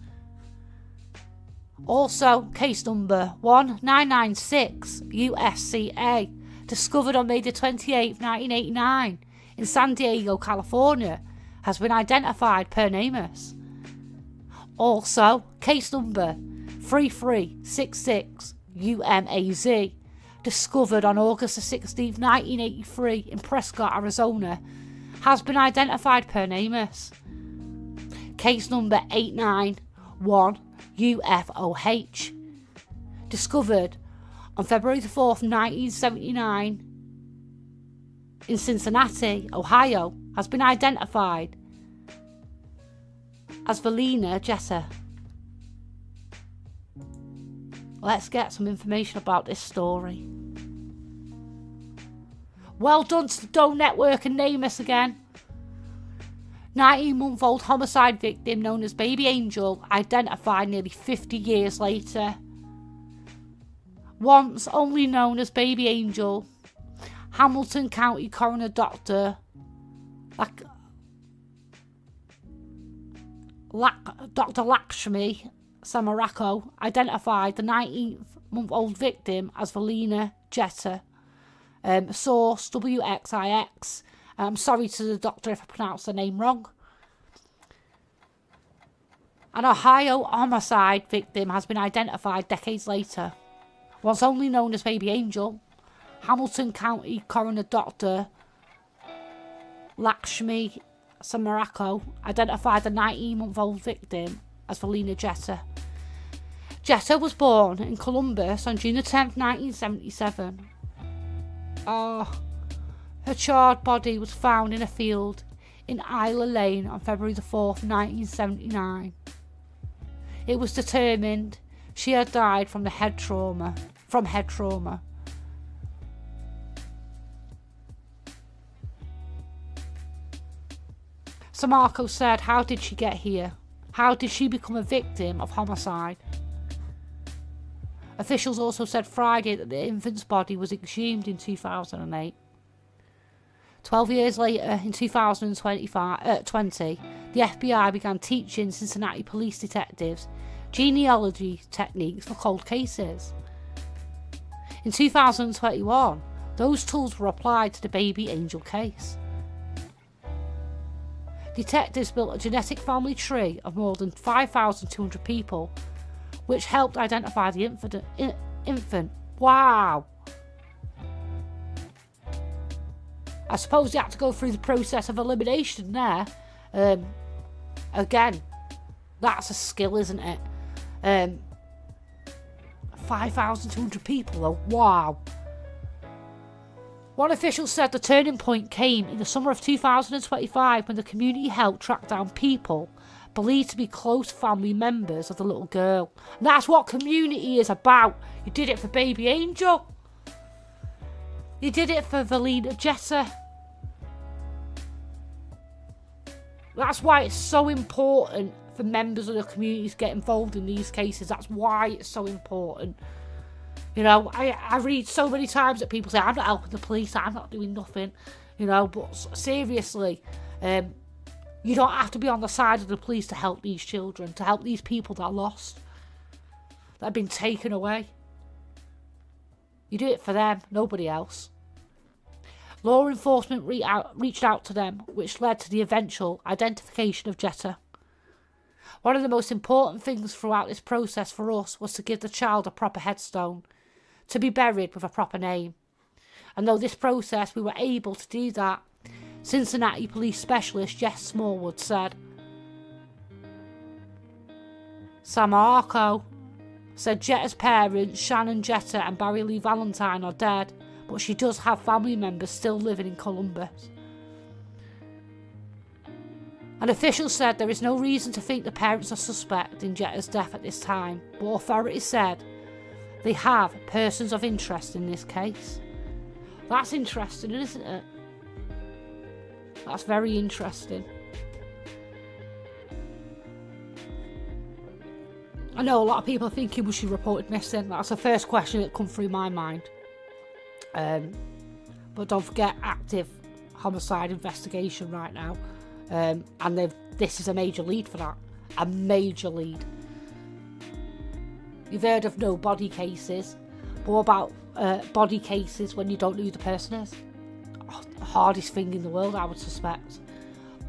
Also, case number 1996 USCA. Discovered on May the 28th, 1989 in San Diego, California, has been identified per NamUs. Also, case number 3366 UMAZ, discovered on August 16, 1983 in Prescott, Arizona, has been identified per NamUs. Case number 891 UFOH, discovered on February 4th, 1979 in Cincinnati, Ohio, has been identified as Valina Jetta. Let's get some information about this story. Well done to the Doe Network and NamUs again. 19-month-old homicide victim known as Baby Angel, identified nearly 50 years later. Once only known as Baby Angel, Hamilton County Coroner Dr. Lakshmi Samarako identified the 19-month-old victim as Valina Jetta. Source WXIX I'm sorry to the doctor if I pronounced the name wrong. An Ohio homicide victim has been identified decades later. Once only known as Baby Angel, Hamilton County Coroner Dr. Lakshmi Samarako identified the 19-month-old victim as Valina Jetta. Jetta was born in Columbus on June 10, 1977. Her charred body was found in a field in Isla Lane on February 4, 1979. It was determined she had died from head trauma. Samarco said, "How did she get here? How did she become a victim of homicide?" Officials also said Friday that the infant's body was exhumed in 2008. 12 years later, in 2020, the FBI began teaching Cincinnati police detectives genealogy techniques for cold cases. In 2021, those tools were applied to the Baby Angel case. Detectives built a genetic family tree of more than 5,200 people, which helped identify the infant. Wow! I suppose you had to go through the process of elimination there. Again, that's a skill, isn't it? 5,200 people, though. Wow. One official said the turning point came in the summer of 2025 when the community helped track down people believed to be close family members of the little girl. And that's what community is about. You did it for Baby Angel. You did it for Valina Jetta. That's why it's so important for members of the community to get involved in these cases. That's why it's so important. You know, I read so many times that people say, "I'm not helping the police, I'm not doing nothing." You know, but seriously, you don't have to be on the side of the police to help these children, to help these people that are lost, that have been taken away. You do it for them, nobody else. Law enforcement reached out to them, which led to the eventual identification of Jetta. One of the most important things throughout this process for us was to give the child a proper headstone, to be buried with a proper name. And though this process we were able to do that, Cincinnati police specialist Jess Smallwood said. Samarco said Jetta's parents, Shannon Jetta and Barry Lee Valentine, are dead, but she does have family members still living in Columbus. An official said there is no reason to think the parents are suspect in Jetta's death at this time, but authorities said they have persons of interest in this case. That's interesting, isn't it? That's very interesting. I know a lot of people are thinking, was she reported missing? That's the first question that come through my mind. But don't forget, active homicide investigation right now. And this is a major lead for that. A major lead. You've heard of no body cases. But what about body cases when you don't know who the person is? Oh, the hardest thing in the world, I would suspect.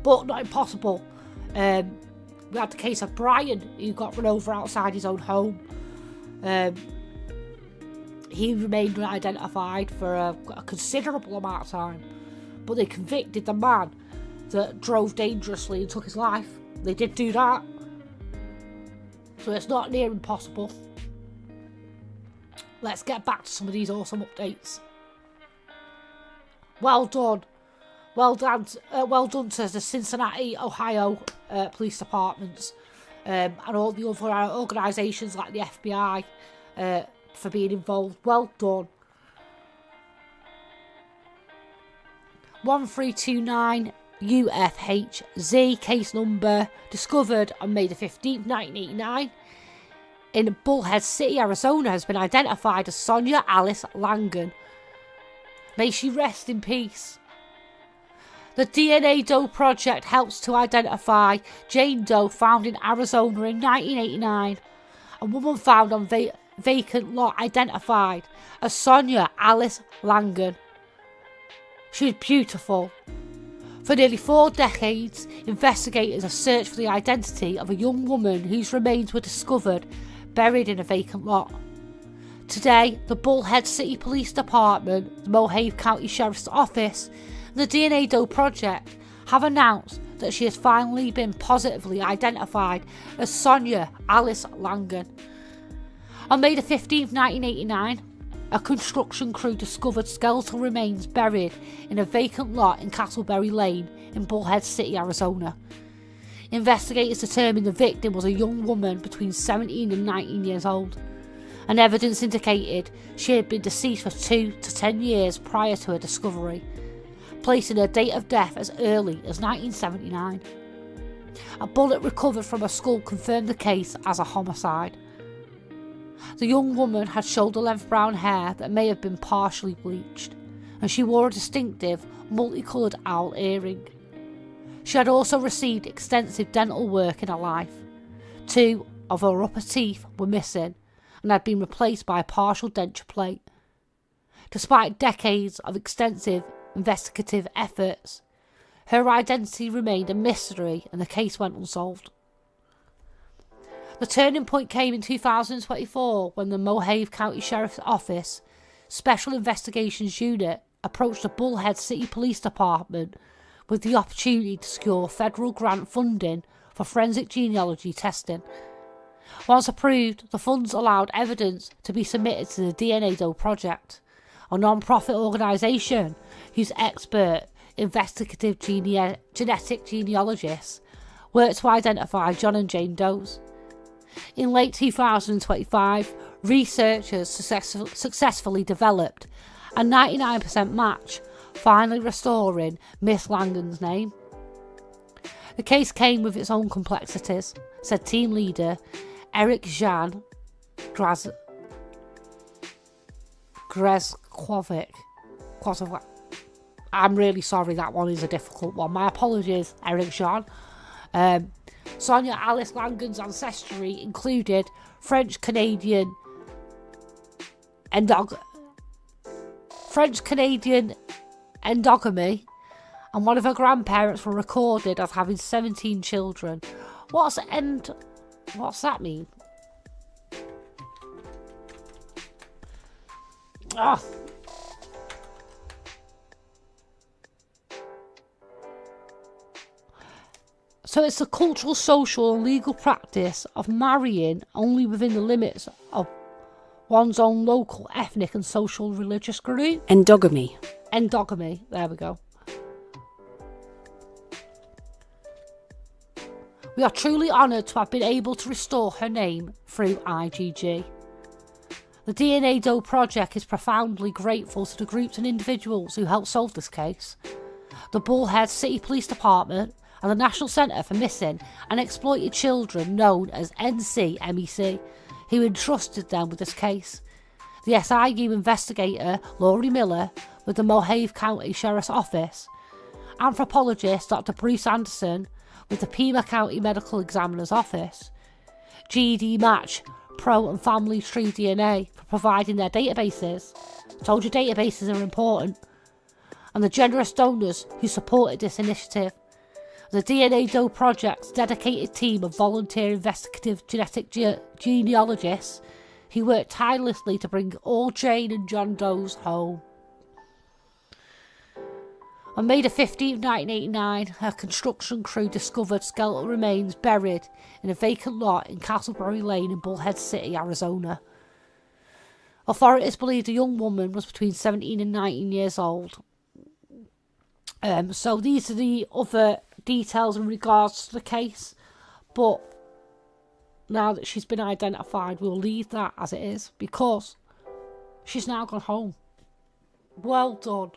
But not impossible. We had the case of Brian, who got run over outside his own home. He remained unidentified for a considerable amount of time. But they convicted the man that drove dangerously and took his life. They did do that. So it's not near impossible. Let's get back to some of these awesome updates. Well done. Well done to the Cincinnati, Ohio police departments and all the other organisations like the FBI for being involved. Well done. 1329 UFHZ case number discovered on May the 15th, 1989 in Bullhead City, Arizona has been identified as Sonia Alice Langan. May she rest in peace. The DNA Doe Project helps to identify Jane Doe found in Arizona in 1989. A woman found on vacant lot identified as Sonia Alice Langan. She was beautiful. For nearly 4 decades, investigators have searched for the identity of a young woman whose remains were discovered buried in a vacant lot. Today, the Bullhead City Police Department, the Mohave County Sheriff's Office, and the DNA Doe Project have announced that she has finally been positively identified as Sonia Alice Langan. On May 15, 1989, a construction crew discovered skeletal remains buried in a vacant lot in Castleberry Lane in Bullhead City, Arizona. Investigators determined the victim was a young woman between 17 and 19 years old, and evidence indicated she had been deceased for 2 to 10 years prior to her discovery, placing her date of death as early as 1979. A bullet recovered from her skull confirmed the case as a homicide. The young woman had shoulder-length brown hair that may have been partially bleached, and she wore a distinctive, multicoloured owl earring. She had also received extensive dental work in her life. 2 of her upper teeth were missing and had been replaced by a partial denture plate. Despite decades of extensive investigative efforts, her identity remained a mystery and the case went unsolved. The turning point came in 2024 when the Mohave County Sheriff's Office Special Investigations Unit approached the Bullhead City Police Department with the opportunity to secure federal grant funding for forensic genealogy testing. Once approved, the funds allowed evidence to be submitted to the DNA Doe Project, a non-profit organisation whose expert investigative genetic genealogists work to identify John and Jane Does. In late 2025, researchers successfully developed a 99% match, finally restoring Miss Langan's name. The case came with its own complexities, said team leader Eric Jan Grezkovic. I'm really sorry, that one is a difficult one. My apologies, Eric Jan. Sonia Alice Langan's ancestry included French-Canadian endogamy, and one of her grandparents were recorded as having 17 children. What's that mean? Ah. So it's the cultural, social and legal practice of marrying only within the limits of one's own local, ethnic and social religious group. Endogamy, there we go. We are truly honoured to have been able to restore her name through IGG. The DNA Doe Project is profoundly grateful to the groups and individuals who helped solve this case. The Bullhead City Police Department and the National Centre for Missing and Exploited Children, known as NCMEC, who entrusted them with this case. The SIU investigator, Laurie Miller, with the Mohave County Sheriff's Office. Anthropologist Dr. Bruce Anderson, with the Pima County Medical Examiner's Office. GED Match, Pro and Family Tree DNA for providing their databases. Told you databases are important. And the generous donors who supported this initiative. The DNA Doe Project's dedicated team of volunteer investigative genetic genealogists who worked tirelessly to bring all Jane and John Does home. On May 15, 1989, a construction crew discovered skeletal remains buried in a vacant lot in Castleberry Lane in Bullhead City, Arizona. Authorities believe the young woman was between 17 and 19 years old. So these are the other details in regards to the case, but now that she's been identified, we'll leave that as it is because she's now gone home. Well done.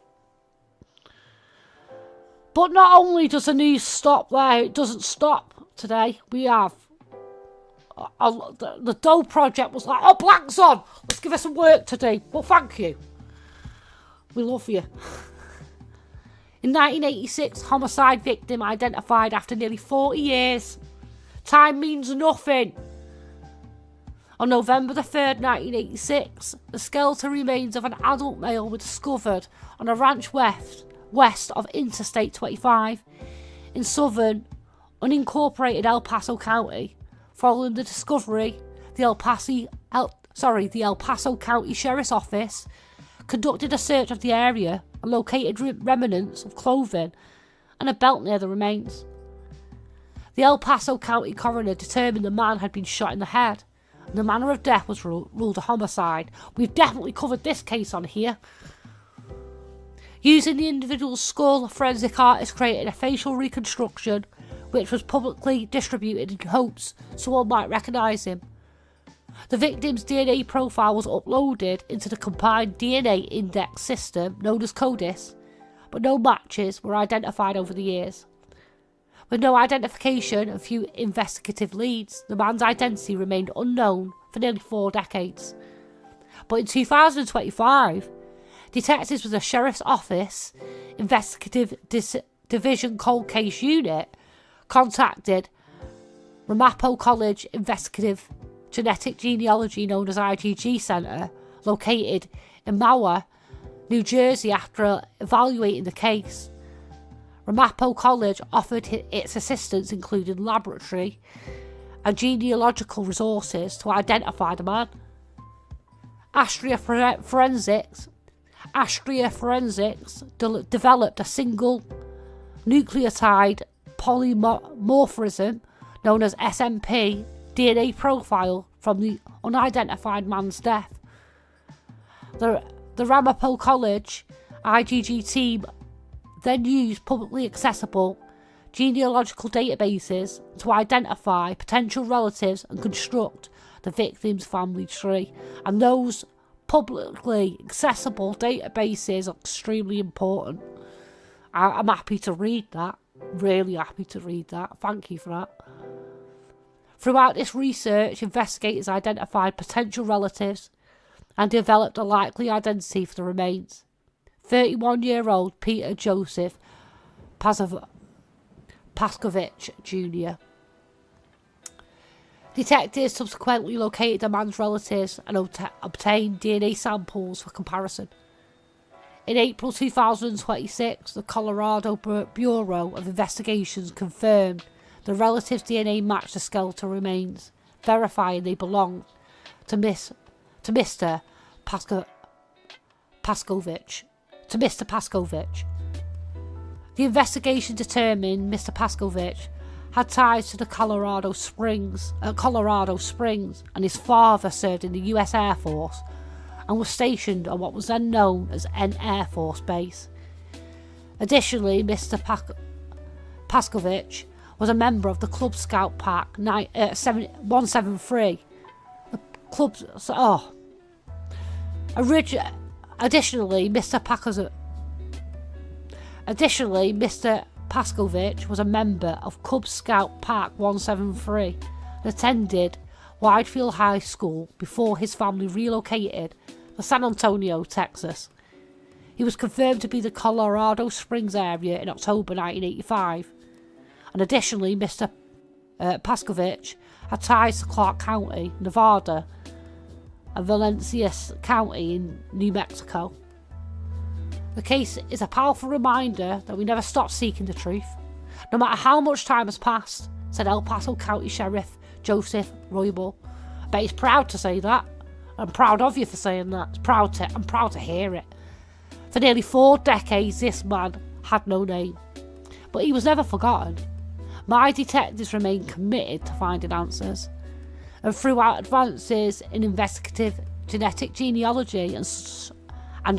But not only does the news stop there, it doesn't stop today. We have the Doe Project was like, oh, blank's on, let's give her some work today. Well, thank you. We love you. In 1986, homicide victim identified after nearly 40 years. Time means nothing. On November the 3rd, 1986, the skeletal remains of an adult male were discovered on a ranch west west of Interstate 25 in southern, unincorporated El Paso County. Following the discovery, the El Paso County Sheriff's Office conducted a search of the area and located remnants of clothing and a belt near the remains. The El Paso County coroner determined the man had been shot in the head, and the manner of death was ruled a homicide. We've definitely covered this case on here. Using the individual's skull, forensic artists created a facial reconstruction which was publicly distributed in hopes someone might recognise him. The victim's DNA profile was uploaded into the combined DNA index system known as CODIS, but no matches were identified over the years. With no identification and few investigative leads, the man's identity remained unknown for nearly 4 decades. But in 2025, detectives with the Sheriff's Office Investigative Division Cold Case Unit contacted Ramapo College Investigative Genetic Genealogy, known as IGG Center, located in Mahwah, New Jersey, after evaluating the case. Ramapo College offered its assistance, including laboratory and genealogical resources, to identify the man. Astria Forensics developed a single nucleotide polymorphism, known as SMP, DNA profile from the unidentified man's death. The Ramapo College IGG team then used publicly accessible genealogical databases to identify potential relatives and construct the victim's family tree. And those publicly accessible databases are extremely important. I'm happy to read that. Really happy to read that. Thank you for that. Throughout this research, investigators identified potential relatives and developed a likely identity for the remains. 31-year-old Peter Joseph Paskovich Jr. Detectives subsequently located the man's relatives and obtained DNA samples for comparison. In April 2026, the Colorado Bureau of Investigations confirmed the relatives' DNA matched the skeletal remains, verifying they belonged to Mr. Paskovich. The investigation determined Mr. Paskovich had ties to the Colorado Springs, and his father served in the US Air Force and was stationed on what was then known as N Air Force Base. Additionally, Mr. Paskovich was a member of the Club Scout Pack 173. The club's Additionally, Mr. Paskovich was a member of Cub Scout Pack 173 and attended Whitefield High School before his family relocated to San Antonio, Texas. He was confirmed to be the Colorado Springs area in October 1985. And additionally, Mr. Paskovich had ties to Clark County, Nevada, and Valencia County in New Mexico. The case is a powerful reminder that we never stop seeking the truth, no matter how much time has passed, said El Paso County Sheriff Joseph Roybal. I bet he's proud to say that. I'm proud of you for saying that. I'm proud to hear it. For nearly 4 decades, this man had no name, but he was never forgotten. My detectives remain committed to finding answers, and throughout advances in investigative genetic genealogy and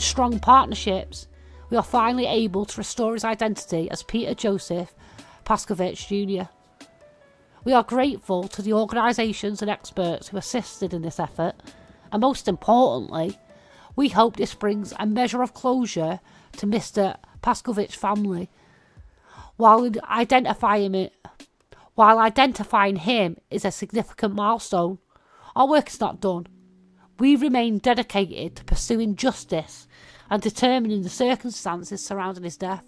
strong partnerships, we are finally able to restore his identity as Peter Joseph Paskovich Jr. We are grateful to the organisations and experts who assisted in this effort, and most importantly, we hope this brings a measure of closure to Mr. Paskovich's family. While identifying him is a significant milestone, our work is not done. We remain dedicated to pursuing justice and determining the circumstances surrounding his death.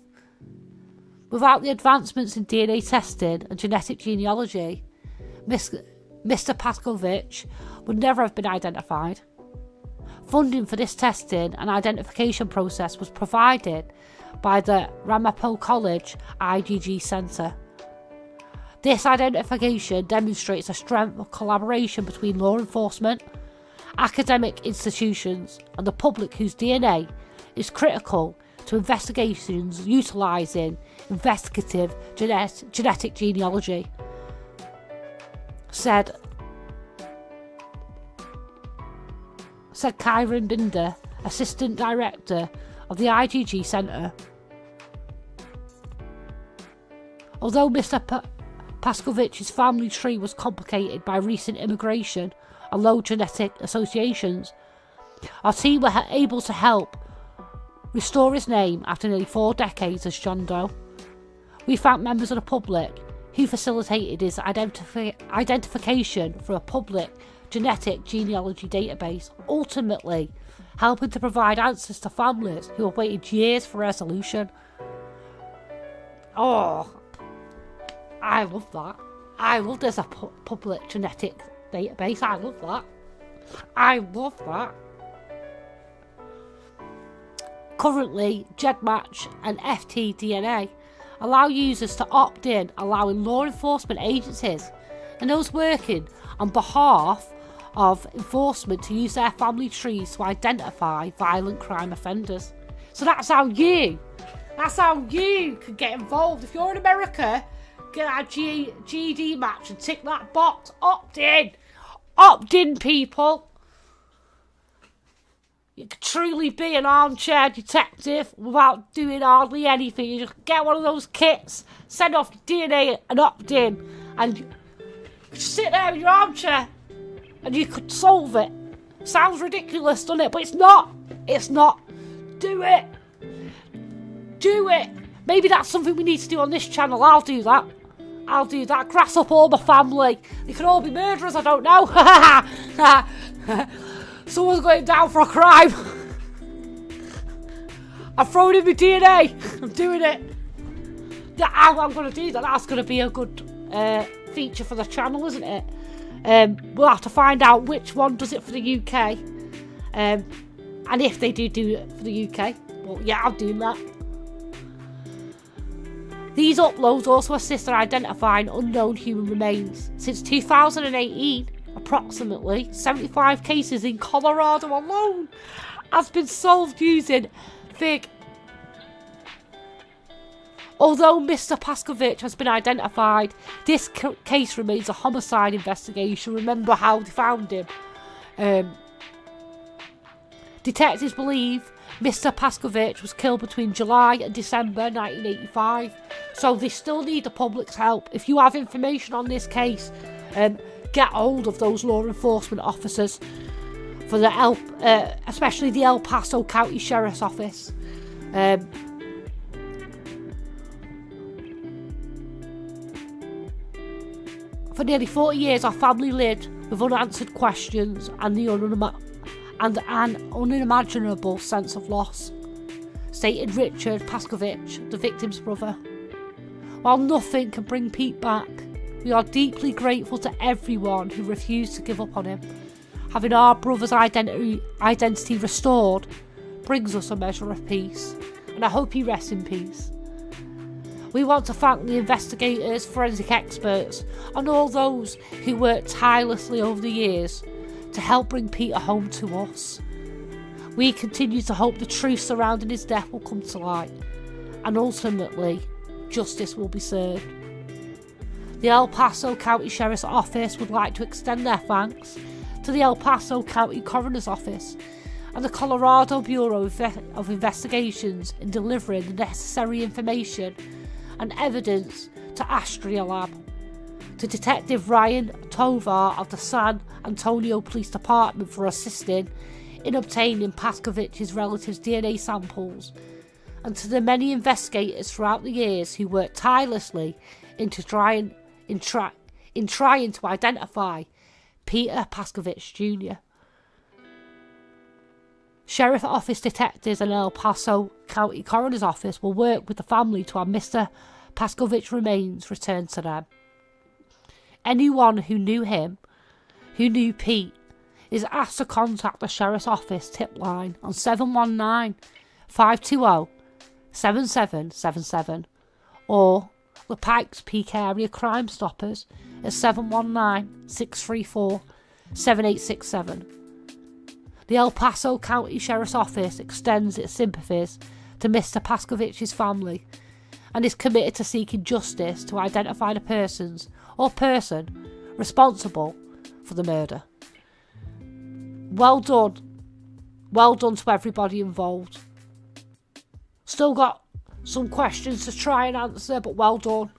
Without the advancements in DNA testing and genetic genealogy, Mr. Paskovich would never have been identified. Funding for this testing and identification process was provided by the Ramapo College IGG Centre. This identification demonstrates a strength of collaboration between law enforcement, academic institutions and the public, whose DNA is critical to investigations utilising investigative genetic genealogy, said Kyron Binder, Assistant Director of the IGG Centre. Although Mr. Pascovich's family tree was complicated by recent immigration and low genetic associations, our team were able to help restore his name after nearly 4 decades as John Doe. We thank members of the public who facilitated his identification for a public genetic genealogy database, ultimately helping to provide answers to families who have waited years for resolution. Oh, I love that. I love there's a public genetic database. I love that. I love that. Currently, GEDmatch and FTDNA allow users to opt in, allowing law enforcement agencies and those working on behalf of enforcement to use their family trees to identify violent crime offenders. So that's how you can get involved. If you're in America, get our GED match and tick that box. Opt in, people. You could truly be an armchair detective without doing hardly anything. You just get one of those kits, send off your DNA and opt in, and you just sit there in your armchair and you could solve it. Sounds ridiculous, doesn't it? But it's not. It's not. Do it. Do it. Maybe that's something we need to do on this channel. I'll do that. Grass up all my family. They could all be murderers, I don't know. Someone's going down for a crime. I'm throwing in my DNA. I'm doing it. Yeah, I'm going to do that. That's going to be a good feature for the channel, isn't it? We'll have to find out which one does it for the UK. And if they do it for the UK, well, yeah, I'm doing that. These uploads also assist in identifying unknown human remains. Since 2018, approximately 75 cases in Colorado alone has been solved using FIG. Although Mr. Pascovich has been identified, this case remains a homicide investigation. Remember how they found him. Detectives believe Mr. Pascovich was killed between July and December 1985, so they still need the public's help. If you have information on this case, get hold of those law enforcement officers for the especially the El Paso County Sheriff's Office. For nearly 40 years, our family lived with unanswered questions and an unimaginable sense of loss, stated Richard Pascovich, the victim's brother. While nothing can bring Pete back, we are deeply grateful to everyone who refused to give up on him. Having our brother's identity restored brings us a measure of peace, and I hope he rests in peace. We want to thank the investigators, forensic experts, and all those who worked tirelessly over the years to help bring Peter home to us. We continue to hope the truth surrounding his death will come to light, and ultimately, justice will be served. The El Paso County Sheriff's Office would like to extend their thanks to the El Paso County Coroner's Office and the Colorado Bureau of Investigations in delivering the necessary information and evidence to Astria Lab, to Detective Ryan Tovar of the San Antonio Police Department for assisting in obtaining Pascovich's relatives' DNA samples, and to the many investigators throughout the years who worked tirelessly in trying to identify Peter Pascovich Jr. Sheriff Office detectives and El Paso County Coroner's Office will work with the family to have Mr. Pascovich remains returned to them. Anyone who knew him, who knew Pete, is asked to contact the Sheriff's Office tip line on 719 520 7777 or the Pikes Peak Area Crime Stoppers at 719-634-7867. The El Paso County Sheriff's Office extends its sympathies to Mr. Paskovich's family and is committed to seeking justice to identify the persons or person responsible for the murder. Well done. Well done to everybody involved. Still got some questions to try and answer, but well done.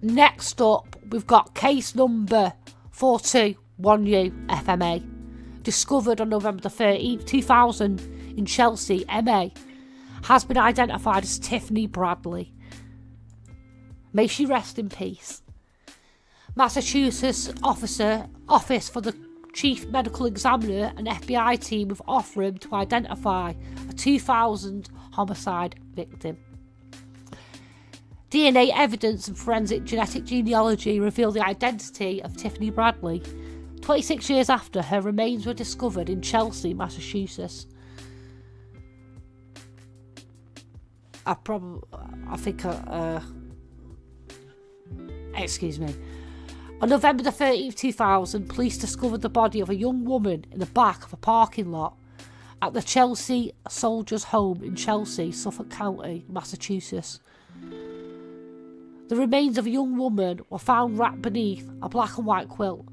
Next up, we've got case number 421U FMA, discovered on November the 13th, 2000 in Chelsea, MA, has been identified as Tiffany Bradley. May she rest in peace. Massachusetts Office for the Chief Medical Examiner and FBI team have offered him to identify a 2000 homicide victim. DNA evidence and forensic genetic genealogy reveal the identity of Tiffany Bradley 26 years after her remains were discovered in Chelsea, Massachusetts. Excuse me. On November the 13th, 2000, police discovered the body of a young woman in the back of a parking lot at the Chelsea Soldiers' Home in Chelsea, Suffolk County, Massachusetts. The remains of a young woman were found wrapped beneath a black and white quilt.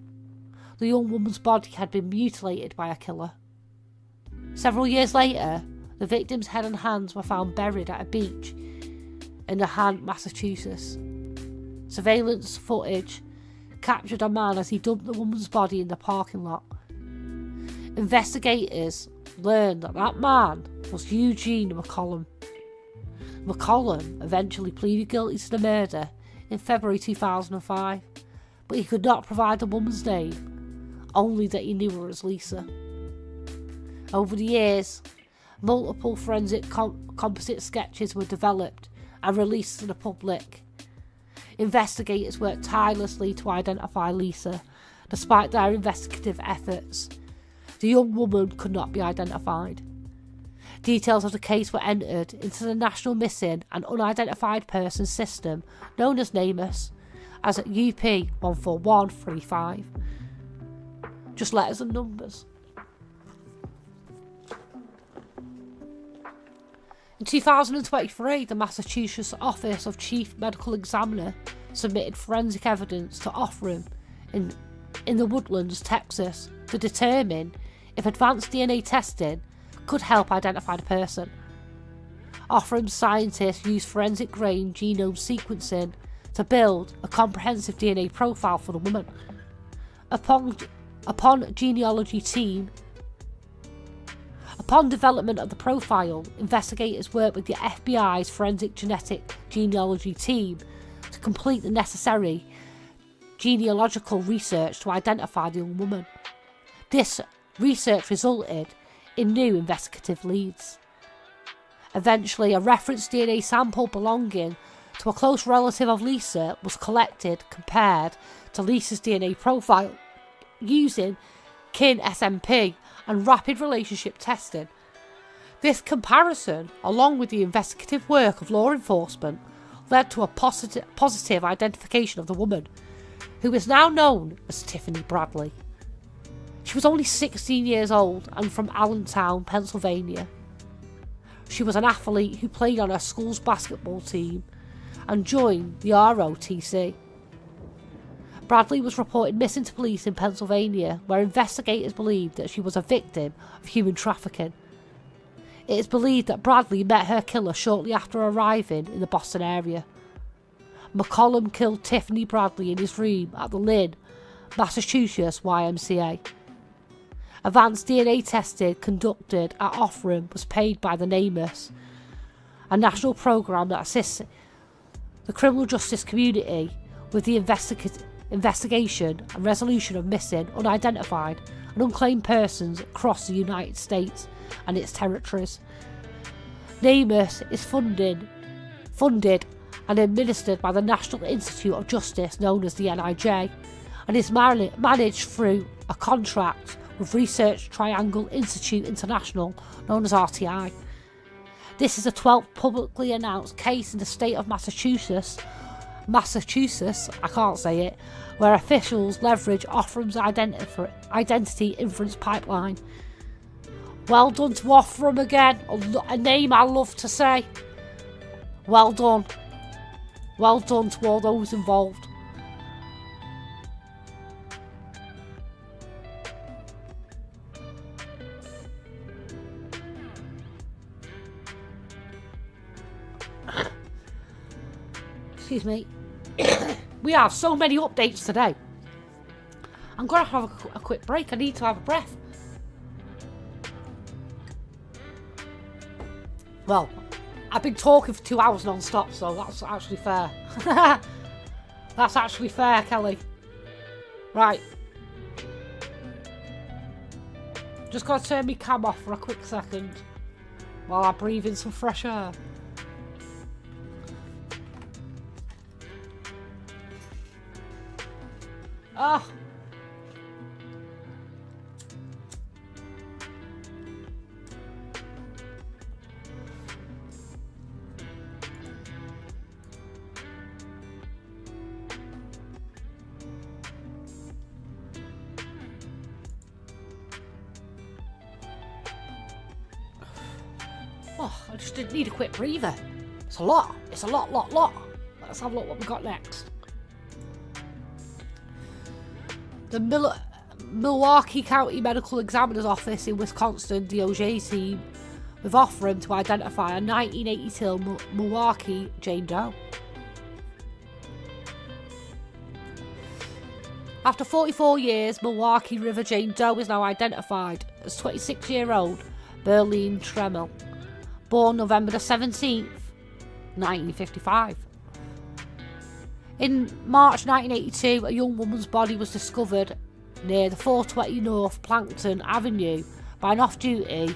The young woman's body had been mutilated by a killer. Several years later, the victim's head and hands were found buried at a beach in Nahant, Massachusetts. Surveillance footage captured a man as he dumped the woman's body in the parking lot. Investigators learned that man was Eugene McCollum. McCollum eventually pleaded guilty to the murder in February 2005, but he could not provide the woman's name, only that he knew her as Lisa. Over the years, multiple forensic composite sketches were developed and released to the public. Investigators worked tirelessly to identify Lisa. Despite their investigative efforts, the young woman could not be identified. Details of the case were entered into the National Missing and Unidentified Persons System, known as NamUs, as UP 14135. Just letters and numbers. In 2023, the Massachusetts Office of Chief Medical Examiner submitted forensic evidence to Offerham in the Woodlands, Texas, to determine if advanced DNA testing could help identify the person. Offerham's scientists used forensic grain genome sequencing to build a comprehensive DNA profile for the woman. Upon development of the profile, investigators worked with the FBI's forensic genetic genealogy team to complete the necessary genealogical research to identify the young woman. This research resulted in new investigative leads. Eventually, a reference DNA sample belonging to a close relative of Lisa was collected, compared to Lisa's DNA profile using kin SMP and rapid relationship testing. This comparison, along with the investigative work of law enforcement, led to a positive identification of the woman, who is now known as Tiffany Bradley. She was only 16 years old and from Allentown, Pennsylvania. She was an athlete who played on her school's basketball team and joined the ROTC. Bradley was reported missing to police in Pennsylvania, where investigators believed that she was a victim of human trafficking. It is believed that Bradley met her killer shortly after arriving in the Boston area. McCollum killed Tiffany Bradley in his room at the Lynn, Massachusetts YMCA. Advanced DNA testing conducted at Offerham was paid by the NamUs, a national programme that assists the criminal justice community with the investigation and resolution of missing, unidentified and unclaimed persons across the United States and its territories. NamUs is funded and administered by the National Institute of Justice, known as the NIJ, and is managed through a contract with Research Triangle Institute International, known as RTI. This is the 12th publicly announced case in the state of Massachusetts, I can't say it, where officials leverage Ofram's identity inference pipeline. Well done to Ofram again, a name I love to say. Well done. Well done to all those involved. Excuse me. We have so many updates today. I'm going to have a quick break. I need to have a breath. Well, I've been talking for 2 hours non-stop, so that's actually fair. That's actually fair, Kelly. Right. Just got to turn my cam off for a quick second while I breathe in some fresh air. Oh. Oh, I just didn't need a quick breather. It's a lot. It's a lot. Let's have a look what we got next. The Milwaukee County Medical Examiner's Office in Wisconsin DOJ team with Ofram to identify a 1982 Milwaukee Jane Doe. After 44 years, Milwaukee River Jane Doe is now identified as 26-year-old Berlene Tremel, born November the 17th, 1955. In March 1982, a young woman's body was discovered near the 420 North Plankton Avenue by an off-duty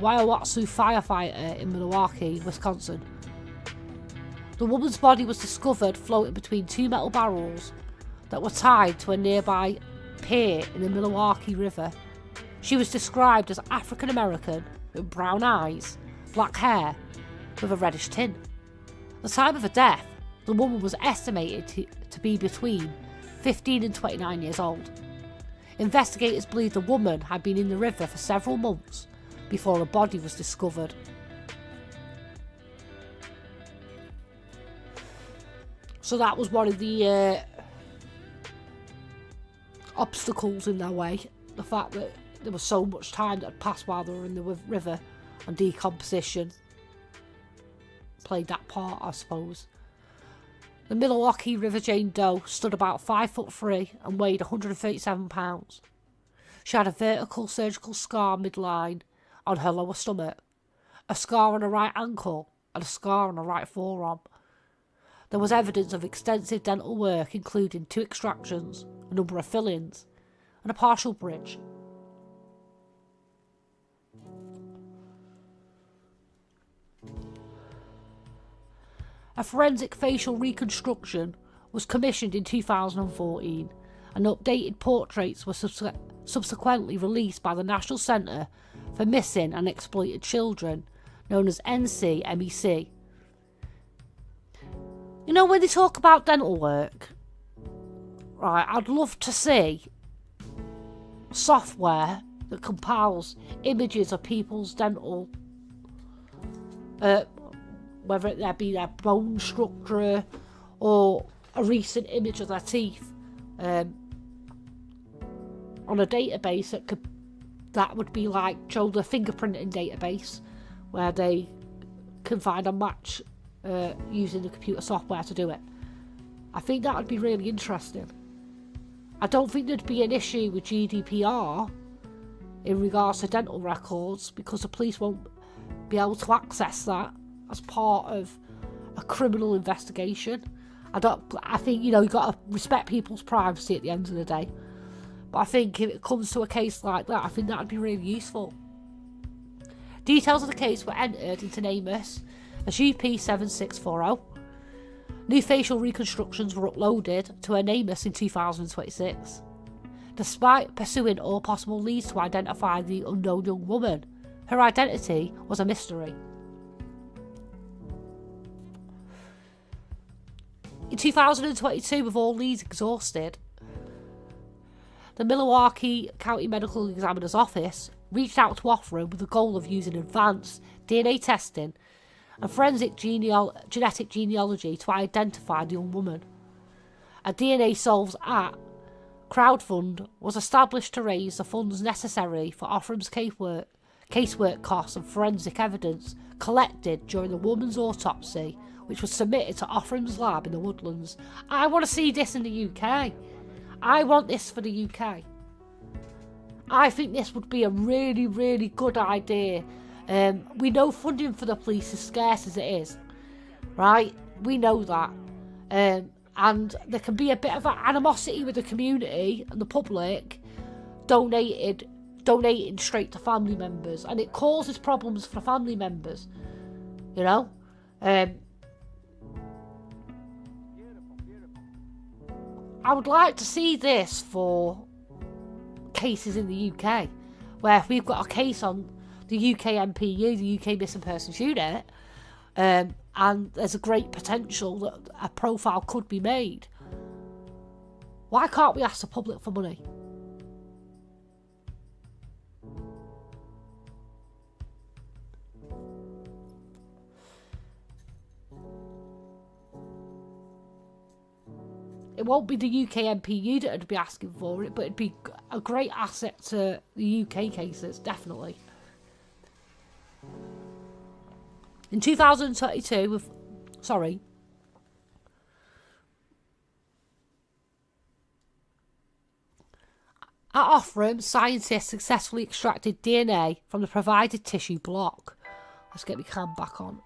Hiawassee firefighter in Milwaukee, Wisconsin. The woman's body was discovered floating between two metal barrels that were tied to a nearby pier in the Milwaukee River. She was described as African American with brown eyes, black hair, with a reddish tint. At the time of her death, the woman was estimated to be between 15 and 29 years old. Investigators believe the woman had been in the river for several months before her body was discovered. So that was one of the obstacles in their way. The fact that there was so much time that had passed while they were in the river, and decomposition played that part, I suppose. The Milwaukee River Jane Doe stood about 5'3" and weighed 137 pounds. She had a vertical surgical scar midline on her lower stomach, a scar on her right ankle, and a scar on her right forearm. There was evidence of extensive dental work, including 2 extractions, a number of fillings, and a partial bridge. A forensic facial reconstruction was commissioned in 2014, and updated portraits were subsequently released by the National Centre for Missing and Exploited Children, known as NCMEC. You know, when they talk about dental work, right, I'd love to see software that compiles images of people's dental whether it be their bone structure or a recent image of their teeth, on a database that would be like show the fingerprinting database, where they can find a match using the computer software to do it. I think that would be really interesting. I don't think there'd be an issue with GDPR in regards to dental records, because the police won't be able to access that as part of a criminal investigation. I think, you know, you've got to respect people's privacy at the end of the day. But I think if it comes to a case like that, I think that would be really useful. Details of the case were entered into NamUs as UP7640. New facial reconstructions were uploaded to a NamUs in 2026. Despite pursuing all possible leads to identify the unknown young woman, her identity was a mystery. In 2022, with all leads exhausted, the Milwaukee County Medical Examiner's Office reached out to Offram with the goal of using advanced DNA testing and forensic genetic genealogy to identify the young woman. A DNA Solves Act crowdfund was established to raise the funds necessary for Offram's casework costs and forensic evidence collected during the woman's autopsy, which was submitted to Offram's lab in the Woodlands. I want to see this in the UK. I want this for the UK. I think this would be a really, really good idea. We know funding for the police is scarce as it is, right? We know that. And there can be a bit of an animosity with the community and the public donating straight to family members, and it causes problems for family members, you know. I would like to see this for cases in the UK, where if we've got a case on the UK MPU, the UK Missing Persons Unit, and there's a great potential that a profile could be made, why can't we ask the public for money? It won't be the UK MPU that would be asking for it, but it'd be a great asset to the UK cases, definitely. In 2022, at Offram, scientists successfully extracted DNA from the provided tissue block. Let's get my cam back on.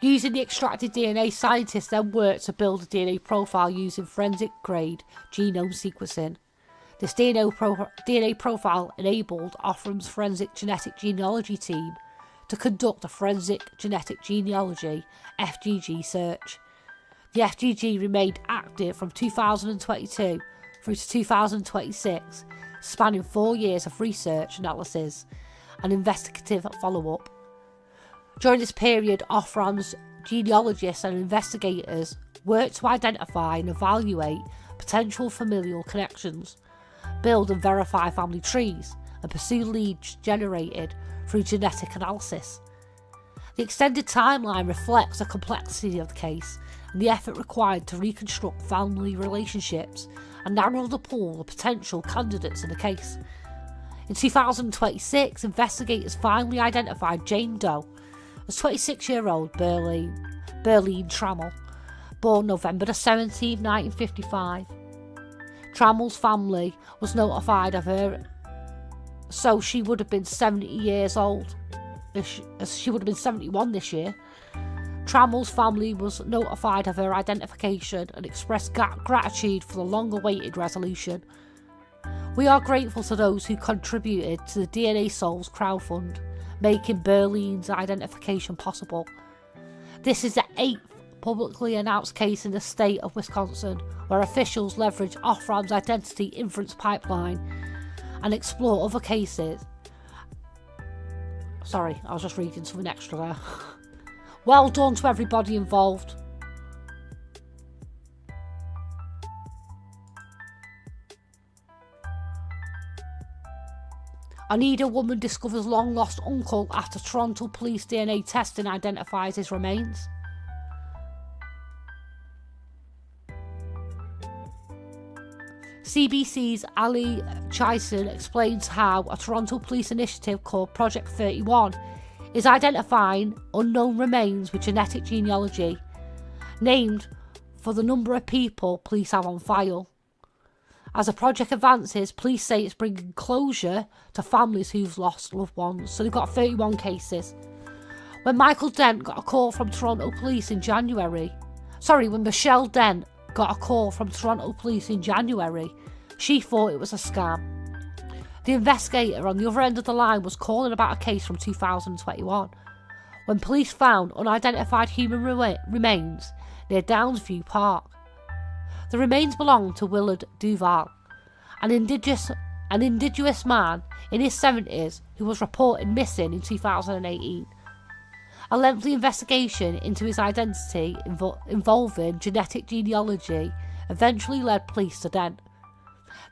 Using the extracted DNA, scientists then worked to build a DNA profile using forensic-grade genome sequencing. This DNA profile enabled Offram's forensic genetic genealogy team to conduct a forensic genetic genealogy (FGG) search. The FGG remained active from 2022 through to 2026, spanning 4 years of research, analysis, and investigative follow-up. During this period, Offram's genealogists and investigators worked to identify and evaluate potential familial connections, build and verify family trees, and pursue leads generated through genetic analysis. The extended timeline reflects the complexity of the case and the effort required to reconstruct family relationships and narrow the pool of potential candidates in the case. In 2026, investigators finally identified Jane Doe as 26-year-old Berlin Trammell, born November 17, 1955. Trammell's family was notified of her, so she would have been 70 years old. She would have been 71 this year. Trammell's family was notified of her identification and expressed gratitude for the long-awaited resolution. We are grateful to those who contributed to the DNA Solves crowdfund, making Berlin's identification possible. This is the 8th publicly announced case in the state of Wisconsin where officials leverage Offram's identity inference pipeline and explore other cases. Sorry, I was just reading something extra there. Well done to everybody involved. Anita woman discovers long-lost uncle after Toronto police DNA testing identifies his remains. CBC's Ali Chison explains how a Toronto police initiative called Project 31 is identifying unknown remains with genetic genealogy, named for the number of people police have on file. As the project advances, police say it's bringing closure to families who've lost loved ones. So they've got 31 cases. When Michael Dent got a call from Toronto police in January, when Michelle Dent got a call from Toronto police in January, she thought it was a scam. The investigator on the other end of the line was calling about a case from 2021. when police found unidentified human remains near Downsview Park. The remains belonged to Willard Duval, an indigenous man in his 70s who was reported missing in 2018. A lengthy investigation into his identity involving genetic genealogy eventually led police to Dent.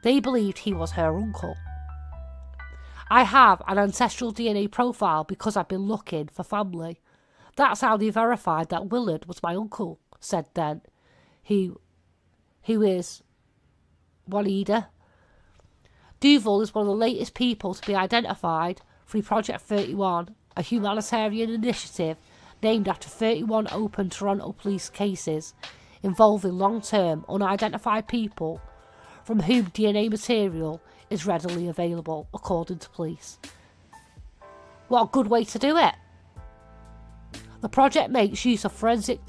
They believed he was her uncle. I have an ancestral DNA profile because I've been looking for family. That's how they verified that Willard was my uncle, said Dent, who is Juanita. Duval is one of the latest people to be identified through Project 31, a humanitarian initiative named after 31 open Toronto police cases involving long-term unidentified people from whom DNA material is readily available, according to police. What a good way to do it! The project makes use of forensic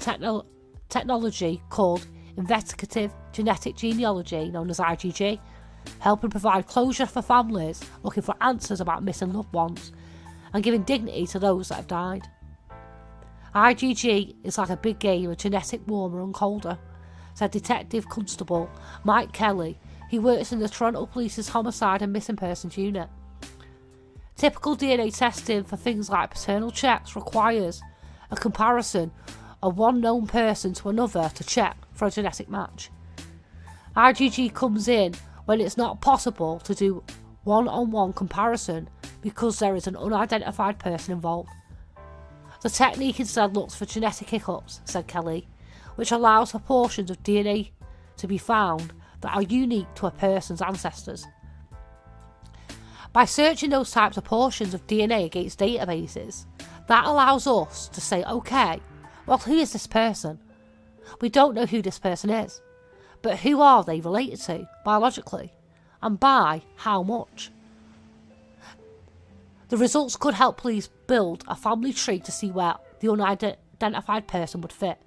technology called investigative genetic genealogy, known as IgG, helping provide closure for families looking for answers about missing loved ones and giving dignity to those that have died. IgG is like a big game of genetic warmer and colder, said Detective Constable Mike Kelly, who works in the Toronto Police's Homicide and Missing Persons Unit. Typical DNA testing for things like paternal checks requires a comparison of one known person to another to check for a genetic match. IgG comes in when it's not possible to do one-on-one comparison because there is an unidentified person involved. The technique instead looks for genetic hiccups, said Kelly, which allows for portions of DNA to be found that are unique to a person's ancestors. By searching those types of portions of DNA against databases, that allows us to say, okay, well, who is this person? We don't know who this person is, but who are they related to biologically, and by how much? The results could help police build a family tree to see where the unidentified person would fit.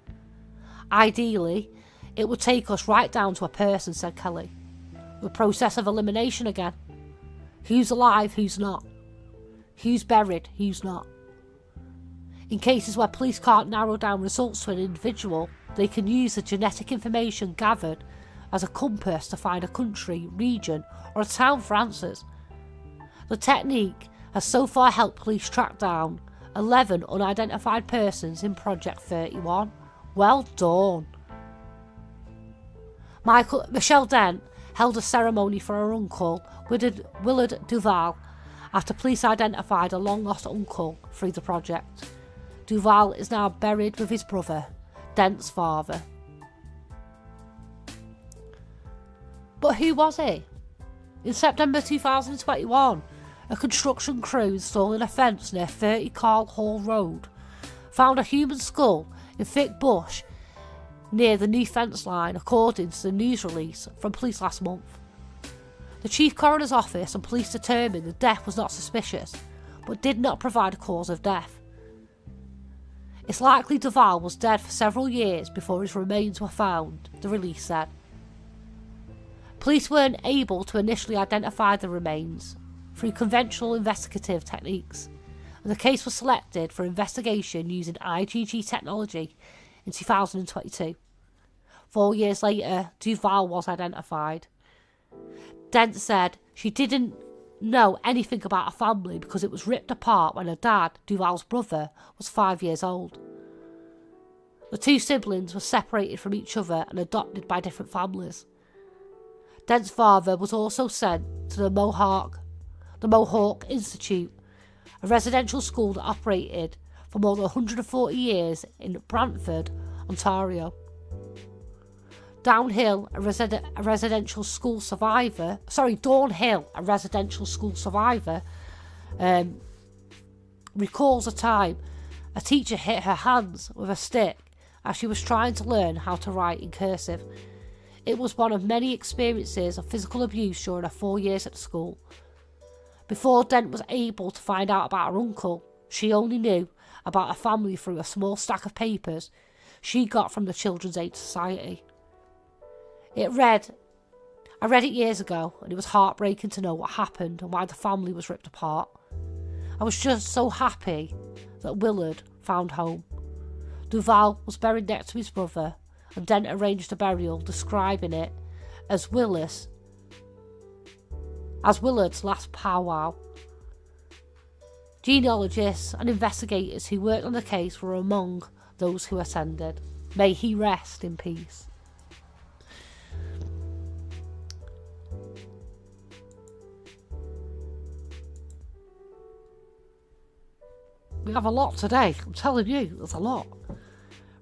Ideally, it would take us right down to a person, said Kelly. The process of elimination again. Who's alive, who's not? Who's buried, who's not? In cases where police can't narrow down results to an individual, they can use the genetic information gathered as a compass to find a country, region, or a town for answers. The technique has so far helped police track down 11 unidentified persons in Project 31. Well done. Michelle Dent held a ceremony for her uncle, Willard Duval, after police identified a long-lost uncle through the project. Duval is now buried with his brother, Dent's father. But who was he? In September 2021, a construction crew installing a fence near 30 Carl Hall Road found a human skull in thick bush near the new fence line, according to the news release from police last month. The Chief Coroner's Office and police determined the death was not suspicious, but did not provide a cause of death. It's likely Duval was dead for several years before his remains were found, the release said. Police weren't able to initially identify the remains through conventional investigative techniques, and the case was selected for investigation using IgG technology in 2022. 4 years later, Duval was identified. Dent said she didn't know anything about her family because it was ripped apart when her dad, Duval's brother, was 5 years old. The two siblings were separated from each other and adopted by different families. Dent's father was also sent to the Mohawk Institute, a residential school that operated for more than 140 years in Brantford, Ontario. Dawnhill, a residential school survivor, recalls a time a teacher hit her hands with a stick as she was trying to learn how to write in cursive. It was one of many experiences of physical abuse during her 4 years at the school. Before Dent was able to find out about her uncle, she only knew about her family through a small stack of papers she got from the Children's Aid Society. I read it years ago, and it was heartbreaking to know what happened and why the family was ripped apart. I was just so happy that Willard found home. Duval was buried next to his brother, and Dent arranged a burial, describing it as Willard's last powwow. Genealogists and investigators who worked on the case were among those who attended. May he rest in peace. We have a lot today, I'm telling you, there's a lot.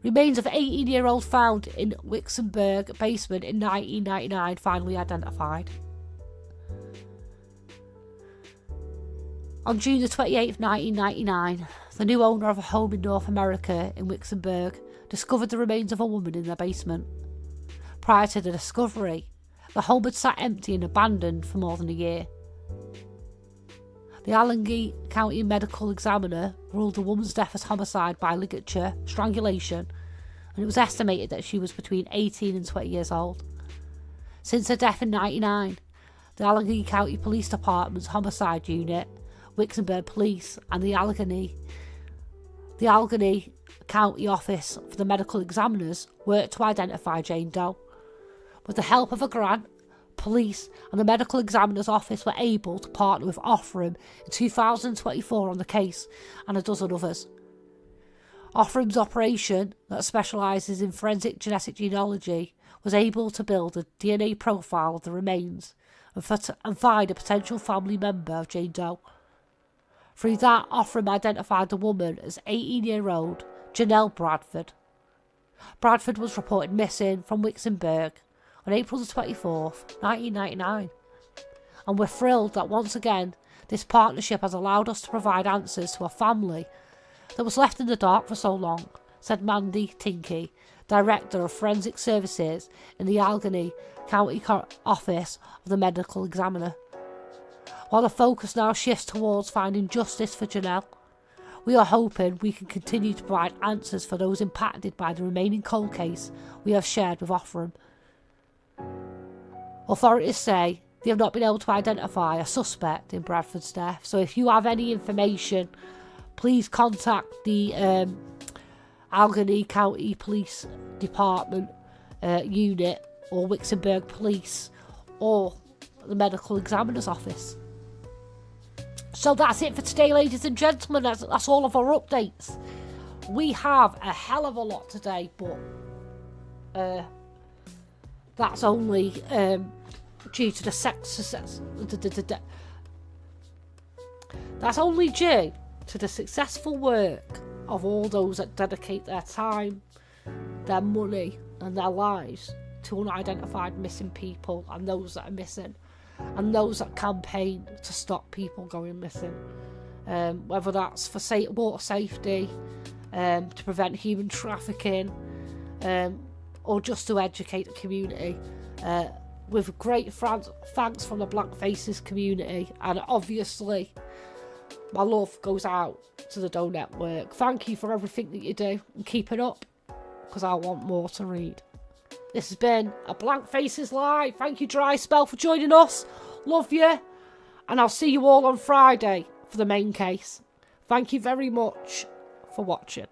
Remains of 18-year-old found in Wixenberg basement in 1999 finally identified. On June the 28th, 1999, the new owner of a home in North America in Wixenberg discovered the remains of a woman in their basement. Prior to the discovery, the home had sat empty and abandoned for more than a year. The Allegheny County Medical Examiner ruled the woman's death as homicide by ligature, strangulation, and it was estimated that she was between 18 and 20 years old. Since her death in 1999, the Allegheny County Police Department's Homicide Unit, Wixenberg Police, and the Allegheny County Office for the Medical Examiners worked to identify Jane Doe. With the help of a grant, police and the Medical Examiner's Office were able to partner with Ofram in 2024 on the case and a dozen others. Ofram's operation, that specialises in forensic genetic genealogy, was able to build a DNA profile of the remains and find a potential family member of Jane Doe. Through that, Ofram identified the woman as 18-year-old Janelle Bradford. Bradford was reported missing from Wixenberg on April the 24th, 1999. And we're thrilled that once again, this partnership has allowed us to provide answers to a family that was left in the dark for so long, said Mandy Tinkey, Director of Forensic Services in the Allegheny County Office of the Medical Examiner. While the focus now shifts towards finding justice for Janelle, we are hoping we can continue to provide answers for those impacted by the remaining cold case we have shared with Ofram. Authorities say they have not been able to identify a suspect in Bradford's death, so if you have any information, please contact the Allegheny County Police Department unit or Wixenberg Police or the Medical Examiner's Office. So that's it for today, ladies and gentlemen. That's all of our updates. We have a hell of a lot today, but that's only due to that's only due to the successful work of all those that dedicate their time, their money and their lives to unidentified missing people and those that are missing and those that campaign to stop people going missing, whether that's for water safety, to prevent human trafficking, or just to educate the community. With great thanks from the Black Faces community, and obviously my love goes out to the Doe Network. Thank you for everything that you do and keep it up, because I want more to read. This has been a Blank Faces Live. Thank you, Dry Spell, for joining us. Love you, and I'll see you all on Friday for the main case. Thank you very much for watching.